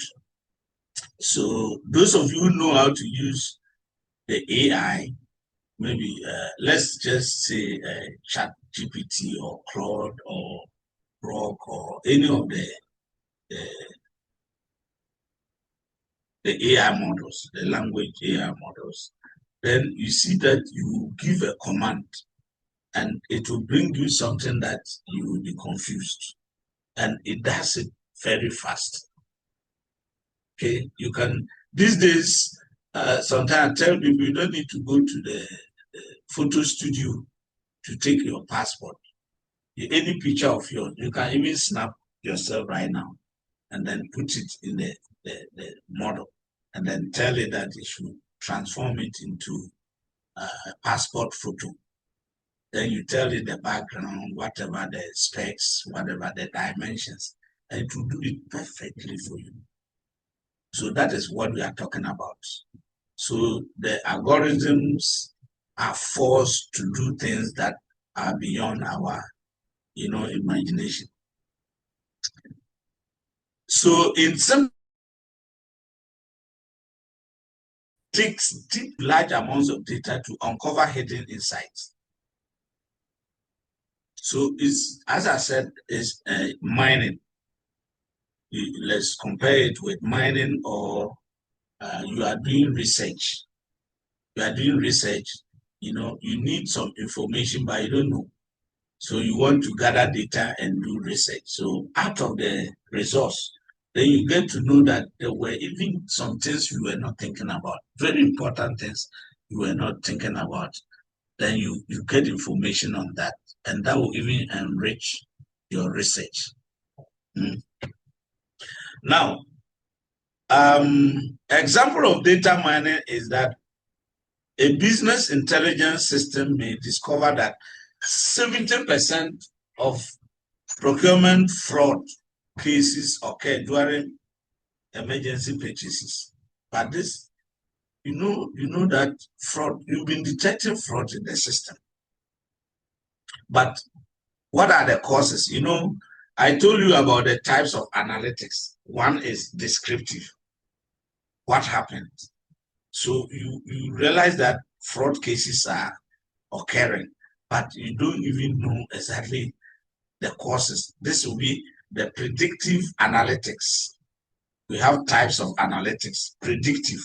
So those of you who know how to use the AI, maybe let's just say Chat GPT or Claude or Proc or any of the the AI models, the language AI models, then you see that you give a command and it will bring you something that you will be confused. And it does it very fast. Okay, you can, these days, sometimes I tell people you don't need to go to the photo studio to take your passport. Any picture of yours, you can even snap yourself right now and then put it in the model and then tell it that it should transform it into a passport photo. Then you tell it the background, whatever the specs, whatever the dimensions, and it will do it perfectly for you. So that is what we are talking about. So the algorithms are forced to do things that are beyond our, imagination. So in some takes deep, large amounts of data to uncover hidden insights. So it's, as I said, is mining. Let's compare it with mining, or you are doing research. You are doing research, you need some information, but you don't know. So you want to gather data and do research. So out of the resource, then you get to know that there were even some things you were not thinking about, very important things you were not thinking about. Then you get information on that, and that will even enrich your research. Now, example of data mining is that a business intelligence system may discover that 70% of procurement fraud cases occur during emergency purchases. But this, you know that fraud, you've been detecting fraud in the system. But what are the causes? I told you about the types of analytics. One is descriptive. What happened? So you realize that fraud cases are occurring, but you don't even know exactly the causes. This will be the predictive analytics. We have types of analytics. Predictive.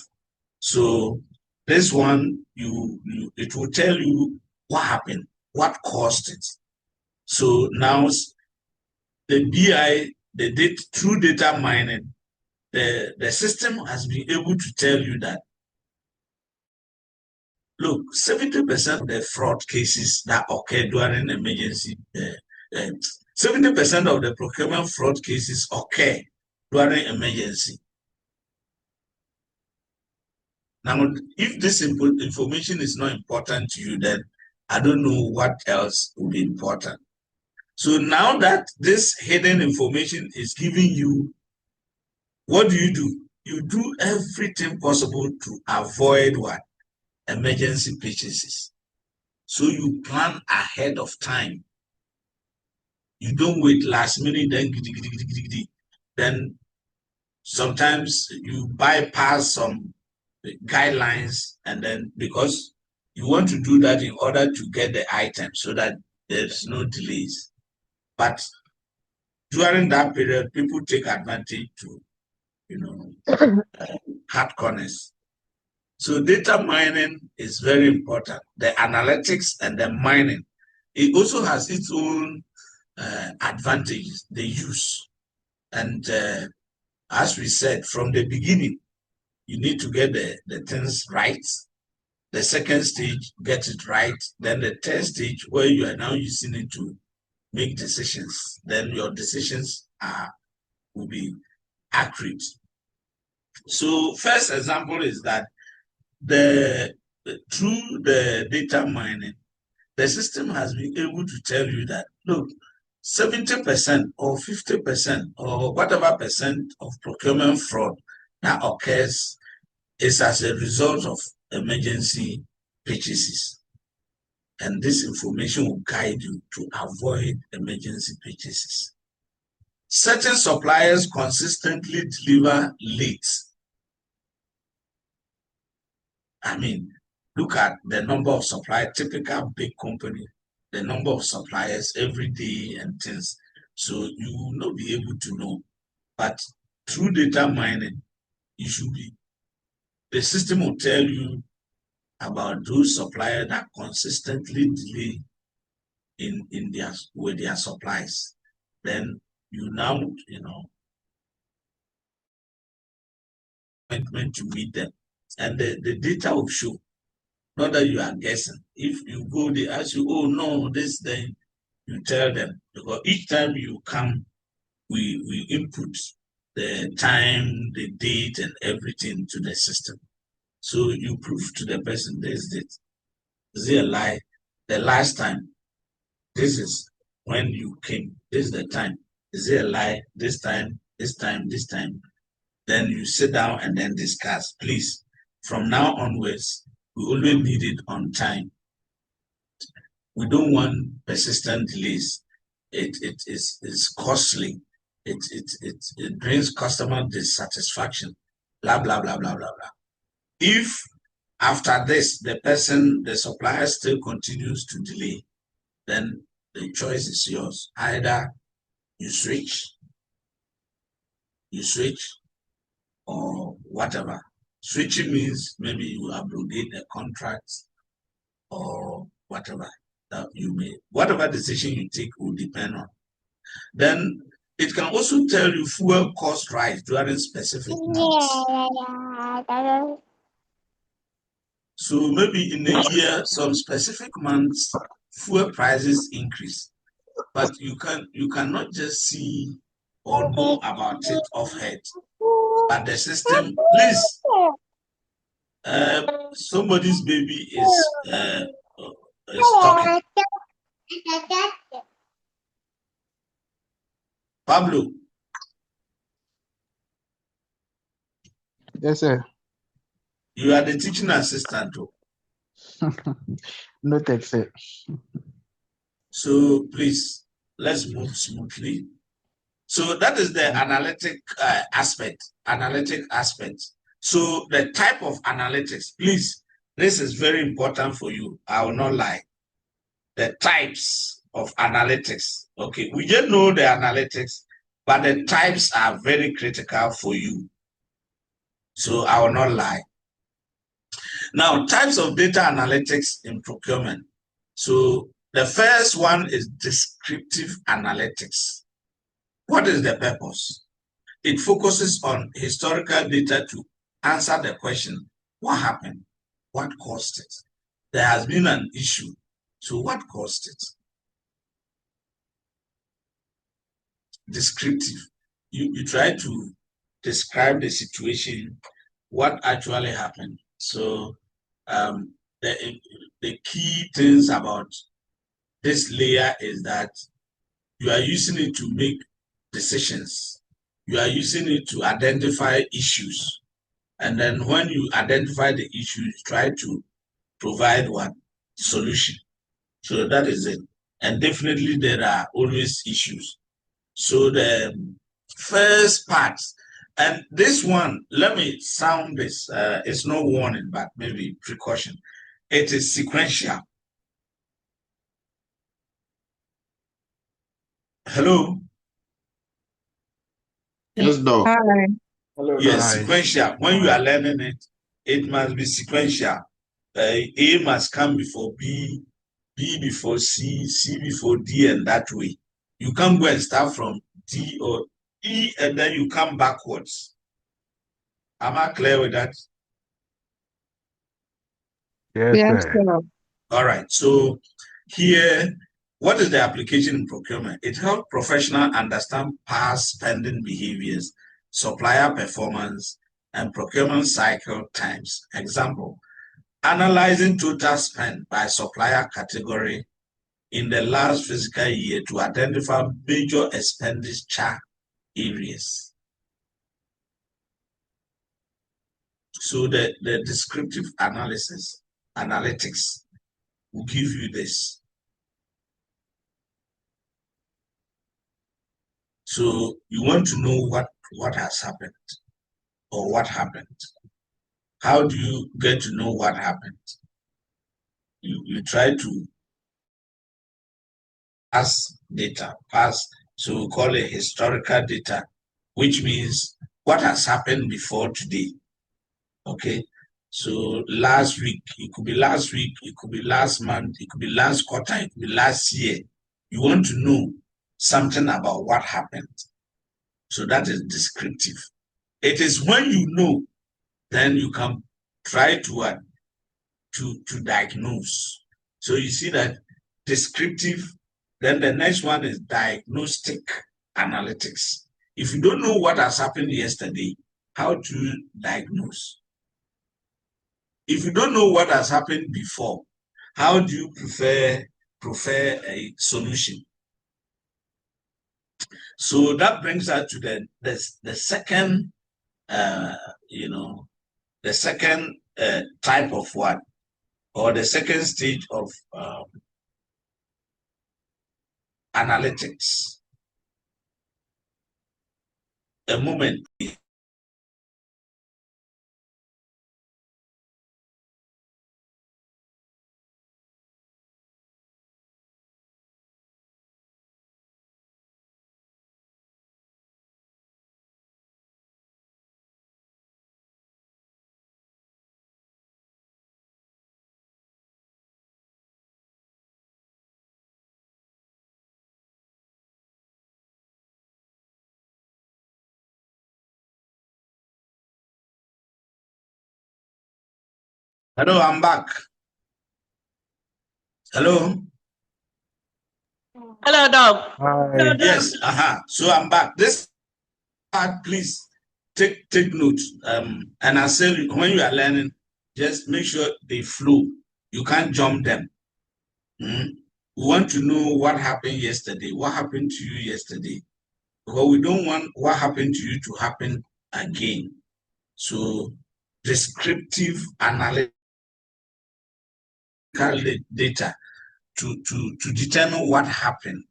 So this one, it will tell you what happened, what caused it. So now the BI, through data mining, the system has been able to tell you that, look, 70% of the fraud cases that occur during emergency, 70% of the procurement fraud cases occur during emergency. Now, if this information is not important to you, then I don't know what else will be important. So now that this hidden information is giving you, what do? You do everything possible to avoid what? Emergency purchases. So you plan ahead of time. You don't wait last minute, then sometimes you bypass some guidelines, and then because you want to do that in order to get the item so that there's no delays. But during that period, people take advantage to, cut corners. So data mining is very important. The analytics and the mining, it also has its own advantages, the use. And as we said from the beginning, you need to get the things right. The second stage, get it right. Then the third stage, where you are now using it to make decisions. Then your decisions will be accurate. So first example is that through the data mining, the system has been able to tell you that, look, 70% or 50% or whatever percent of procurement fraud that occurs is as a result of emergency purchases. And this information will guide you to avoid emergency purchases. Certain suppliers consistently deliver late. I mean, look at the number of suppliers, typical big company, the number of suppliers every day and things. So you will not be able to know. But through data mining, you should be the system will tell you about those suppliers that consistently delay with their supplies. Then you now, appointment to meet them, and the data will show. Not that you are guessing. If you go, they ask you, oh no, this thing, you tell them, because each time you come, we input the time, the date, and everything to the system. So you prove to the person this date. Is it a lie? The last time, this is when you came. This is the time. Is it a lie? This time, this time, this time. Then you sit down and then discuss. Please, from now onwards, we only need it on time. We don't want persistent delays. It is costly. It brings customer dissatisfaction. Blah blah blah blah blah blah. If after this the supplier still continues to delay, then the choice is yours. Either you switch, or whatever. Switching means maybe you abrogate the contract or whatever that you may. Whatever decision you take will depend on. Then it can also tell you fuel cost rise during specific months. So maybe in a year, some specific months, fuel prices increase, but you cannot just see or know about it off head. But the system, please, somebody's baby is talking. Pablo. Yes, sir. You are the teaching assistant. Noted, sir. So please, let's move smoothly. So that is the analytic aspect. So the type of analytics, please, this is very important for you. I will not lie. The types of analytics. Okay, we just know the analytics, but the types are very critical for you. So I will not lie. Now, types of data analytics in procurement. So the first one is descriptive analytics. What is the purpose? It focuses on historical data to answer the question, what happened? What caused it? There has been an issue. So what caused it? Descriptive. You try to describe the situation, what actually happened. So the key things about this layer is that you are using it to make decisions. You are using it to identify issues. And then when you identify the issues, try to provide what? Solution. So that is it. And definitely there are always issues. So the first part, and this one, let me sound this, it's no warning, but maybe precaution. It is sequential. Hello? Yes, Doc. Hi. Hello, Yes, Doc. sequential. When you are learning it, it must be sequential. A must come before B, B before C, C before D, and that way. You can't go and start from D or E, and then you come backwards. Am I clear with that? Yes, Yes, sir. sir. All right. So here, what is the application in procurement? It helps professionals understand past spending behaviors, supplier performance, and procurement cycle times. Example, analyzing total spend by supplier category in the last fiscal year to identify major expenditure areas. So the descriptive analytics will give you this. So you want to know what has happened or what happened. How do you get to know what happened? You try to pass data, so we call it historical data, which means what has happened before today. Okay, So last week, it could be last week, it could be last month, it could be last quarter, it could be last year. You want to know something about what happened. So that is descriptive. It is when you know, then you can try to diagnose. So you see that descriptive, then the next one is diagnostic analytics. If you don't know what has happened yesterday, how to diagnose? If you don't know what has happened before, how do you prefer a solution? So that brings us to the second, the second type of what, or the second stage of analytics. A moment. Hello, I'm back. Hello. Hello, Doc. Hi. Yes. So I'm back. This part, please take note. And I say when you are learning, just make sure they flow. You can't jump them. We want to know what happened yesterday. What happened to you yesterday? Because we don't want what happened to you to happen again. So descriptive analytical data to determine what happened.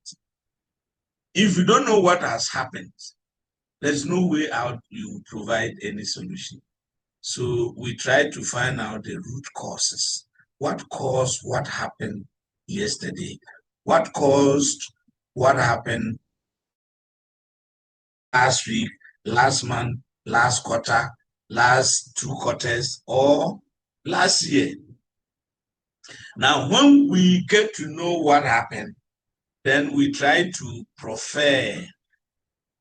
If you don't know what has happened, there's no way out you provide any solution. So we try to find out the root causes. What caused what happened yesterday? What caused what happened last week, last month, last quarter, last 2 quarters, or last year? Now, when we get to know what happened, then we try to prefer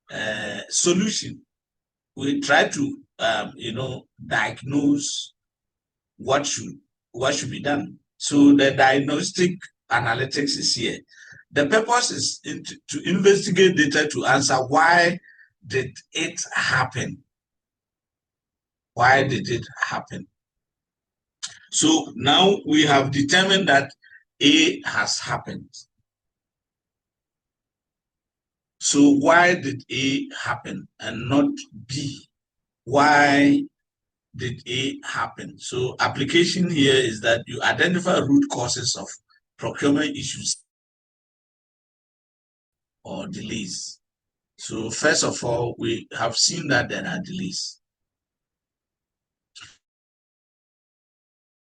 a solution. We try to, diagnose what should be done. So the diagnostic analytics is here. The purpose is to investigate data to answer why did it happen? Why did it happen? So now we have determined that A has happened. So why did A happen and not B? Why did A happen? So application here is that you identify root causes of procurement issues or delays. So first of all, we have seen that there are delays.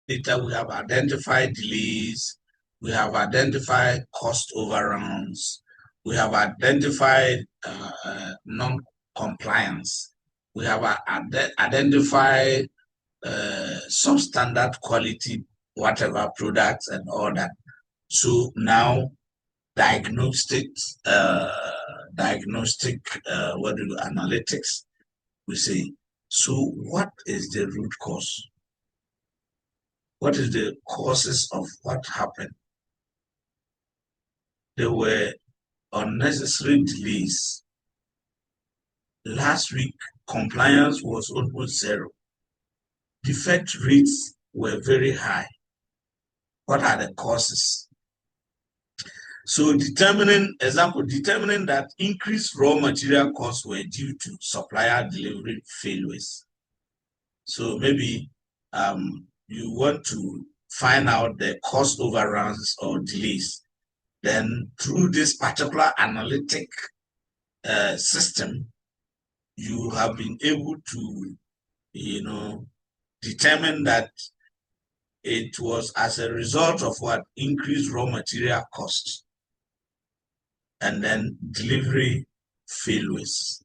Later, we have identified delays. We have identified cost overruns. We have identified non-compliance. We have identified substandard quality, whatever products and all that. So now analytics, we say, so what is the root cause? What is the causes of what happened? There were unnecessary delays. Last week, compliance was almost zero. Defect rates were very high. What are the causes? So determining that increased raw material costs were due to supplier delivery failures. So maybe you want to find out the cost overruns or delays. Then through this particular analytic system, you have been able to, determine that it was as a result of what increased raw material costs and then delivery failures.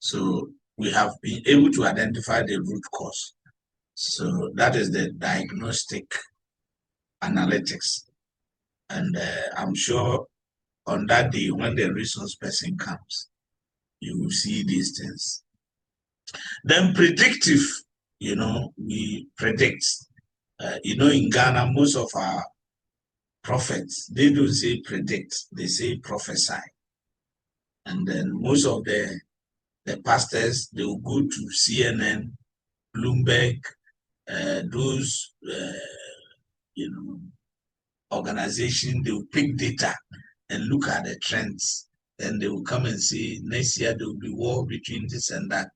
So we have been able to identify the root cause. So that is the diagnostic analytics. And I'm sure on that day, when the resource person comes, you will see these things. Then predictive, we predict. In Ghana, most of our prophets, they don't say predict, they say prophesy. And then most of the pastors, they will go to CNN, Bloomberg, those, organizations, they will pick data and look at the trends. Then they will come and say, next year there will be war between this and that.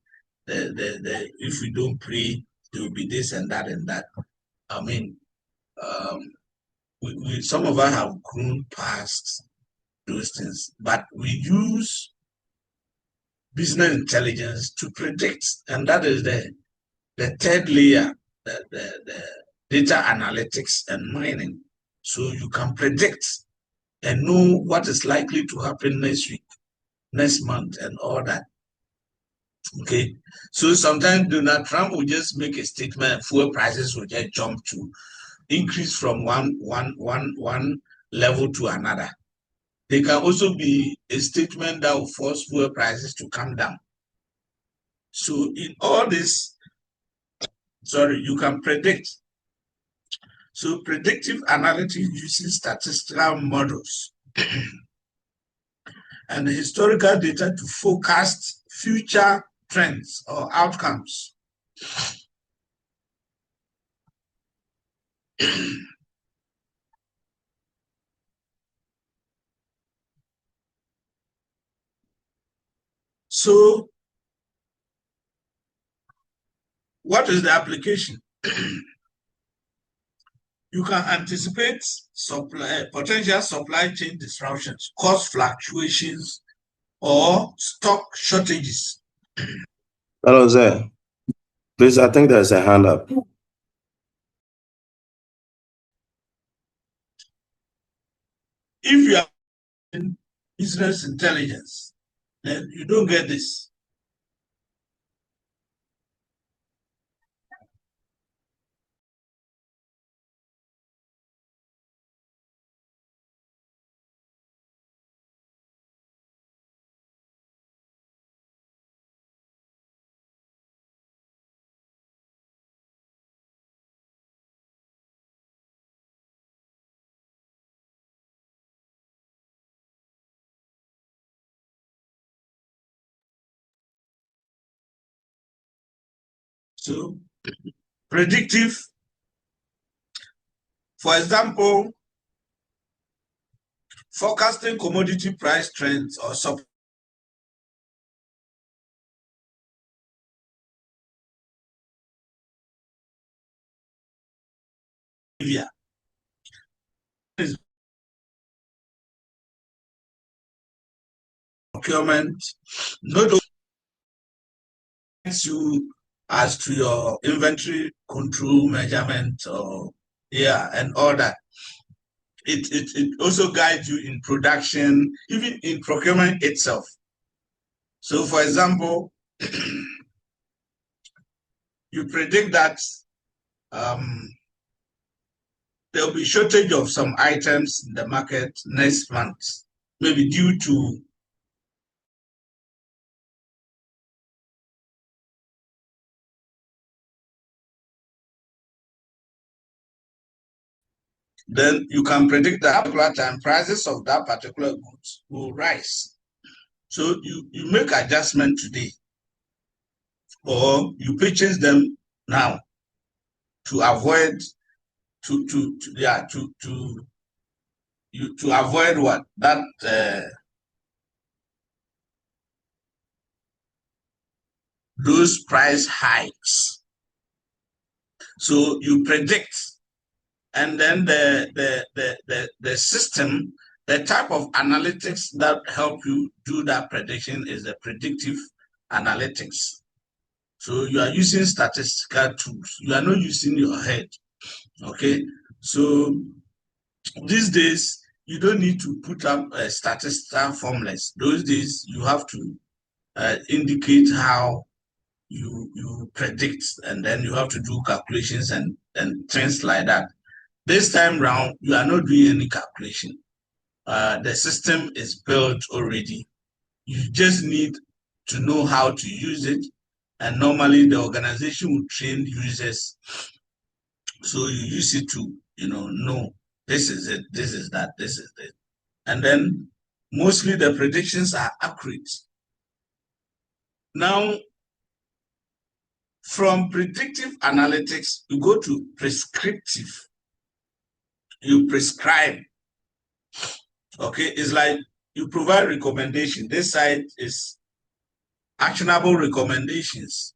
If we don't pray, there will be this and that and that. I mean, some of us have grown past those things, but we use business intelligence to predict, and that is the third layer, the data analytics and mining. So you can predict and know what is likely to happen next week, next month, and all that. Okay, so sometimes Donald Trump will just make a statement and fuel prices will just jump to increase from one level to another. There can also be a statement that will force fuel prices to come down. So in all this, you can predict. So predictive analytics uses statistical models and historical data to forecast future trends or outcomes. So what is the application? You can anticipate potential supply chain disruptions, cost fluctuations, or stock shortages. Hello, sir. Please, I think there's a hand up. If you are in business intelligence, then you don't get this. So, predictive, for example, forecasting commodity price trends or supply. Procurement, not you as to your inventory control measurement and all that. It also guides you in production, even in procurement itself. So for example, you predict that there will be shortage of some items in the market next month, maybe due to then you can predict that particular time prices of that particular goods will rise. So you make adjustment today, or you purchase them now to avoid to avoid what that those price hikes. So you predict, and then the system, the type of analytics that help you do that prediction is the predictive analytics. So you are using statistical tools. You are not using your head. Okay. So these days, you don't need to put up statistical formulas. Those days, you have to indicate how you predict, and then you have to do calculations and things like that. This time round, you are not doing any calculation. The system is built already. You just need to know how to use it. And normally the organization will train users. So you use it to, know this is it, this is that, this is it. And then mostly the predictions are accurate. Now, from predictive analytics, you go to prescriptive. You prescribe. Okay, it's like you provide recommendation. This side is actionable recommendations.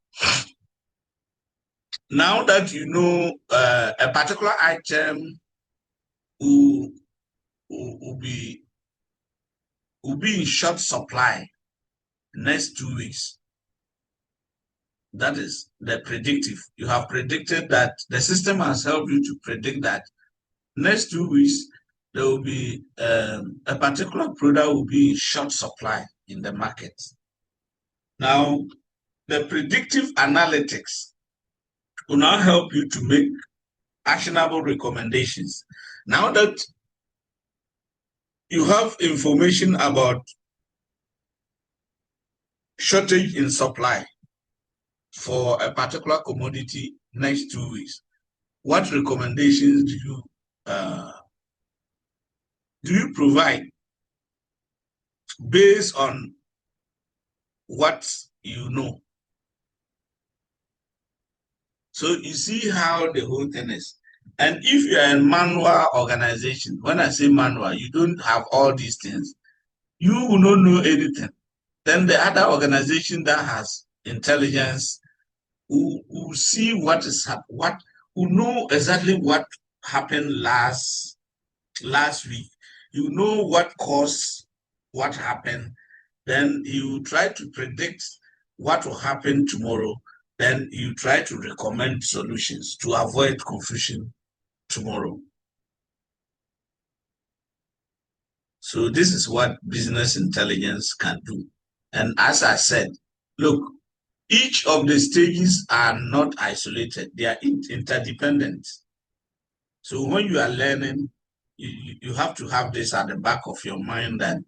Now that you know a particular item will be in short supply next 2 weeks. That is the predictive. You have predicted that, the system has helped you to predict that next 2 weeks there will be a particular product will be in short supply in the market. Now, the predictive analytics will now help you to make actionable recommendations. Now that you have information about shortage in supply for a particular commodity next 2 weeks, what recommendations do you provide based on what you know? So you see how the whole thing is. And if you are a manual organization, when I say manual, you don't have all these things, you will not know anything. Then the other organization that has intelligence will see what is happening, who know exactly what happened last week. You know what caused what happened. Then you try to predict what will happen tomorrow. Then you try to recommend solutions to avoid confusion tomorrow. So this is what business intelligence can do. And as I said, look, each of the stages are not isolated. They are interdependent. So when you are learning, you have to have this at the back of your mind, that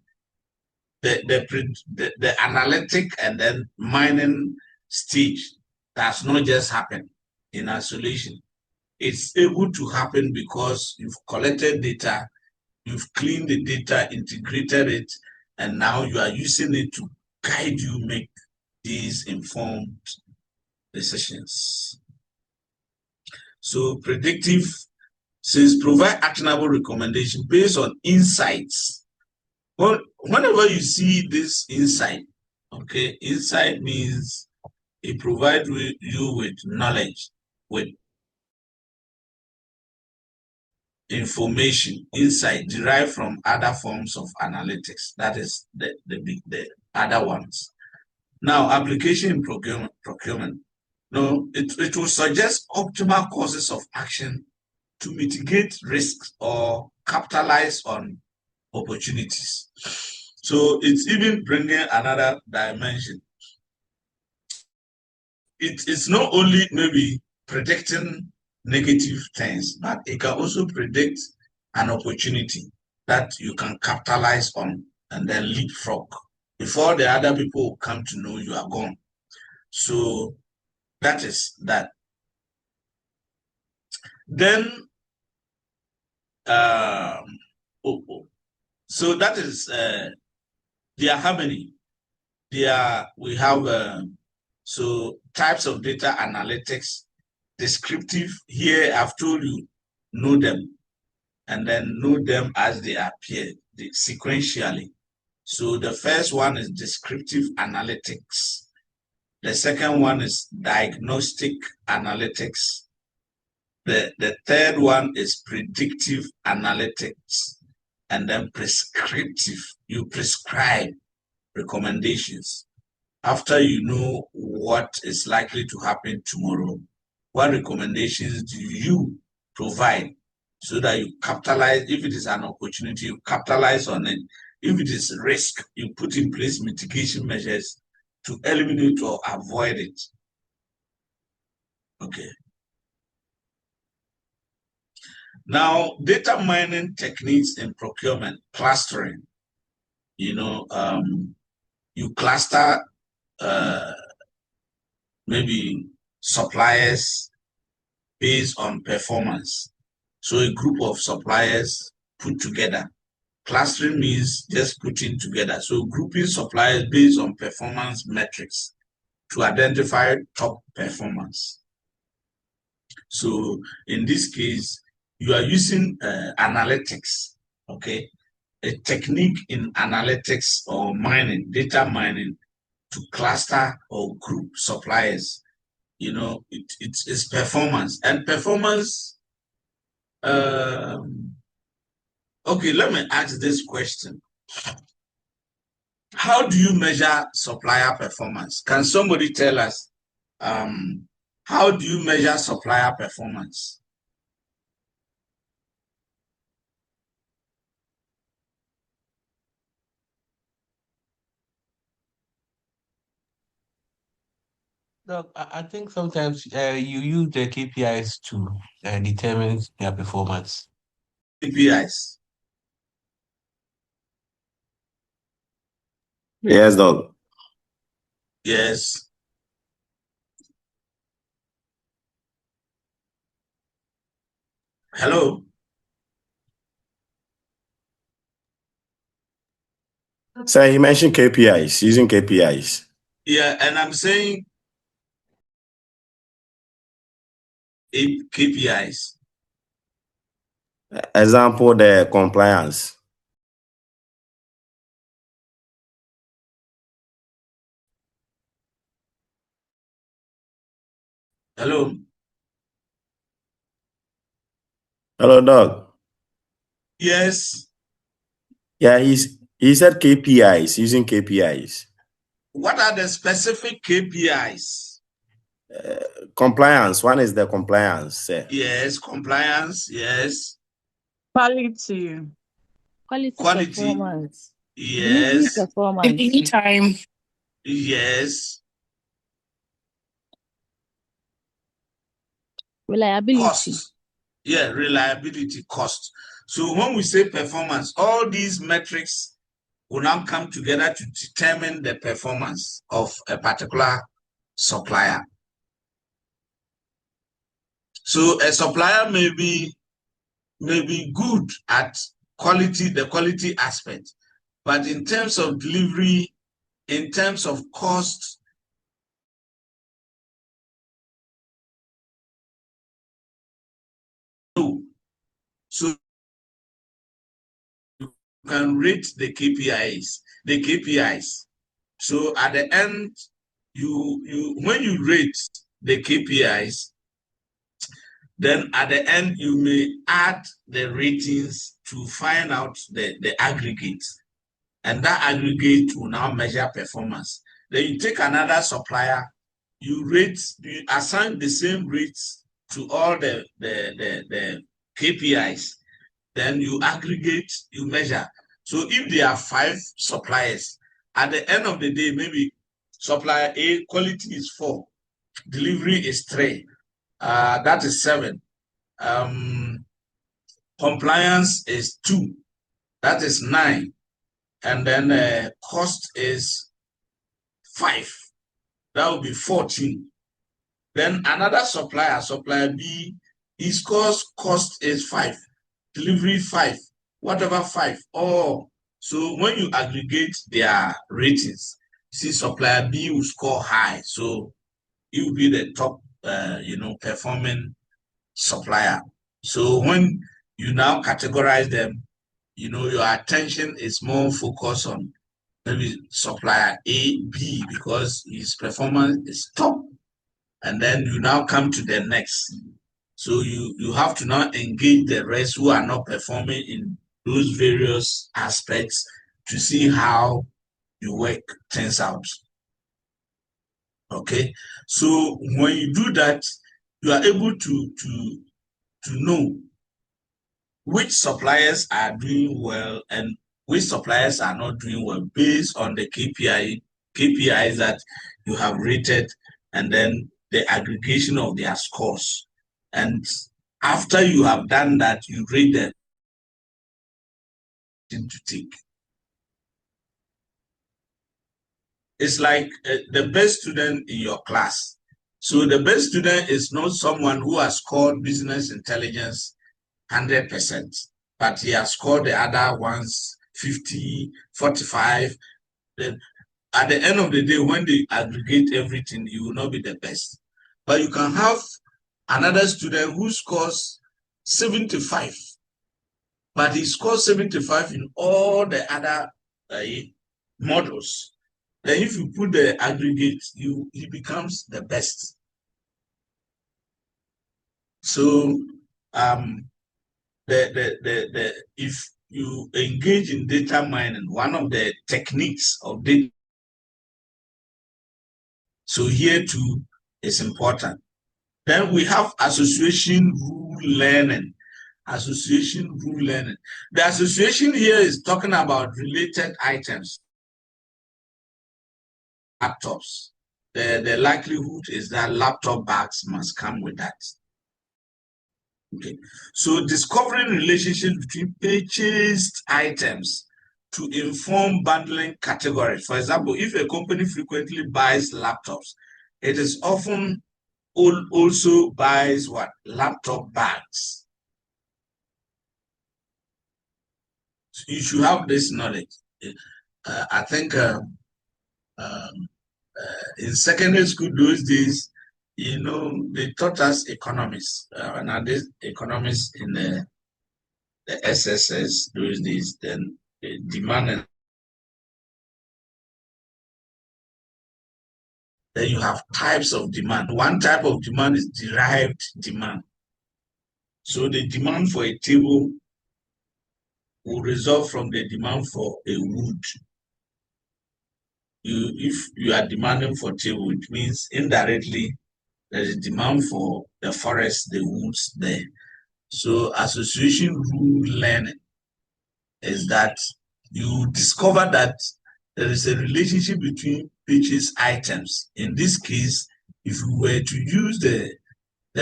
the analytic and then mining stage does not just happen in isolation. It's able to happen because you've collected data, you've cleaned the data, integrated it, and now you are using it to guide you make these informed decisions. So predictive says provide actionable recommendation based on insights. Well, whenever you see this insight, okay, insight means it provides you with knowledge, with information, insight derived from other forms of analytics. That is the other ones. Now, application in procurement. No, it will suggest optimal courses of action to mitigate risks or capitalize on opportunities. So it's even bringing another dimension. It's not only maybe predicting negative things, but it can also predict an opportunity that you can capitalize on and then leapfrog before the other people come to know you are gone. So that is that. Then so that is there are how many? We have so types of data analytics. Descriptive, here I've told you, know them, and then know them as they appear sequentially. So the first one is descriptive analytics. The second one is diagnostic analytics. The third one is predictive analytics. And then prescriptive, you prescribe recommendations. After you know what is likely to happen tomorrow, what recommendations do you provide so that you capitalize? If it is an opportunity, you capitalize on it. If it is risk, you put in place mitigation measures to eliminate or avoid it. Okay. Now, data mining techniques in procurement, clustering. You cluster maybe suppliers based on performance. So a group of suppliers put together. Clustering means just putting together. So grouping suppliers based on performance metrics to identify top performance. So in this case, you are using analytics, okay? A technique in analytics or mining, data mining, to cluster or group suppliers. It's performance. And performance, okay, let me ask this question. How do you measure supplier performance? Can somebody tell us how do you measure supplier performance? Look, I think sometimes you use the KPIs to determine their performance. KPIs. Yes, Doc. Yes. Hello. So he mentioned KPIs, using KPIs. Yeah, and I'm saying KPIs. Example, the compliance. Hello. Hello, Doc. Yes. Yeah, he said KPIs, using KPIs. What are the specific KPIs? Compliance. One is the compliance. Yes, compliance. Yes. Quality. Quality. Performance. Yes. Delivery performance. Delivery time. Yes. Reliability. Cost. Yeah, reliability, cost. So when we say performance, all these metrics will now come together to determine the performance of a particular supplier. So a supplier may be good at quality, the quality aspect, but in terms of delivery, in terms of cost, no. So you can rate the KPIs. So at the end, when you rate the KPIs, then at the end you may add the ratings to find out the aggregate, and that aggregate will now measure performance. Then you take another supplier, you assign the same rates to all the KPIs. Then you aggregate, you measure. So if there are 5 suppliers, at the end of the day, maybe supplier A quality is 4, delivery is 3, that is 7. Compliance is 2, that is 9, and then cost is 5, that will be 14. Then another supplier B, his cost is 5, delivery 5, whatever 5, all. So when you aggregate their ratings, see supplier B will score high, so he will be the top performing supplier. So when you now categorize them, your attention is more focused on maybe supplier A, B, because his performance is top. And then you now come to the next. So you have to now engage the rest who are not performing in those various aspects to see how your work turns out. Okay. So when you do that, you are able to know which suppliers are doing well and which suppliers are not doing well based on the KPIs that you have rated, and then the aggregation of their scores. And after you have done that, you rate them to take. It's like the best student in your class. So the best student is not someone who has scored business intelligence 100%, but he has scored the other ones 50, 45. Then at the end of the day, when they aggregate everything, you will not be the best. But you can have another student who scores 75, but he scores 75 in all the other models. Then if you put the aggregate, he becomes the best. So if you engage in data mining, one of the techniques of data, so here too is important. Then we have association rule learning. Association rule learning. The association here is talking about related items. Laptops. The likelihood is that laptop bags must come with that. Okay. So discovering relationships between purchased items to inform bundling categories. For example, if a company frequently buys laptops, it is often also buys what? Laptop bags. So you should have this knowledge. I think in secondary school those days, you know, they taught us economics. Nowadays, economics in the SSS those days, then demand and then you have types of demand. One type of demand is derived demand. So the demand for a table will result from the demand for a wood. If you are demanding for table, it means indirectly there is demand for the forest, the woods there. So association rule learning is that you discover that there is a relationship between purchase items. In this case, if we were to use the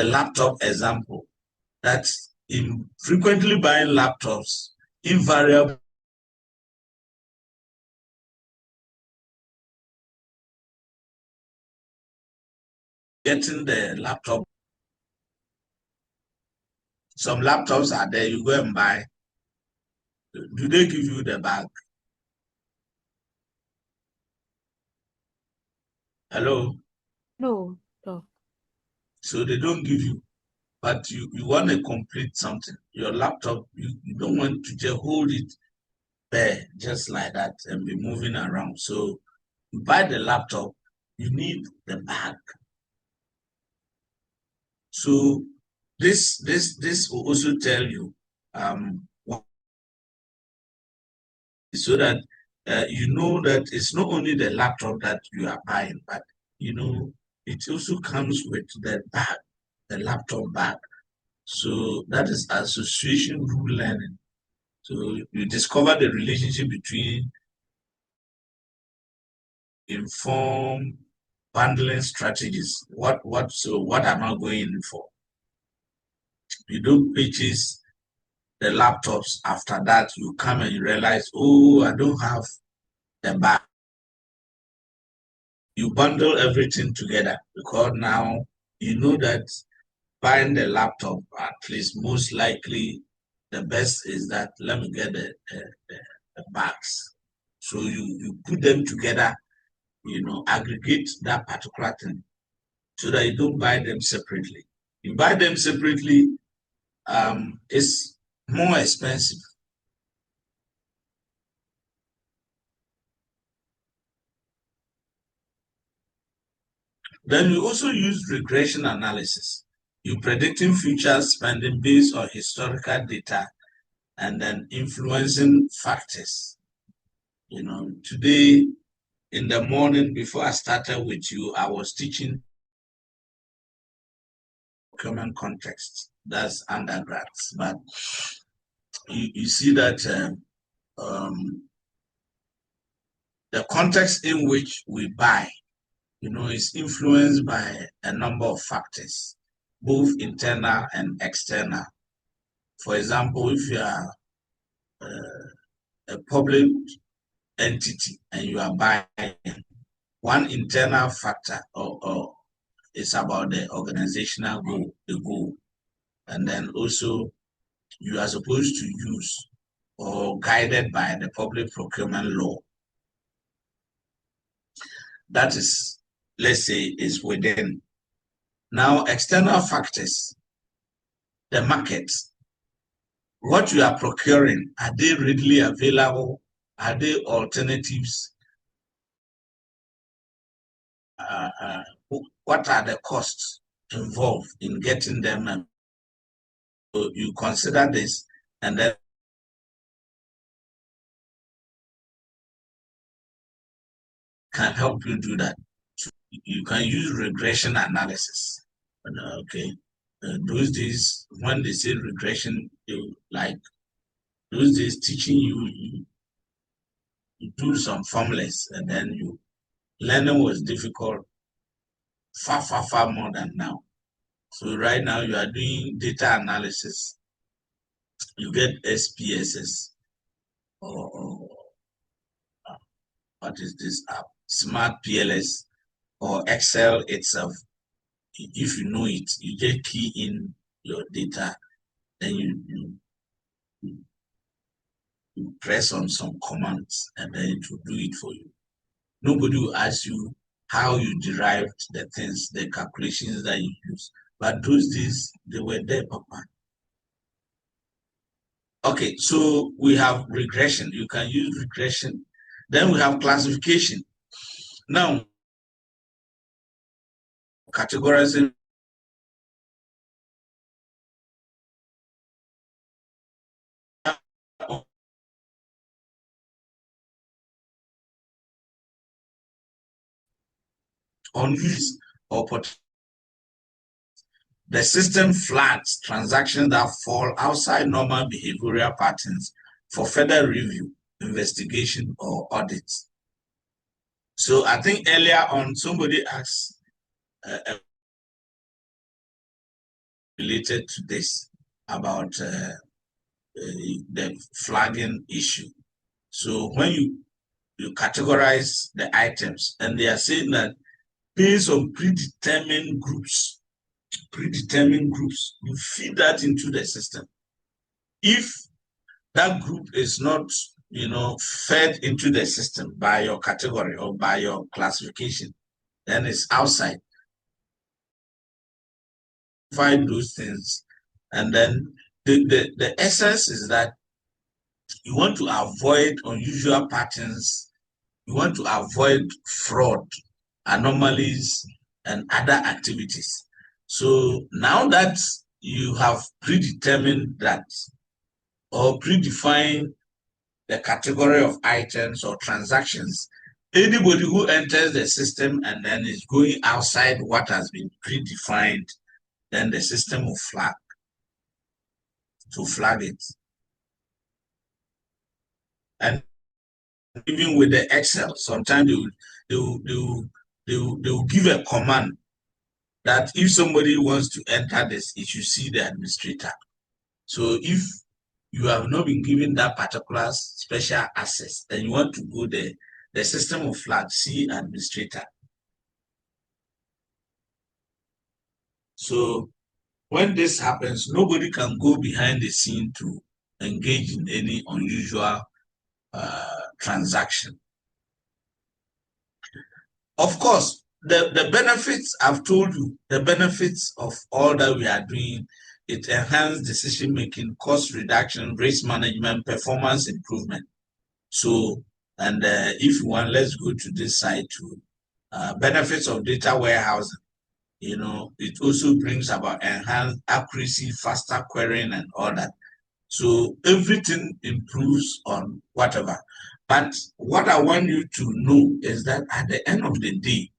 laptop example, that in frequently buying laptops, invariable getting the laptop. Some laptops are there, you go and buy. Do they give you the bag? Hello? No. So they don't give you, but you want to complete something. Your laptop, you don't want to just hold it there just like that and be moving around. So you buy the laptop, you need the bag. So this will also tell you so that you know that it's not only the laptop that you are buying, but you know it also comes with the bag, the laptop bag. So that is association rule learning. So you discover the relationship between inform bundling strategies. What am I going in for? You don't purchase the laptops. After that, you come and you realize, oh, I don't have the bag. You bundle everything together because now you know that buying the laptop, at least most likely, the best is that let me get the bags. So you put them together, you know, aggregate that particular thing so that you don't buy them separately. You buy them separately, it's more expensive. Then we also use regression analysis. You're predicting future spending based on historical data and then influencing factors. You know, today in the morning before I started with you, I was teaching procurement context. That's undergrads, but you see that the context in which we buy, is influenced by a number of factors, both internal and external. For example, if you are a public entity and you are buying, one internal factor or is about the organizational goal, the goal. And then also you are supposed to use or guided by the public procurement law. That is, let's say, is within. Now, external factors, the market, what you are procuring, are they readily available? Are they alternatives? What are the costs involved in getting them? So you consider this, and then can help you do that. So you can use regression analysis. Okay, those days when they say regression, like those days teaching you do some formulas, and then learning was difficult, far more than now. So right now you are doing data analysis. You get SPSS or what is this app? Smart PLS or Excel itself. If you know it, you just key in your data, then you press on some commands, and then it will do it for you. Nobody will ask you how you derived the things, the calculations that you use. But those days, they were there, Papa. Okay, so we have regression. You can use regression. Then we have classification. Now, categorizing on use or the system flags transactions that fall outside normal behavioral patterns for further review, investigation, or audit. So I think earlier on somebody asked related to this about the flagging issue. So when you categorize the items, and they are saying that based on predetermined groups, you feed that into the system. If that group is not, fed into the system by your category or by your classification, then it's outside. Find those things, and then the essence is that you want to avoid unusual patterns, you want to avoid fraud, anomalies, and other activities. So now that you have predetermined that or predefined the category of items or transactions, anybody who enters the system and then is going outside what has been predefined, then the system will flag it. And even with the Excel, sometimes they will give a command that if somebody wants to enter this, it should see the administrator. So if you have not been given that particular special access, then you want to go there, the system will flag, see administrator. So when this happens, nobody can go behind the scene to engage in any unusual transaction. Of course, the benefits, I've told you, the benefits of all that we are doing, it enhances decision-making, cost reduction, risk management, performance improvement. So, and if you want, let's go to this side too. Benefits of data warehousing. It also brings about enhanced accuracy, faster querying, and all that. So everything improves on whatever. But what I want you to know is that at the end of the day,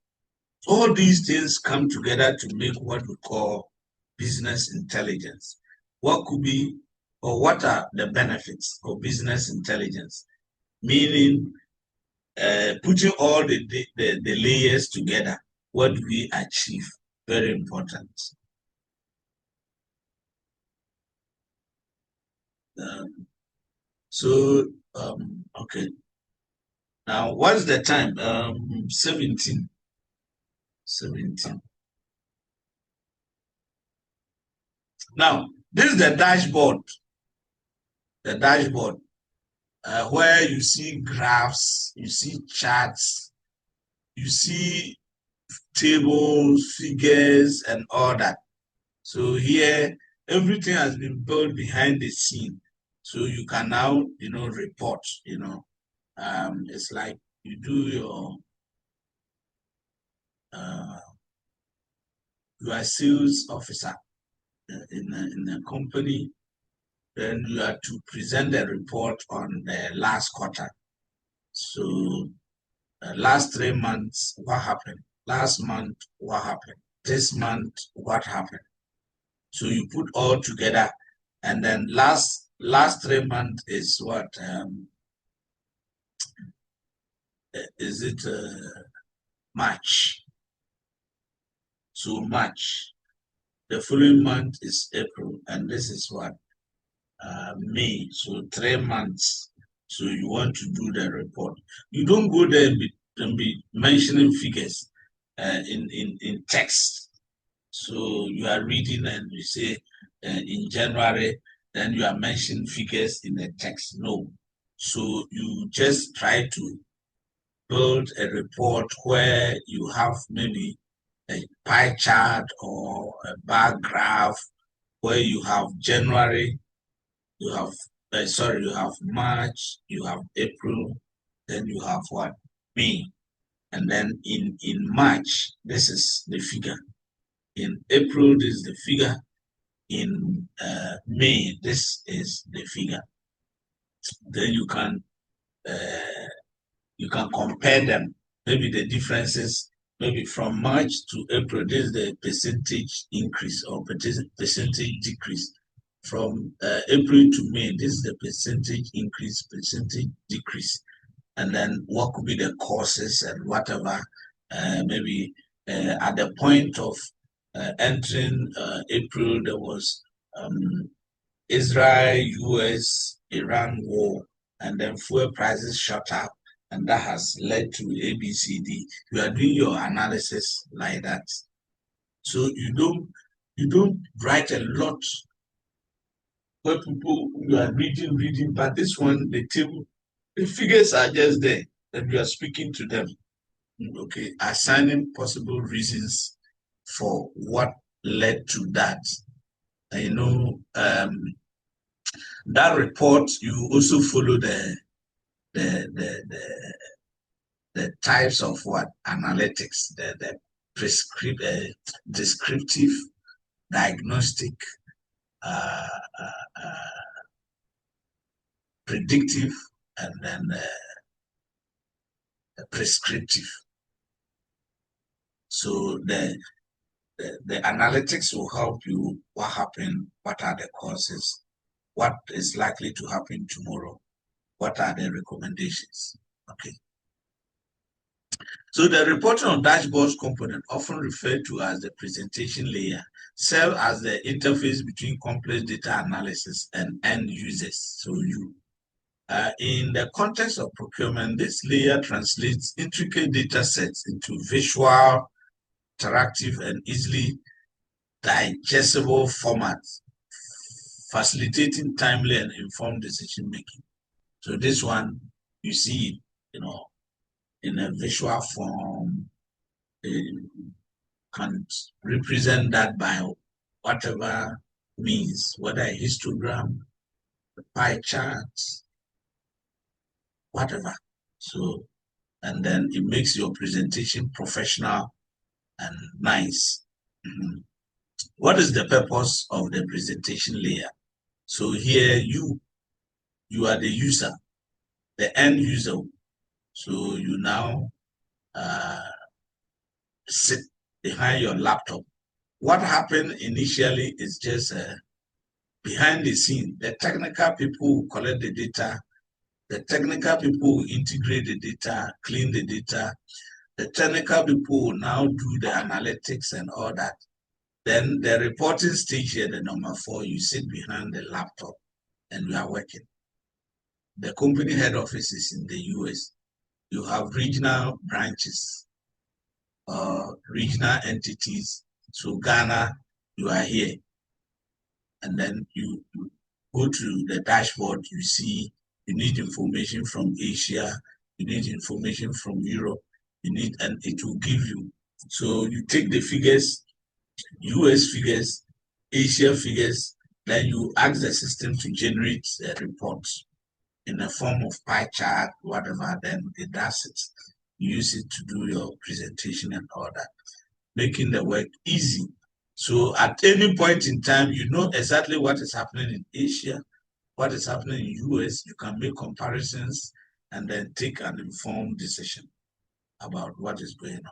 all these things come together to make what we call business intelligence. What could be, or what are the benefits of business intelligence? Meaning putting all the layers together what do we achieve? Very important. Okay. Now, what's the time? 17. 17. Now, this is the dashboard. The dashboard, where you see graphs, you see charts, you see tables, figures, and all that. So here, everything has been built behind the scene. So you can now, report, it's like you do you are a sales officer in a company, then you are to present a report on the last quarter. So last 3 months, what happened? Last month, what happened? This month, what happened? So you put all together, and then last 3 months is what? Is it March? So March. The following month is April, and this is what? May. So 3 months. So you want to do the report. You don't go there and be mentioning figures in text. So you are reading and you say in January, then you are mentioning figures in the text. No. So you just try to build a report where you have maybe a pie chart or a bar graph where you have January, you have you have March, you have April, then you have what? May. And then in March, this is the figure. In April, this is the figure. In May, this is the figure. Then you can compare them. Maybe the differences, maybe from March to April, this is the percentage increase or percentage decrease. From April to May, this is the percentage increase, percentage decrease. And then what could be the causes and whatever. Maybe at the point of entering April, there was Israel, US, Iran war, and then fuel prices shot up, and that has led to ABCD. You are doing your analysis like that. So you don't write a lot where people, you are reading, but this one, the table, the figures are just there, and you are speaking to them. Okay, assigning possible reasons for what led to that. That report, you also follow the types of what analytics, the descriptive, diagnostic, predictive, and then prescriptive. So the analytics will help you what happened, what are the causes, what is likely to happen tomorrow, what are the recommendations. Okay. So the reporting on dashboards component, often referred to as the presentation layer, serve as the interface between complex data analysis and end users. So you, in the context of procurement, this layer translates intricate data sets into visual, interactive, and easily digestible formats, facilitating timely and informed decision making. So this one, you see, in a visual form, can represent that by whatever means, whether a histogram, a pie chart, whatever. So, and then it makes your presentation professional and nice. What is the purpose of the presentation layer? So here you are the user, the end user. So you now sit behind your laptop. What happened initially is just behind the scene. The technical people who collect the data, the technical people who integrate the data, clean the data, The technical people will now do the analytics and all that. Then the reporting stage here, the number 4, you sit behind the laptop and you are working. The company head office is in the US. You have regional branches, regional entities. So Ghana, you are here. And then you go to the dashboard, you see you need information from Asia, you need information from Europe, and it will give you. So you take the figures, US figures, Asia figures, then you ask the system to generate reports in the form of pie chart, whatever, then it does it. You use it to do your presentation and all that, making the work easy. So at any point in time, you know exactly what is happening in Asia, what is happening in US. You can make comparisons and then take an informed decision about what is going on.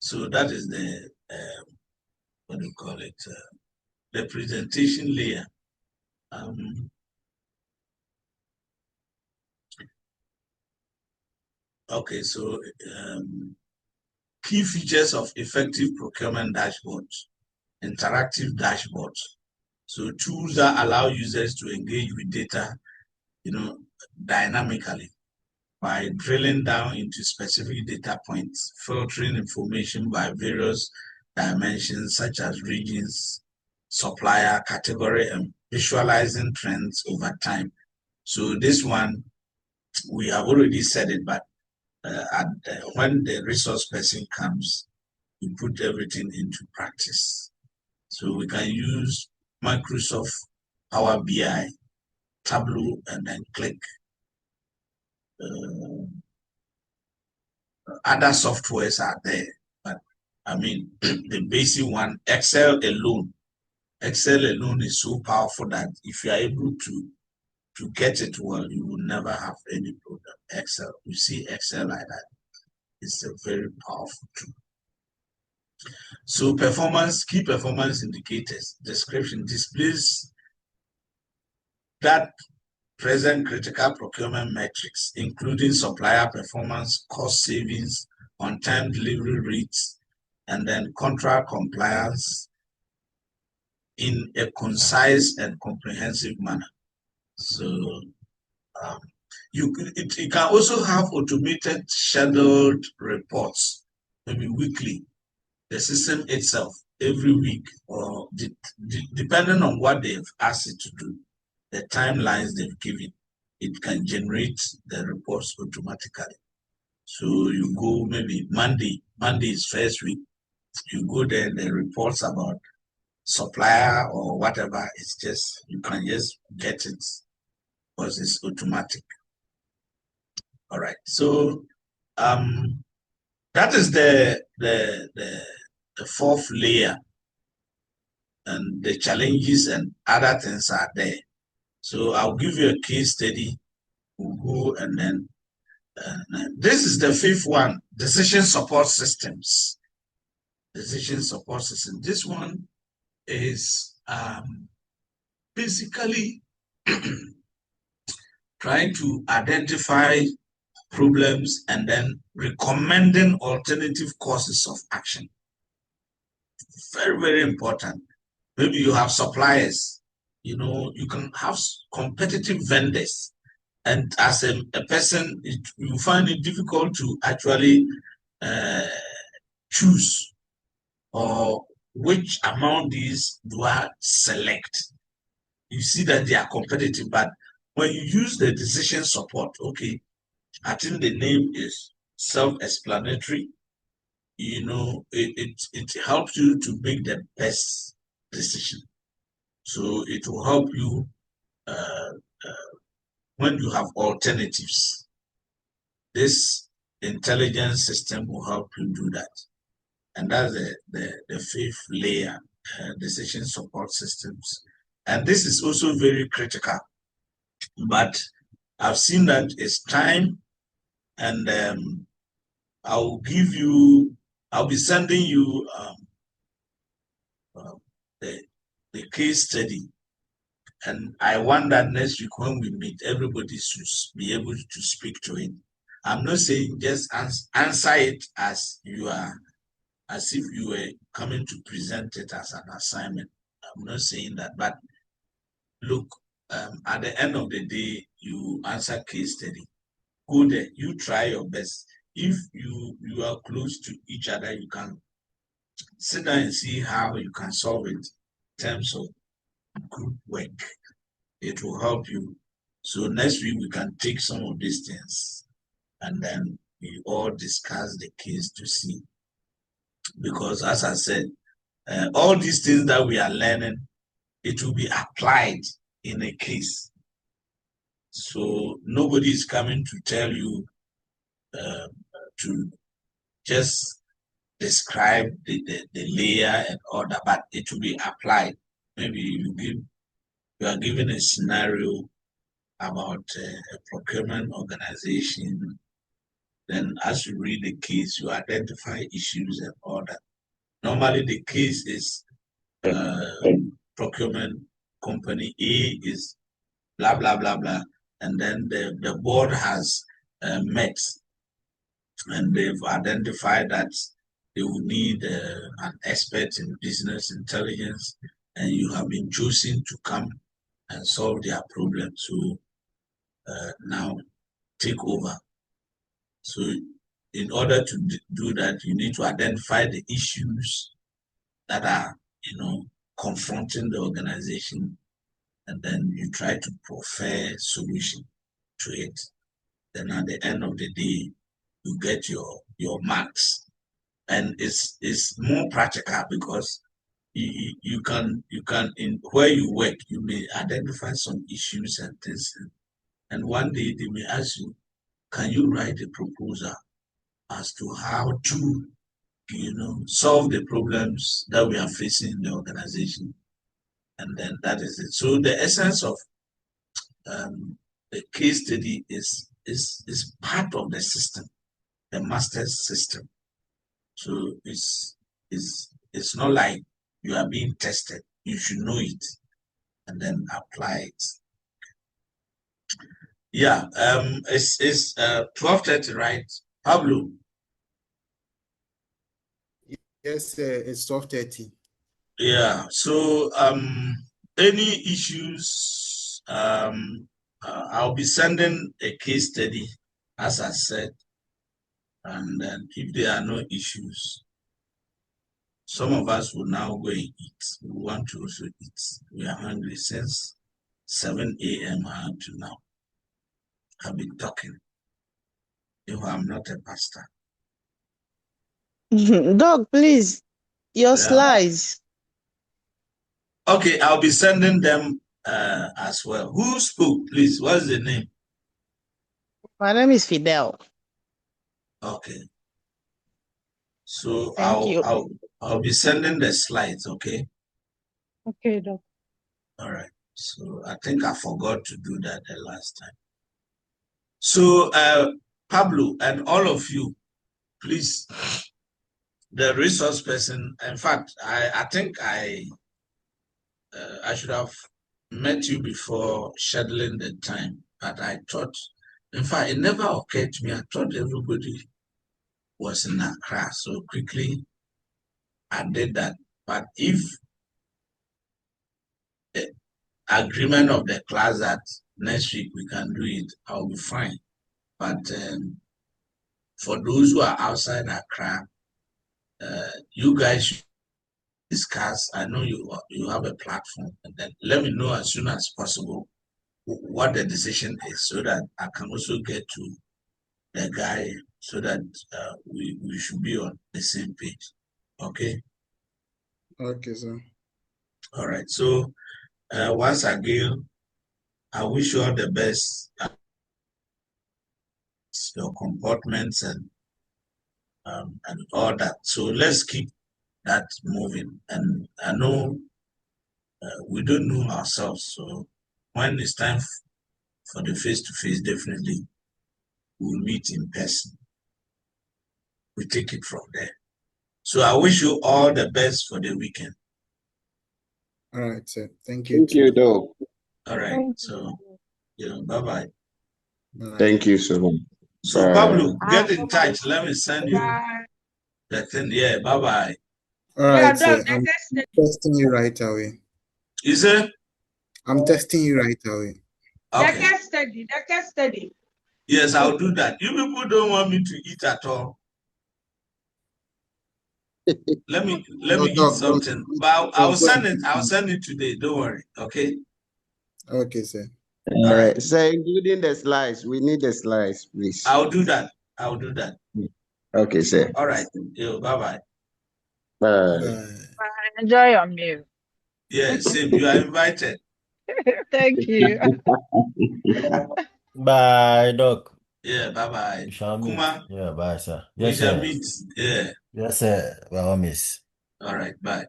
So that is the, what do you call it, the presentation layer. Okay, so key features of effective procurement dashboards, interactive dashboards. So tools that allow users to engage with data, dynamically by drilling down into specific data points, filtering information by various dimensions such as regions, supplier, category, and visualizing trends over time. So this one, we have already said it, but when the resource person comes, we put everything into practice. So we can use Microsoft Power BI, Tableau, and then click. Other softwares are there, but I mean, the basic one, Excel alone is so powerful that if you are able to get it well, you will never have any problem. Excel, you see Excel like that, it's a very powerful tool. So key performance indicators, description displays that present critical procurement metrics, including supplier performance, cost savings, on-time delivery rates, and then contract compliance in a concise and comprehensive manner. So it can also have automated scheduled reports, maybe weekly. The system itself, every week, or depending on what they've asked it to do, the timelines they've given, it can generate the reports automatically. So you go maybe Monday is first week, you go there, the reports about supplier or whatever, it's just, you can just get it because it's automatic. All right, so that is the fourth layer, and the challenges and other things are there. So I'll give you a case study. We'll go and then this is the fifth one, decision support systems. Decision support system. This one is basically trying to identify problems and then recommending alternative courses of action. Very, very important. Maybe you have suppliers, you can have competitive vendors. And as a person, you find it difficult to actually choose or which among these do I select. You see that they are competitive, but when you use the decision support, okay, I think the name is self-explanatory. It helps you to make the best decision. So it will help you when you have alternatives. This intelligence system will help you do that. And that's the fifth layer, decision support systems. And this is also very critical. But I've seen that it's time, and I'll be sending you the case study. And I want that next week when we meet, everybody should be able to speak to it. I'm not saying just answer it as you are, as if you were coming to present it as an assignment. I'm not saying that, but look, at the end of the day, you answer case study. Go there, you try your best. If you are close to each other, you can sit down and see how you can solve it in terms of group work. It will help you. So next week we can take some of these things and then we all discuss the case to see. Because as I said, all these things that we are learning, it will be applied in a case. So nobody is coming to tell you to just describe the layer and all that, but it will be applied. Maybe you are given a scenario about a procurement organization. Then as you read the case, you identify issues and all that. Normally the case is procurement company A is blah, blah, blah, blah. And then the board has met and they've identified that they will need an expert in business intelligence, and you have been chosen to come and solve their problem. So now take over. So in order to do that, you need to identify the issues that are, confronting the organization, and then you try to prefer solution to it. Then at the end of the day, you get your marks. And it's more practical because you can in where you work, you may identify some issues and things. And one day they may ask you, can you write a proposal as to how to, solve the problems that we are facing in the organization? And then that is it. So the essence of the case study is part of the system, the master's system. So it's not like you are being tested. You should know it and then apply it. Yeah, it's 12:30, right? Pablo. Yes, it's 12:30. Yeah. So any issues, I'll be sending a case study, as I said, and then if there are no issues, some of us will now go and eat. We want to also eat. We are hungry since 7 a.m. to now. I've been talking. If I'm not a pastor. Doc, please, your slides. Okay, I'll be sending them as well. Who spoke, please? What's the name? My name is Fidel. Okay. So Thank you. I'll be sending the slides, okay? Okay, Doc. All right. So I think I forgot to do that the last time. So Pablo and all of you, please, the resource person, in fact, I think I should have met you before scheduling the time, but I thought, in fact, it never occurred to me. I thought everybody was in Accra, so quickly I did that. But if the agreement of the class that next week we can do it, I'll be fine. But for those who are outside Accra, you guys should discuss. I know you have a platform, and then let me know as soon as possible what the decision is, so that I can also get to the guy, so that we should be on the same page. Okay. Okay, sir. All right. So once again, I wish you all the best. Your comportments and all that. So let's keep that moving. And I know we don't know ourselves. So when it's time for the face-to-face, definitely we'll meet in person. We take it from there. So I wish you all the best for the weekend. All right, sir. Thank you. Thank you, Doc. All right. So, bye-bye. Thank you so much. So Pablo, get in touch. Let me send you the thing. Yeah, bye-bye. All right, sir. I'm texting you right away. Is it? I'm texting you right away. Okay. The case study. Yes, I'll do that. You people don't want me to eat at all. Let me No, eat Doc, something. Doc, But I'll Doc, send it. I'll send it today. Don't worry. Okay. Okay, sir. All right. So including the slides, we need the slides, please. I'll do that. I'll do that. Okay, sir. All right. Bye-bye. Bye. Enjoy your meal. Yeah, same. You are invited. Thank you. Bye, Doc. Yeah, bye-bye. We shall meet. Kuma, Yeah, bye, sir. we Yes, shall sir. meet. Yeah. Yes, sir. Well, miss. All right. Bye.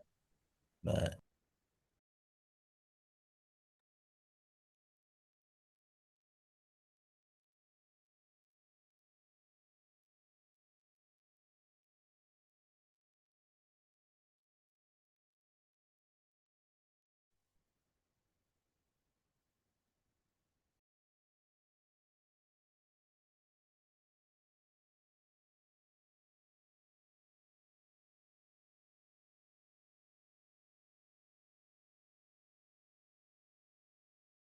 Bye.